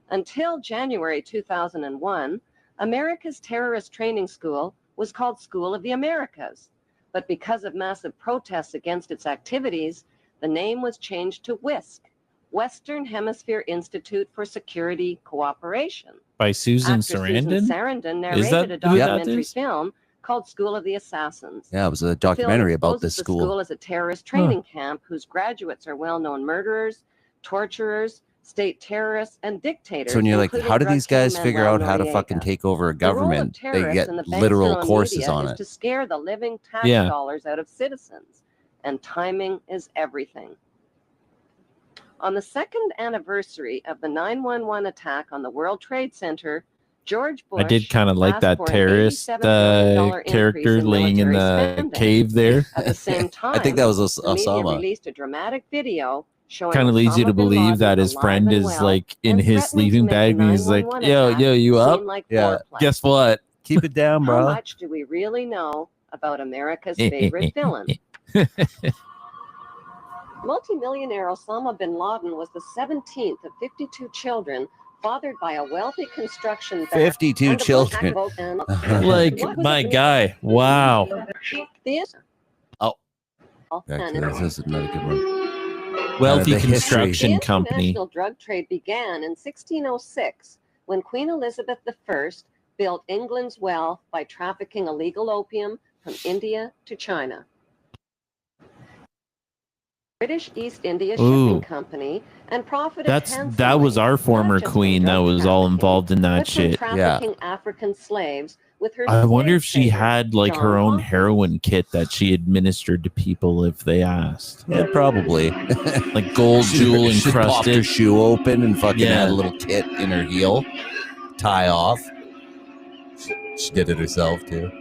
Until January 2001, America's terrorist training school was called School of the Americas. But because of massive protests against its activities, the name was changed to WISC, Western Hemisphere Institute for Security Cooperation. By Susan Actor Sarandon. Susan Sarandon Is that narrated a who that documentary is? film called School of the Assassins. Yeah, it was a The film documentary about exposes this the school. school as a terrorist training camp whose graduates are well-known murderers, torturers, state terrorists, and dictators. So when you're like, including how do drug these guys king figure Manuel out how to Noriega. fucking take over a The role of government? They terrorists get in the Bank literal Zone courses media on is it. to scare the living tax Yeah. dollars out of citizens, and timing is everything. On the second anniversary of the 9/11 attack on the World Trade Center, George Bush I did kind of like asked that for an terrorist $87 billion increase character in laying in military the spending. cave there. At the same time, I think that was the media Osama. released a dramatic video showing Kind of leads you Osama to bin believe Laden that his alive friend and is well like in and his threatening to sleeping make the bag and he's like, 9/11 yo, attack you seem up? like Yeah. foreplay. Guess what? Keep it down, How bro. much do we really know about America's favorite villain? Multimillionaire Osama bin Laden was the 17th of 52 children fathered by a wealthy construction 52 children. Like my guy. Wow. Oh. Authentic. Actually, this is another good one. Wealthy The history. construction The company. international drug trade began in 1606 when Queen Elizabeth I built England's wealth by trafficking illegal opium from India to China. British East India Ooh. Shipping Company and profited That was handsomely, our former not just from queen that drug was all trafficking, involved in that but from shit. trafficking African slaves with her I wonder slave if she trader, had like her John own Hawkins. heroin kit that she administered to people if they asked. Yeah, probably. Like gold jewel She popped her encrusted. shoe open and fucking Yeah. had a little kit in her heel. Tie off. She did it herself too.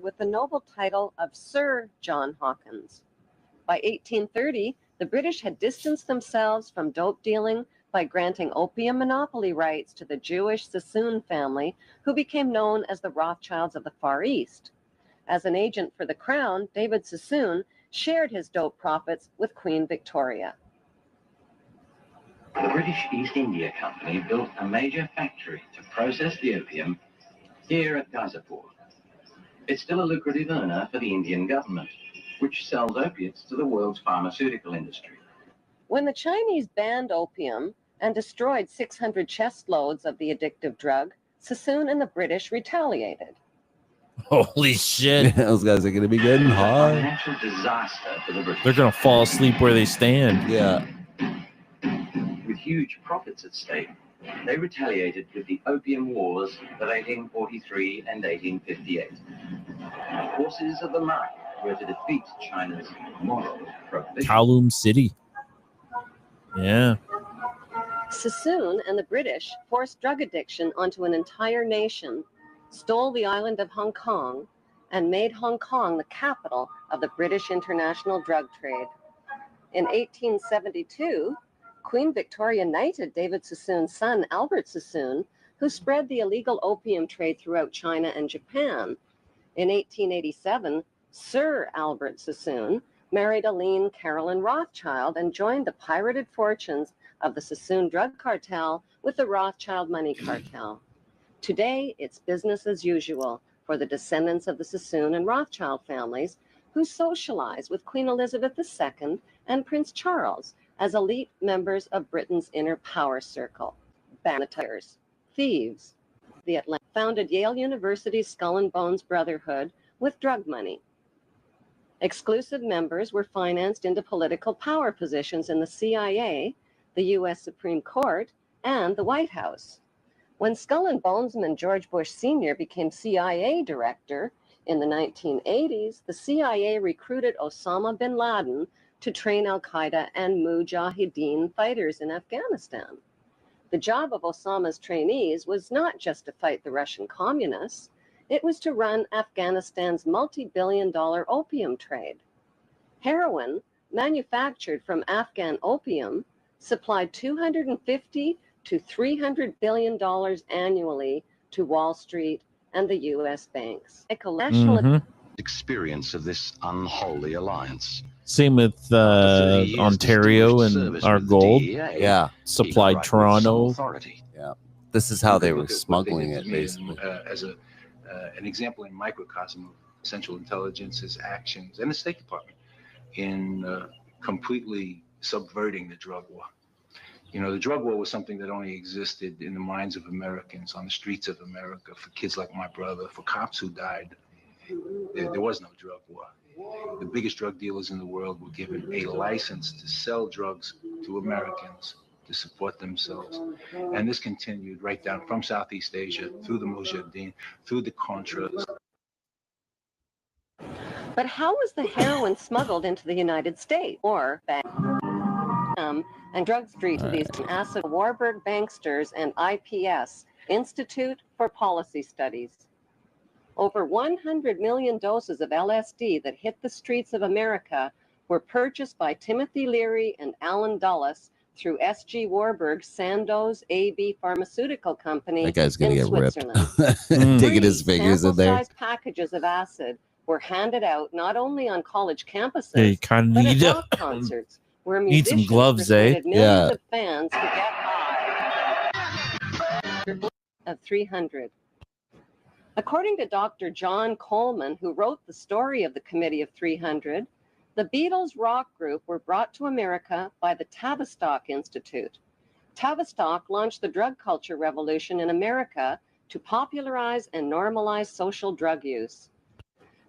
With the noble title of Sir John Hawkins. By 1830, the British had distanced themselves from dope dealing by granting opium monopoly rights to the Jewish Sassoon family, who became known as the Rothschilds of the Far East. As an agent for the Crown, David Sassoon shared his dope profits with Queen Victoria. The British East India Company built a major factory to process the opium here at Gazipur. It's still a lucrative earner for the Indian government, which sells opiates to the world's pharmaceutical industry. When the Chinese banned opium and destroyed 600 chest loads of the addictive drug, Sassoon and the British retaliated. Holy shit. Those guys are gonna be getting A high. financial disaster for the British. They're gonna fall asleep where they stand. Yeah. With huge profits at stake, they retaliated with the Opium Wars of 1843 and 1858. The forces of the market were to defeat China's moral prohibition. Kowloon City. Yeah. Sassoon and the British forced drug addiction onto an entire nation, stole the island of Hong Kong, and made Hong Kong the capital of the British international drug trade. In 1872, Queen Victoria knighted David Sassoon's son, Albert Sassoon, who spread the illegal opium trade throughout China and Japan. In 1887, Sir Albert Sassoon married Aline Carolyn Rothschild and joined the pirated fortunes of the Sassoon drug cartel with the Rothschild money cartel. Today, it's business as usual for the descendants of the Sassoon and Rothschild families who socialize with Queen Elizabeth II and Prince Charles as elite members of Britain's inner power circle. Banditers, thieves. The Atlantic founded Yale University's Skull and Bones Brotherhood with drug money. Exclusive members were financed into political power positions in the CIA, the U.S. Supreme Court, and the White House. When Skull and Bonesman George Bush Sr. became CIA director in the 1980s, the CIA recruited Osama bin Laden to train al-Qaeda and Mujahideen fighters in Afghanistan. The job of Osama's trainees was not just to fight the Russian communists, it was to run Afghanistan's multi-billion-dollar opium trade. Heroin, manufactured from Afghan opium, supplied $250 to $300 billion annually to Wall Street and the U.S. banks. Experience of this unholy alliance. Same with Ontario and our gold. Yeah. Supplied Toronto. Yeah. This is how they were smuggling it, basically. As an example in microcosm of Central Intelligence's actions and the State Department. in completely subverting the drug war. You know, the drug war was something that only existed in the minds of Americans, on the streets of America, for kids like my brother, for cops who died. There was no drug war. The biggest drug dealers in the world were given a license to sell drugs to Americans to support themselves. And this continued right down from Southeast Asia, through the Mujahideen, through the Contras. But how was the heroin smuggled into the United States? Or and Drug Street to these acid Warburg Banksters and IPS, Institute for Policy Studies. Over 100 million doses of LSD that hit the streets of America were purchased by Timothy Leary and Alan Dulles through S.G. Warburg's Sandoz AB Pharmaceutical Company That guy's gonna in get ripped. Switzerland. Digging his fingers in there. Sample-sized packages of acid were handed out not only on college campuses, Yeah, you kind of but at need rock concerts, where need some musicians gloves, eh? persuaded millions of fans to get high. Of 300. According to Dr. John Coleman, who wrote the story of the Committee of 300, the Beatles rock group were brought to America by the Tavistock Institute. Tavistock launched the drug culture revolution in America to popularize and normalize social drug use.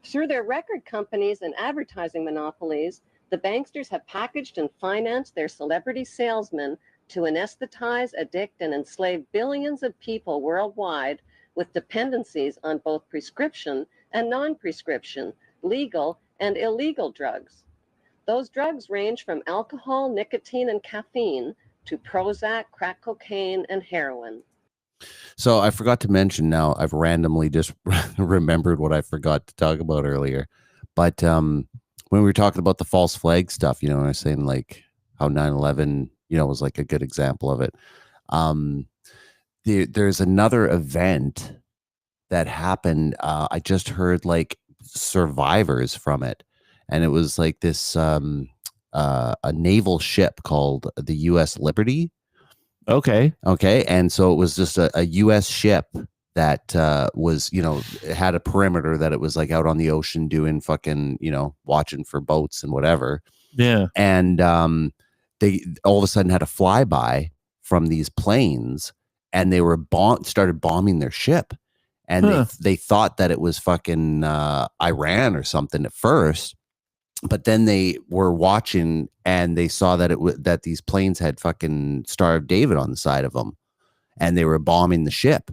Through their record companies and advertising monopolies, the banksters have packaged and financed their celebrity salesmen to anesthetize, addict, and enslave billions of people worldwide with dependencies on both prescription and non-prescription, legal and illegal drugs. Those drugs range from alcohol, nicotine, and caffeine to Prozac, crack cocaine, and heroin. So I forgot to mention, now I've randomly just remembered what I forgot to talk about earlier. But when we were talking about the false flag stuff, you know, I was saying like how 9/11, you know, was like a good example of it. There's another event that happened. I just heard like survivors from it. And it was like this a naval ship called the U.S. Liberty. Okay. And so it was just a U.S. ship that was, you know, it had a perimeter that it was like out on the ocean doing fucking, you know, watching for boats and whatever. Yeah. And they all of a sudden had a flyby from these planes, and they were started bombing their ship. And they thought that it was fucking Iran or something at first. But then they were watching and they saw that that these planes had fucking Star of David on the side of them, and they were bombing the ship.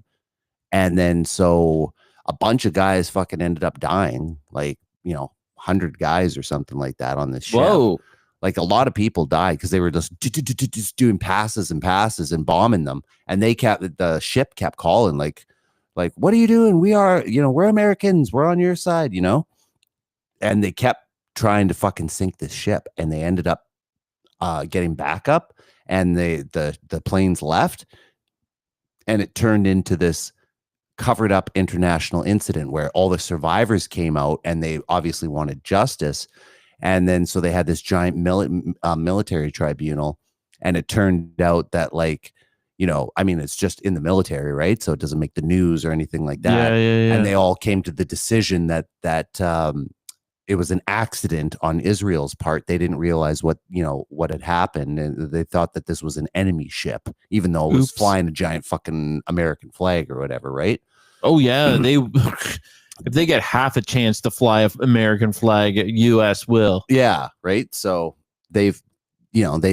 And then so a bunch of guys fucking ended up dying, like, you know, 100 guys or something like that on this ship. Whoa. Like a lot of people died because they were just doing passes and passes and bombing them. And the ship kept calling like, what are you doing? We are, you know, we're Americans. We're on your side, you know? And they kept trying to fucking sink this ship, and they ended up getting backup, and the planes left, and it turned into this covered up international incident where all the survivors came out, and they obviously wanted justice. And then so they had this giant military tribunal, and it turned out that, like, you know, I mean, it's just in the military, right? So it doesn't make the news or anything like that. Yeah. And they all came to the decision that it was an accident on Israel's part. They didn't realize what had happened, and they thought that this was an enemy ship, even though it was flying a giant fucking American flag or whatever, right? Oh yeah, they if they get half a chance to fly an American flag, U.S. will. Yeah, right. So they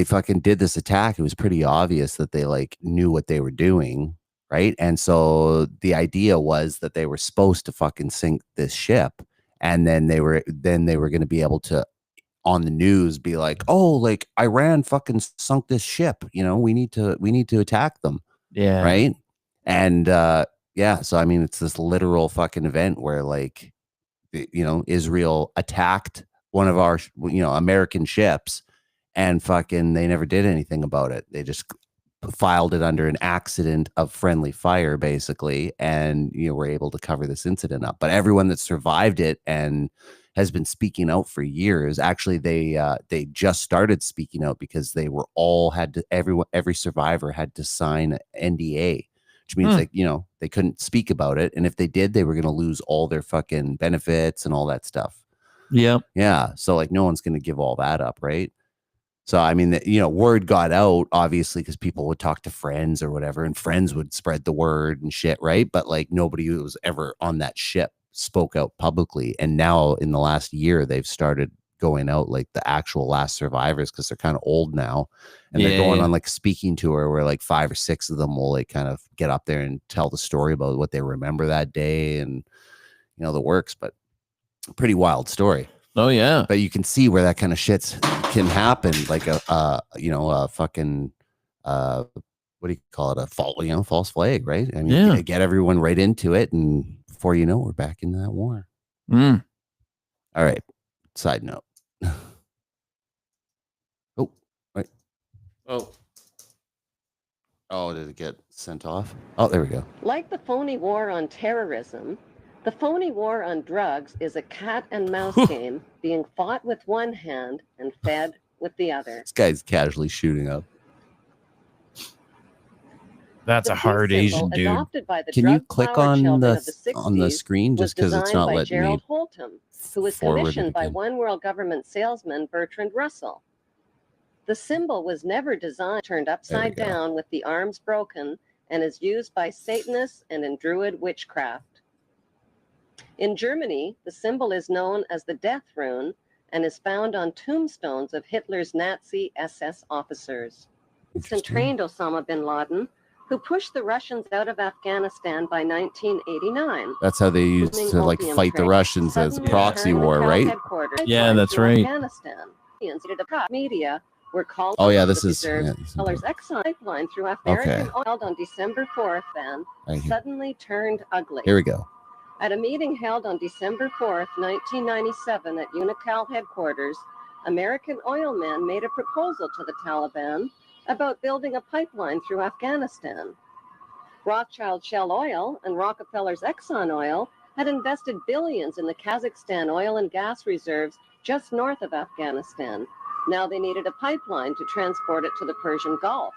fucking did this attack. It was pretty obvious that they like knew what they were doing, right? And so the idea was that they were supposed to fucking sink this ship. And then they were going to be able to, on the news, be like, oh, like Iran fucking sunk this ship. You know, we need to attack them. Yeah. Right. And yeah. So, I mean, it's this literal fucking event where, like, you know, Israel attacked one of our, you know, American ships, and fucking they never did anything about it. They just filed it under an accident of friendly fire, basically, and you know, were able to cover this incident up. But everyone that survived it and has been speaking out for years, actually they just started speaking out because they were all every survivor had to sign an NDA, which means like, you know, they couldn't speak about it, and if they did, they were going to lose all their fucking benefits and all that stuff. Yeah. Yeah. So like no one's going to give all that up, right? So I mean, word got out obviously because people would talk to friends or whatever, and friends would spread the word and shit, right? But like nobody who was ever on that ship spoke out publicly. And now in the last year, they've started going out like the actual last survivors because they're kind of old now, and they're going on like a speaking tour where like 5 or 6 of them will like kind of get up there and tell the story about what they remember that day and the works. But pretty wild story. Oh yeah. But you can see where that kind of shit can happen, like a fucking what do you call it, a false flag, right? I mean, get everyone right into it, and before you know, we're back into that war. All right. Side note. Oh, right. Oh, did it get sent off? Oh, there we go. Like the phony war on terrorism, the phony war on drugs is a cat and mouse game being fought with one hand and fed with the other. This guy's casually shooting up. That's a hard Asian dude. Can you click on the screen just because it's not letting Gerald me? Holtham, who was commissioned by One World Government salesman Bertrand Russell. The symbol was never designed, turned upside down with the arms broken, and is used by Satanists and in Druid witchcraft. In Germany, the symbol is known as the Death Rune and is found on tombstones of Hitler's Nazi SS officers. And trained Osama bin Laden, who pushed the Russians out of Afghanistan by 1989. That's how they used to like fight the Russians as a proxy war, right? Yeah, that's right. Afghanistan. Media were called. Oh yeah, this is Teller's Exxon pipeline through American oil on December 4th then suddenly turned ugly. Here we go. At a meeting held on December 4th, 1997 at Unocal headquarters, American oil men made a proposal to the Taliban about building a pipeline through Afghanistan. Rothschild Shell Oil and Rockefeller's Exxon Oil had invested billions in the Kazakhstan oil and gas reserves just north of Afghanistan. Now they needed a pipeline to transport it to the Persian Gulf.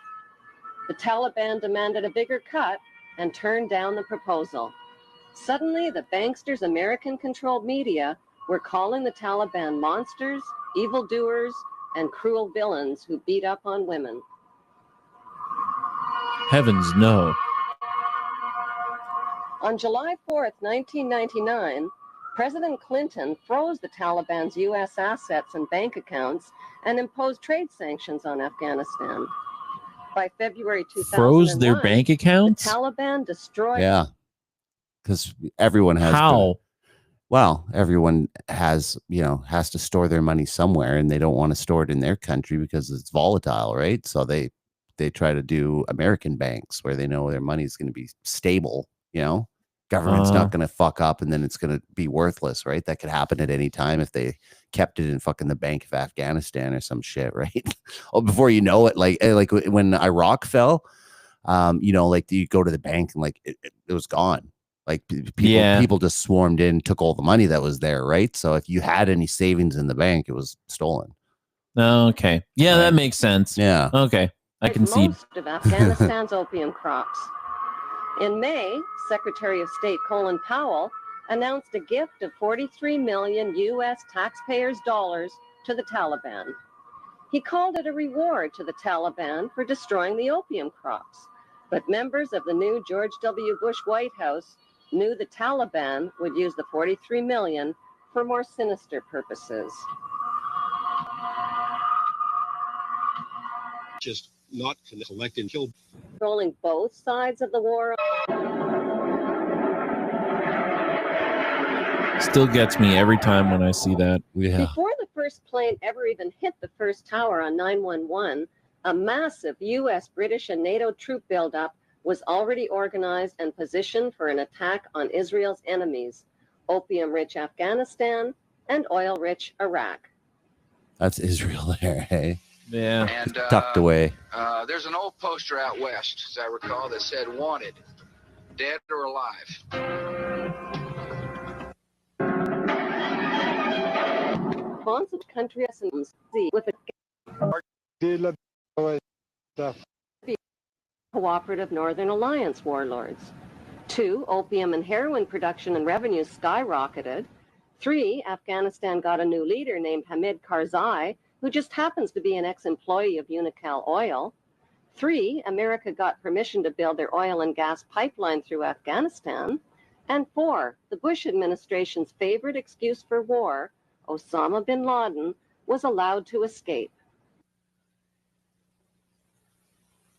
The Taliban demanded a bigger cut and turned down the proposal. Suddenly, the banksters' American-controlled media were calling the Taliban monsters, evildoers, and cruel villains who beat up on women. Heavens no. On July 4th, 1999, President Clinton froze the Taliban's U.S. assets and bank accounts and imposed trade sanctions on Afghanistan. By February 2001, froze their bank accounts? The Taliban destroyed... Yeah. Because everyone has... How? Well, everyone has to store their money somewhere, and they don't want to store it in their country because it's volatile, right? So they try to do American banks where they know their money is going to be stable, Government's not going to fuck up and then it's going to be worthless, right? That could happen at any time if they kept it in fucking the Bank of Afghanistan or some shit, right? Oh, before you know it, like when Iraq fell, like you go to the bank and like it was gone. Like people just swarmed in, took all the money that was there, right? So if you had any savings in the bank, it was stolen. Okay. Yeah, right. That makes sense. Yeah. Okay. I can see. Most of Afghanistan's opium crops. In May, Secretary of State Colin Powell announced a gift of 43 million U.S. taxpayers' dollars to the Taliban. He called it a reward to the Taliban for destroying the opium crops. But members of the new George W. Bush White House knew the Taliban would use the 43 million for more sinister purposes. Just not collect and kill. Controlling both sides of the war. Still gets me every time when I see that. Yeah. Before the first plane ever even hit the first tower on 9/11, a massive U.S., British, and NATO troop buildup was already organized and positioned for an attack on Israel's enemies, opium-rich Afghanistan and oil-rich Iraq. That's Israel there, hey? Yeah. And, tucked away. There's an old poster out west, as I recall, that said "Wanted, dead or alive." Responsive country with a cooperative Northern Alliance warlords. 2, opium and heroin production and revenues skyrocketed. 3, Afghanistan got a new leader named Hamid Karzai, who just happens to be an ex-employee of Unocal Oil. 3, America got permission to build their oil and gas pipeline through Afghanistan. And 4, the Bush administration's favorite excuse for war, Osama bin Laden, was allowed to escape.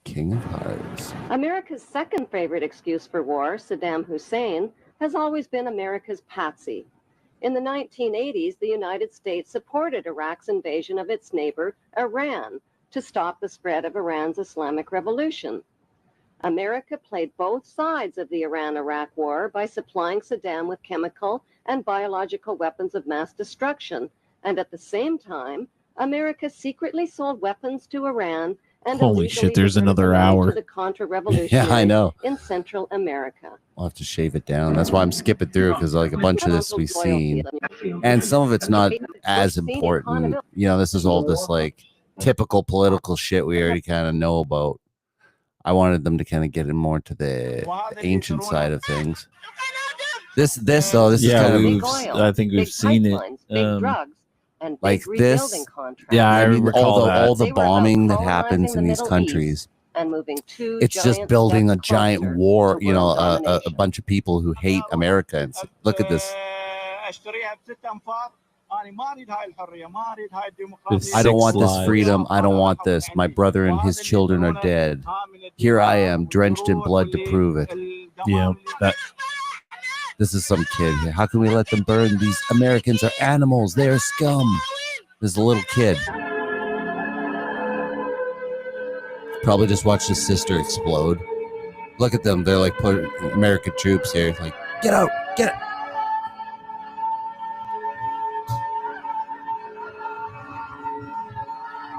King of Hearts. America's second favorite excuse for war, Saddam Hussein, has always been America's patsy. In the 1980s, the United States supported Iraq's invasion of its neighbor, Iran, to stop the spread of Iran's Islamic Revolution. America played both sides of the Iran-Iraq war by supplying Saddam with chemical and biological weapons of mass destruction, and at the same time, America secretly sold weapons to Iran and Holy shit, there's diverted another the money hour. to the Contra-revolutionaries Yeah, I know. in Central America. I'll have to shave it down. That's why I'm skipping through, because like a bunch of this we've seen, and some of it's not as important. You know, this is all this like typical political shit we already kind of know about. I wanted them to kind of get in more to the ancient side of things. This is kind of I think we've seen it. And like big this. rebuilding contracts. Yeah, I mean, recall all the They were about bombing that colonizing happens the in these Middle countries. and moving two It's just giant building a steps giant closer war. to You know, world a domination. bunch of people who hate America. And look at this. I don't want this freedom. I don't want this. My brother and his children are dead. Here I am, drenched in blood to prove it. Yeah, This is some kid here. How can we let them burn? These Americans are animals. They are scum. This is a little kid. Probably just watched his sister explode. Look at them. They're like putting American troops here. Like, get out. Get it.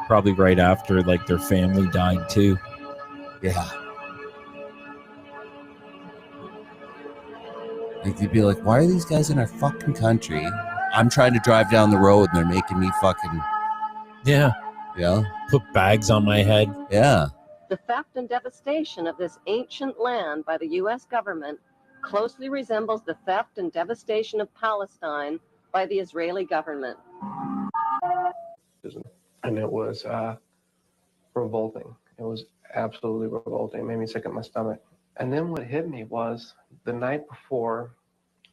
probably right after like their family died too. Yeah. Like you'd be like, why are these guys in our fucking country? I'm trying to drive down the road and they're making me fucking Yeah. Put bags on my head. Yeah. The theft and devastation of this ancient land by the U.S. government closely resembles the theft and devastation of Palestine by the Israeli government. And it was revolting. It was absolutely revolting. It made me sick at my stomach. And then what hit me was the night before,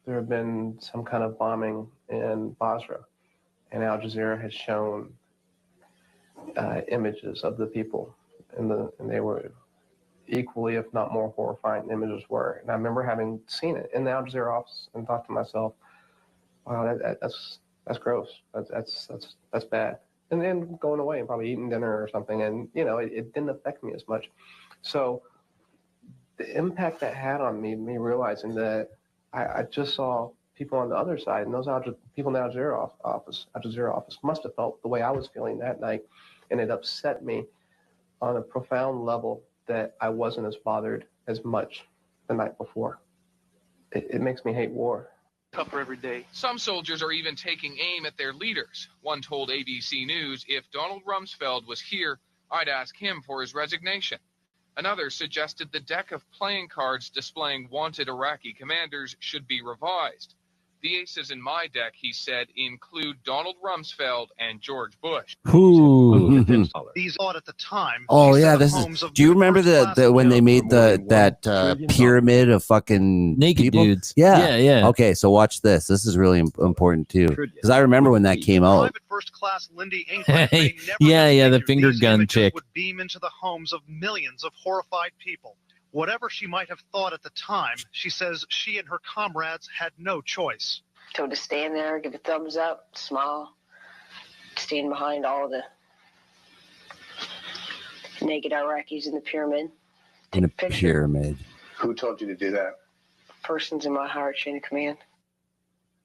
there had been some kind of bombing in Basra, and Al Jazeera had shown images of the people, and they were equally, if not more horrifying, images were. And I remember having seen it in the Al Jazeera office and thought to myself, "Wow, that's gross. That's bad." And then going away and probably eating dinner or something, and it didn't affect me as much. So the impact that had on me realizing that I just saw people on the other side, and those people in the Al Jazeera office must have felt the way I was feeling that night, and it upset me on a profound level that I wasn't as bothered as much the night before. It makes me hate war. Tougher every day. Some soldiers are even taking aim at their leaders. One told ABC News, if Donald Rumsfeld was here, I'd ask him for his resignation. Another suggested the deck of playing cards displaying wanted Iraqi commanders should be revised. The aces in my deck, he said, include Donald Rumsfeld and George Bush. These at the time. Oh yeah, this is. Do you remember the when they made that pyramid of fucking naked people? dudes? Yeah. Okay, so watch this. This is really important too, because I remember when that came out. First-class Lindy England yeah, the finger gun chick. would beam into the homes of millions of horrified people. Whatever she might have thought at the time, she says she and her comrades had no choice. So to stand there, give a thumbs up, smile, stand behind all the naked Iraqis in the pyramid. In a pyramid. Who told you to do that? Persons in my higher chain of command.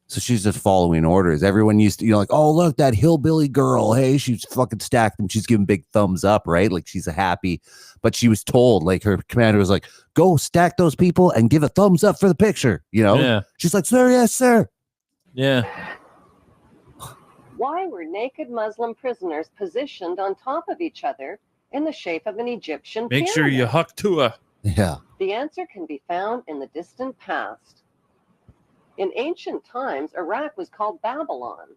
So she's just following orders. Everyone used to, like, oh, look, that hillbilly girl. Hey, she's fucking stacked them. She's giving big thumbs up, right? Like she's a happy, but she was told, like her commander was like, go stack those people and give a thumbs up for the picture. Yeah. She's like, sir, yes, sir. Yeah. Why were naked Muslim prisoners positioned on top of each other in the shape of an Egyptian Make sure you huck to her. Yeah. The answer can be found in the distant past. In ancient times, Iraq was called Babylon.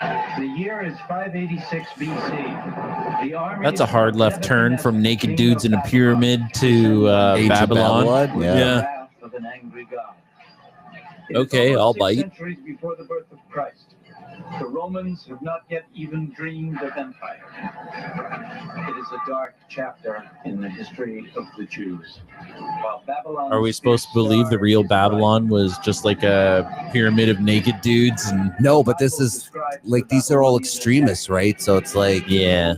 The year is 586 BC. The army That's a hard left turn from naked dudes in a pyramid to Age of Babylon. Babylon, yeah. wrath of an angry god. It is Okay, almost I'll 6 bite. centuries before the birth of Christ. The Romans have not yet even dreamed of empire. It is a dark chapter in the history of the Jews. While Babylon Are we supposed to believe the real Babylon was just like a pyramid of naked dudes? And No, but this is like, these are all extremists, right? So it's like, yeah,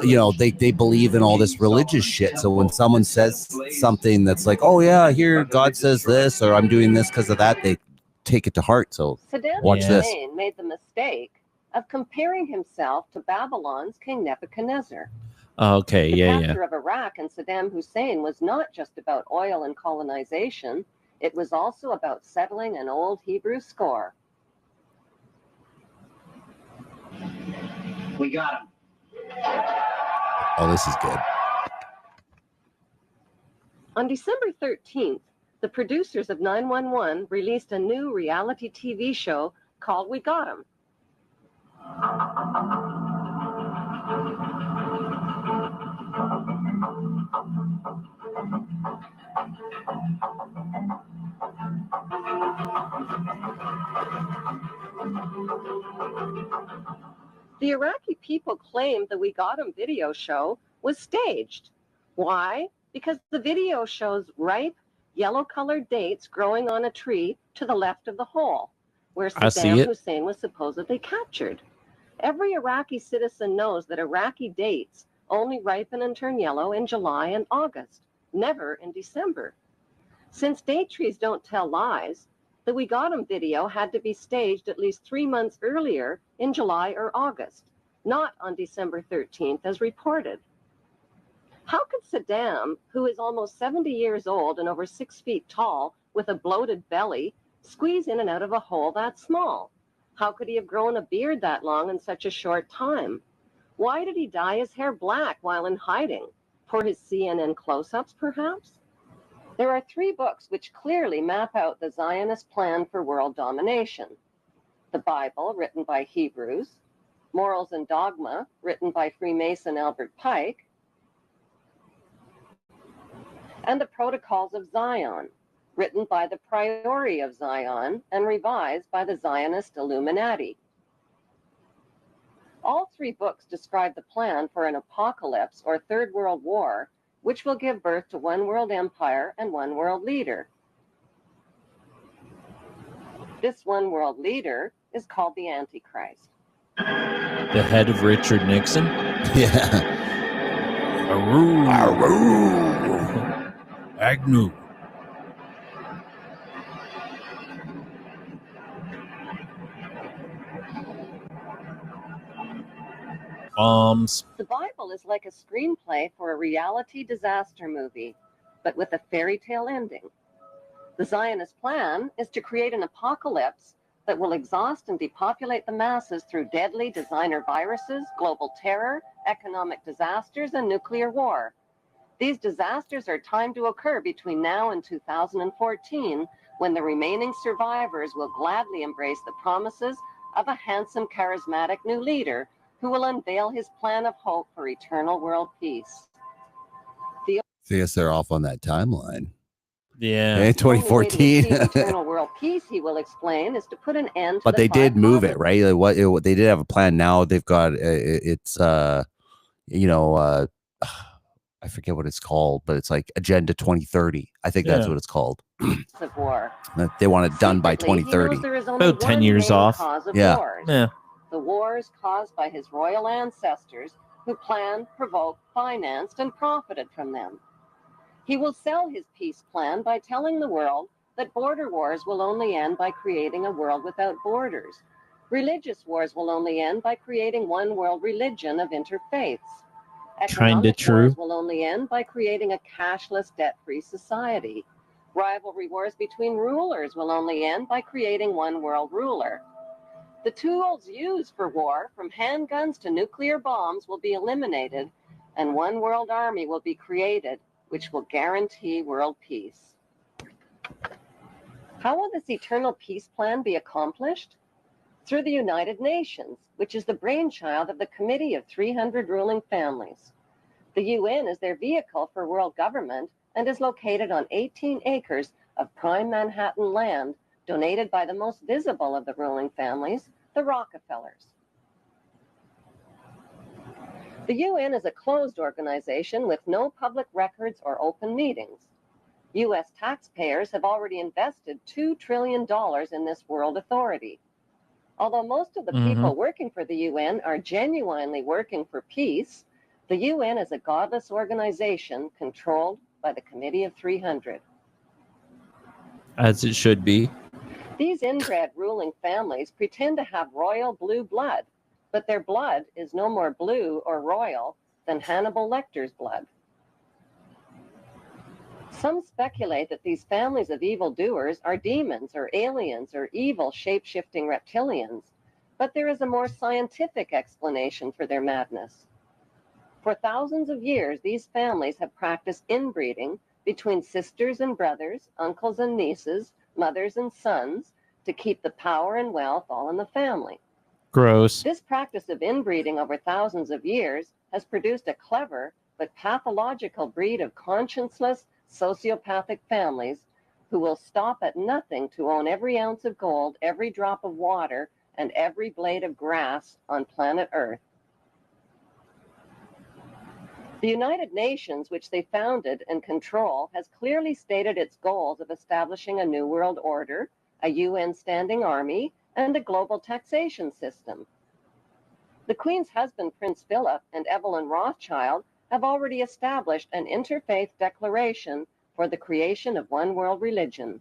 you know, they believe in all this religious shit. So when someone says something that's like, oh yeah, here God says this, or I'm doing this because of that, they take it to heart. So Saddam watch this. Hussein made the mistake of comparing himself to Babylon's King Nebuchadnezzar. okay, The yeah, capture of Iraq and Saddam Hussein was not just about oil and colonization. It was also about settling an old Hebrew score. We got him. Oh, this is good. On December 13th, the producers of 911 released a new reality TV show called We Got 'Em. The Iraqi people claimed the We Got 'Em video show was staged. Why? Because the video shows ripe, yellow-colored dates growing on a tree to the left of the hole, where I see Saddam it. Hussein was supposedly captured. Every Iraqi citizen knows that Iraqi dates only ripen and turn yellow in July and August, never in December. Since date trees don't tell lies, the We Got 'Em video had to be staged at least 3 months earlier in July or August, not on December 13th as reported. How could Saddam, who is almost 70 years old and over 6 feet tall with a bloated belly, squeeze in and out of a hole that small? How could he have grown a beard that long in such a short time? Why did he dye his hair black while in hiding? For his CNN close-ups, perhaps? There are 3 books which clearly map out the Zionist plan for world domination. The Bible, written by Hebrews, Morals and Dogma, written by Freemason Albert Pike, and the Protocols of Zion, written by the Priori of Zion and revised by the Zionist Illuminati. All 3 books describe the plan for an apocalypse or Third World War, which will give birth to one world empire and one world leader. This one world leader is called the Antichrist. the head of Richard Nixon. Yeah. Aroo. Agnew. Bombs. The Bible is like a screenplay for a reality disaster movie, but with a fairy tale ending. The Zionist plan is to create an apocalypse that will exhaust and depopulate the masses through deadly designer viruses, global terror, economic disasters, and nuclear war. These disasters are timed to occur between now and 2014, when the remaining survivors will gladly embrace the promises of a handsome, charismatic new leader who will unveil his plan of hope for eternal world peace. I guess they're off on that timeline. Yeah. Hey, 2014. Eternal world peace, he will explain, is to put an end to But the they did 5 move it, causes. right? What they did have a plan. Now they've got it's I forget what it's called, but it's like Agenda 2030. I think that's Yeah. what it's called. Of war. They want it done by Secretly, he knows 2030. there is only About 10 one years main off. cause of Yeah. wars. Yeah. The wars caused by his royal ancestors who planned, provoked, financed, and profited from them. He will sell his peace plan by telling the world that border wars will only end by creating a world without borders. Religious wars will only end by creating one world religion of interfaiths. Kinda Economic true. wars will only end by creating a cashless, debt-free society. Rivalry wars between rulers will only end by creating one world ruler. The tools used for war, from handguns to nuclear bombs, will be eliminated, and one world army will be created, which will guarantee world peace. How will this eternal peace plan be accomplished? Through the United Nations, which is the brainchild of the Committee of 300 Ruling Families. The UN is their vehicle for world government and is located on 18 acres of prime Manhattan land donated by the most visible of the ruling families, the Rockefellers. The UN is a closed organization with no public records or open meetings. U.S. taxpayers have already invested $2 trillion in this world authority. Although most of the people working for the UN are genuinely working for peace, the UN is a godless organization controlled by the Committee of 300. As it should be. These inbred ruling families pretend to have royal blue blood, but their blood is no more blue or royal than Hannibal Lecter's blood. Some speculate that these families of evildoers are demons or aliens or evil shape-shifting reptilians, but there is a more scientific explanation for their madness. For thousands of years, these families have practiced inbreeding between sisters and brothers, uncles and nieces, mothers and sons, to keep the power and wealth all in the family. Gross. This practice of inbreeding over thousands of years has produced a clever but pathological breed of conscienceless, sociopathic families who will stop at nothing to own every ounce of gold, every drop of water, and every blade of grass on planet Earth. The United Nations, which they founded and control, has clearly stated its goals of establishing a new world order, a UN standing army, and a global taxation system. The Queen's husband, Prince Philip, and Evelyn Rothschild have already established an interfaith declaration for the creation of one world religion.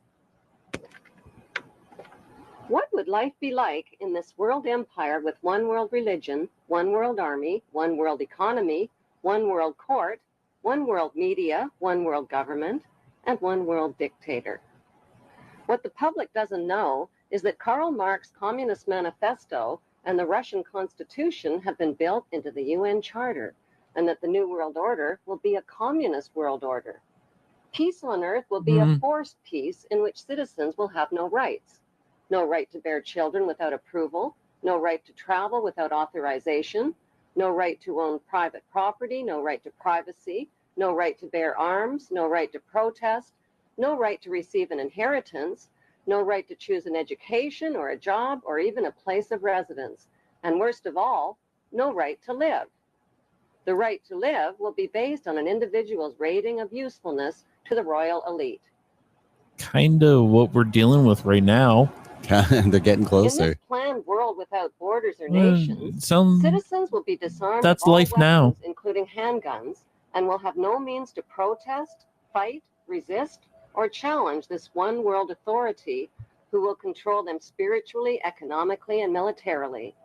What would life be like in this world empire with one world religion, one world army, one world economy, one world court, one world media, one world government, and one world dictator? What the public doesn't know is that Karl Marx's Communist Manifesto and the Russian Constitution have been built into the UN Charter, and that the New World Order will be a communist world order. Peace on earth will be a forced peace in which citizens will have no rights. No right to bear children without approval, no right to travel without authorization, no right to own private property, no right to privacy, no right to bear arms, no right to protest, no right to receive an inheritance, no right to choose an education or a job or even a place of residence, and worst of all, no right to live. The right to live will be based on an individual's rating of usefulness to the royal elite. Kind of what we're dealing with right now. They're getting In closer. this planned world without borders or nations, Some citizens will be disarmed that's of all life now. weapons, including handguns, and will have no means to protest, fight, resist, or challenge this one world authority who will control them spiritually, economically, and militarily.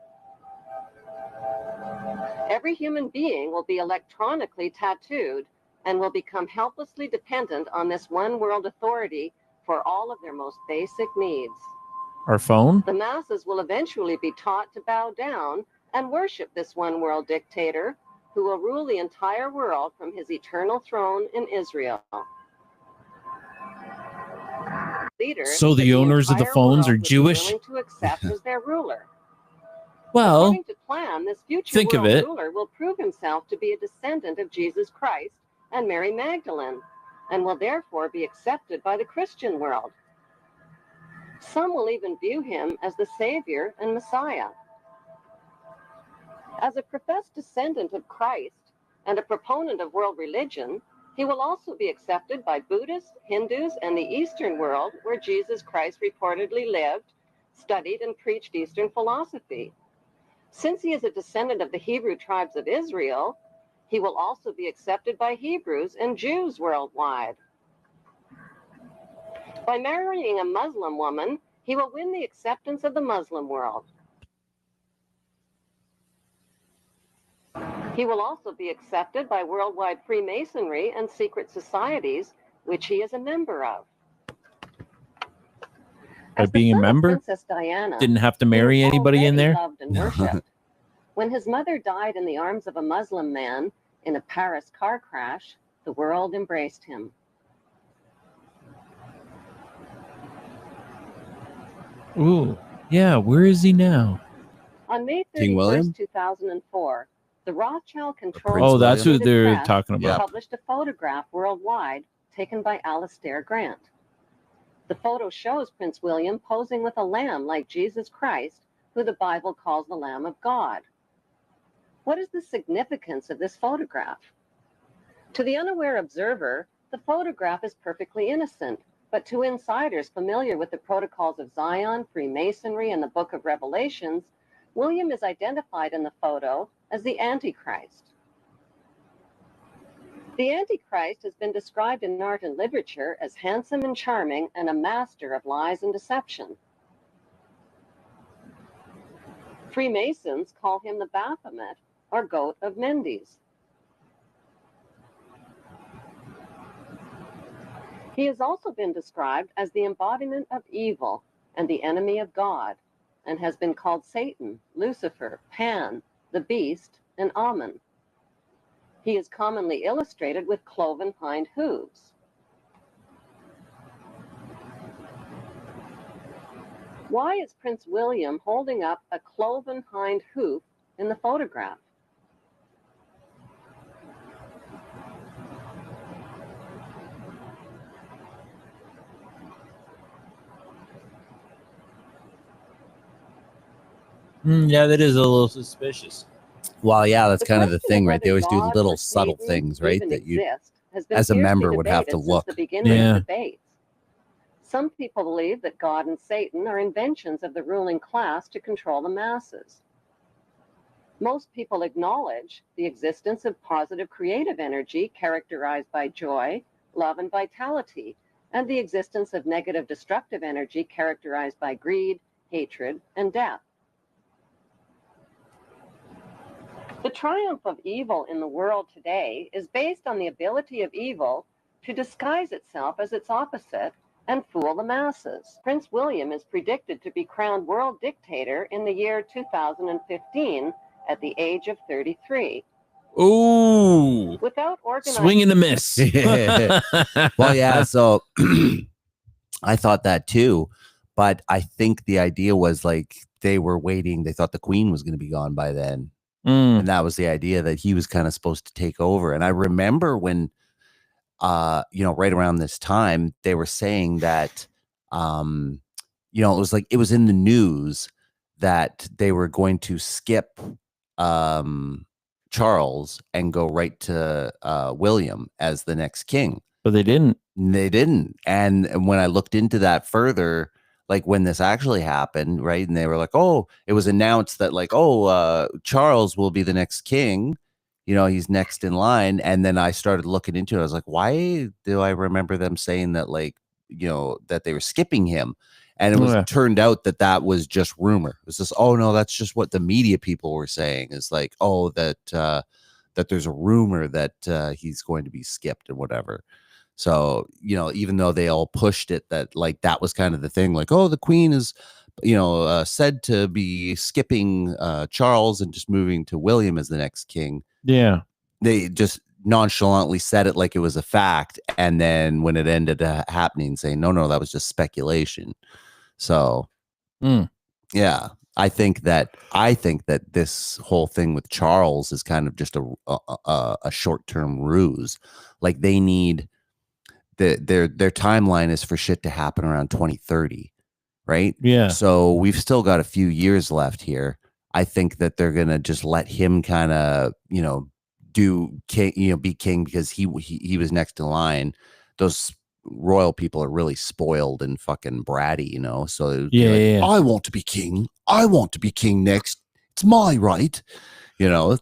Every human being will be electronically tattooed and will become helplessly dependent on this one world authority for all of their most basic needs. Our phone? The masses will eventually be taught to bow down and worship this one world dictator who will rule the entire world from his eternal throne in Israel. Leaders So the owners of the entire phones world are would be Jewish? willing to accept as their ruler. Well, According to plan, this future think of world it. ruler will prove himself to be a descendant of Jesus Christ and Mary Magdalene, and will therefore be accepted by the Christian world. Some will even view him as the Savior and Messiah. As a professed descendant of Christ and a proponent of world religion, he will also be accepted by Buddhists, Hindus, and the Eastern world, where Jesus Christ reportedly lived, studied, and preached Eastern philosophy. Since he is a descendant of the Hebrew tribes of Israel, he will also be accepted by Hebrews and Jews worldwide. By marrying a Muslim woman, he will win the acceptance of the Muslim world. He will also be accepted by worldwide Freemasonry and secret societies, which he is a member of. By being a Son of member? Princess Diana, Didn't have to marry anybody in there? loved and worshipped. When his mother died in the arms of a Muslim man in a Paris car crash, the world embraced him. Ooh, yeah. Where is he now? On May King 31st, William? 2004, the Rothschild Prince controlled Oh, that's who Associated they're Press talking about. published a photograph worldwide taken by Alastair Grant. The photo shows Prince William posing with a lamb like Jesus Christ, who the Bible calls the Lamb of God. What is the significance of this photograph? To the unaware observer, the photograph is perfectly innocent, but to insiders familiar with the protocols of Zion, Freemasonry, and the Book of Revelations, William is identified in the photo as the Antichrist. The Antichrist has been described in art and literature as handsome and charming and a master of lies and deception. Freemasons call him the Baphomet, or Goat of Mendes. He has also been described as the embodiment of evil and the enemy of God, and has been called Satan, Lucifer, Pan, the Beast, and Amen. He is commonly illustrated with cloven hind hooves. Why is Prince William holding up a cloven hind hoof in the photograph? Yeah, that is a little suspicious. Well, yeah, that's The kind of the question thing, of right? They always do whether God little or subtle Satan things, right? even That you, exist has been as a fiercely member, would have to debated look. since the beginning Yeah. of debates. Some people believe that God and Satan are inventions of the ruling class to control the masses. Most people acknowledge the existence of positive creative energy characterized by joy, love, and vitality, and the existence of negative destructive energy characterized by greed, hatred, and death. The triumph of evil in the world today is based on the ability of evil to disguise itself as its opposite and fool the masses. Prince William is predicted to be crowned world dictator in the year 2015 at the age of 33. Ooh, Without organized swing and a miss. Well, yeah. So I thought that too, but I think the idea was like they were waiting. They thought the Queen was going to be gone by then. Mm. And that was the idea that he was kind of supposed to take over. And I remember when, right around this time, they were saying that, it was like, it was in the news that they were going to skip Charles and go right to William as the next king. But they didn't. They didn't. And when I looked into that further, like when this actually happened, right? And they were like, oh, it was announced that like, Charles will be the next king. He's next in line. And then I started looking into it. I was like, why do I remember them saying that like, that they were skipping him? And it was turned out that was just rumor. It was just, oh no, that's just what the media people were saying. Is like, oh, that there's a rumor that he's going to be skipped and whatever. So, even though they all pushed it, that like that was kind of the thing, like, oh, the Queen is, said to be skipping Charles and just moving to William as the next king. Yeah. They just nonchalantly said it like it was a fact. And then when it ended happening, saying, no, that was just speculation. So, yeah, I think that this whole thing with Charles is kind of just a short-term ruse. Like they need their timeline is for shit to happen around 2030, right? Yeah. So we've still got a few years left here. I think that they're gonna just let him kind of, do king, be king because he was next in line. Those royal people are really spoiled and fucking bratty, So yeah. I want to be king. I want to be king next. It's my right,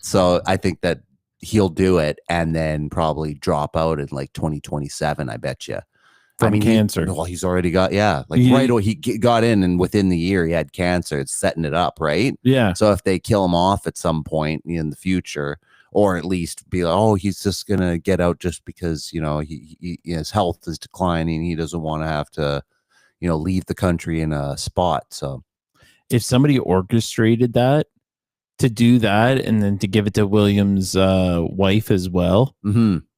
So I think that he'll do it and then probably drop out in like 2027. I bet you from cancer. He's already got right away. He got in and within the year he had cancer. It's setting it up, right? Yeah. So if they kill him off at some point in the future, or at least be like, oh, he's just gonna get out just because he his health is declining. He doesn't want to have to leave the country in a spot. So if somebody orchestrated that to do that and then to give it to William's wife as well,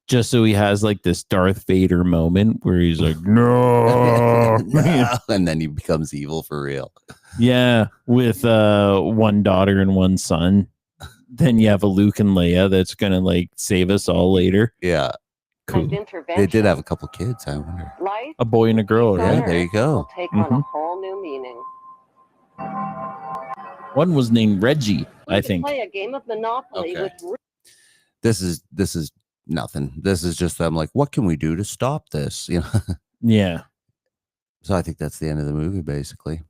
just so he has like this Darth Vader moment where he's like, no. No. And then he becomes evil for real. Yeah, with one daughter and one son. Then you have a Luke and Leia that's gonna like save us all later. Yeah, cool. They did have a couple kids, I wonder. Life A boy and a girl, Yeah, right? there you go. will take on a whole new meaning. One was named Reggie, I think. Play a game of Monopoly Okay. with This is nothing. This is just them like, what can we do to stop this? You know. Yeah. So I think that's the end of the movie, basically.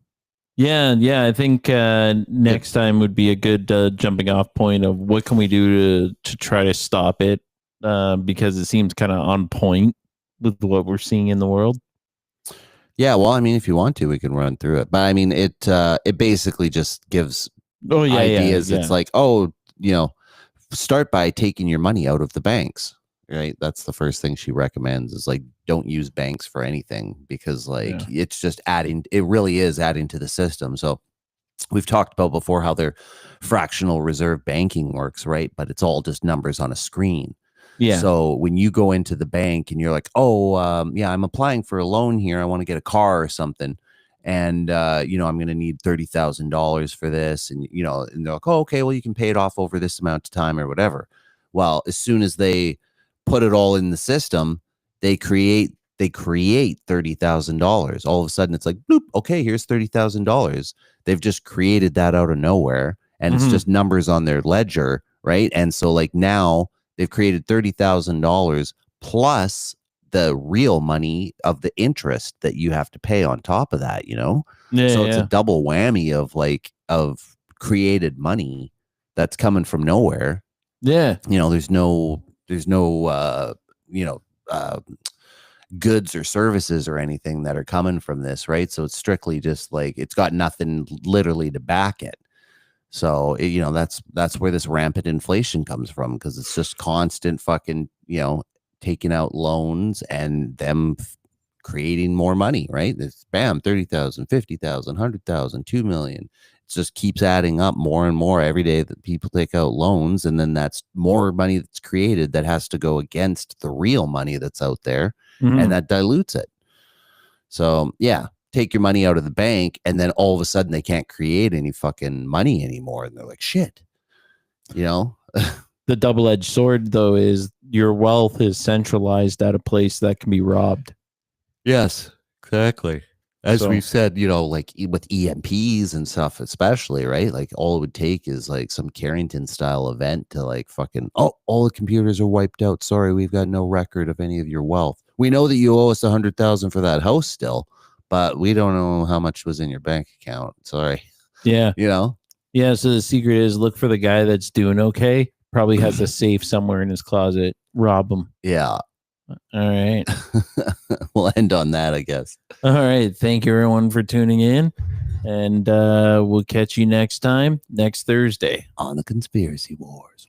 Yeah, I think next time would be a good jumping off point of what can we do to try to stop it, because it seems kind of on point with what we're seeing in the world. Yeah, well, I mean, if you want to, we can run through it. But I mean, it basically just gives ideas. It's like, oh, you know, start by taking your money out of the banks, right? That's the first thing she recommends is like, don't use banks for anything because like it's just adding, it really is adding to the system. So we've talked about before how their fractional reserve banking works, right? But it's all just numbers on a screen. Yeah. So when you go into the bank and you're like, oh, yeah, I'm applying for a loan here. I want to get a car or something. And, you know, I'm going to need $30,000 for this. And, you know, and they're like, oh, okay, well, you can pay it off over this amount of time or whatever. Well, as soon as they put it all in the system, they create $30,000. All of a sudden it's like, bloop, okay, here's $30,000. They've just created that out of nowhere. And it's just numbers on their ledger. Right. And so like now they've created $30,000 plus the real money of the interest that you have to pay on top of that, you know? So it's a double whammy of created money that's coming from nowhere. Yeah. You know, there's no you know, goods or services or anything that are coming from this, right? So it's strictly just like it's got nothing literally to back it. So you know, that's where this rampant inflation comes from, because it's just constant fucking, you know, taking out loans and them creating more money, right? It's bam, 30,000, 50,000, 100,000, 2 million. It just keeps adding up more and more every day that people take out loans, and then that's more money that's created that has to go against the real money that's out there, and that dilutes it. So yeah, take your money out of the bank, and then all of a sudden they can't create any fucking money anymore, and they're like, shit, you know. The double-edged sword, though, is your wealth is centralized at a place that can be robbed. Yes, exactly. As So- we've said, you know, like with EMPs and stuff, especially, right? Like all it would take is like some Carrington style event to like fucking, oh, all the computers are wiped out. Sorry, we've got no record of any of your wealth. We know that you owe us 100,000 for that house still, but we don't know how much was in your bank account. Sorry. Yeah. You know? Yeah. So the secret is look for the guy that's doing okay. Probably has a safe somewhere in his closet. Rob him. Yeah. All right. We'll end on that, I guess. All right. Thank you, everyone, for tuning in. And we'll catch you next time, next Thursday. On the Conspiracy Wars.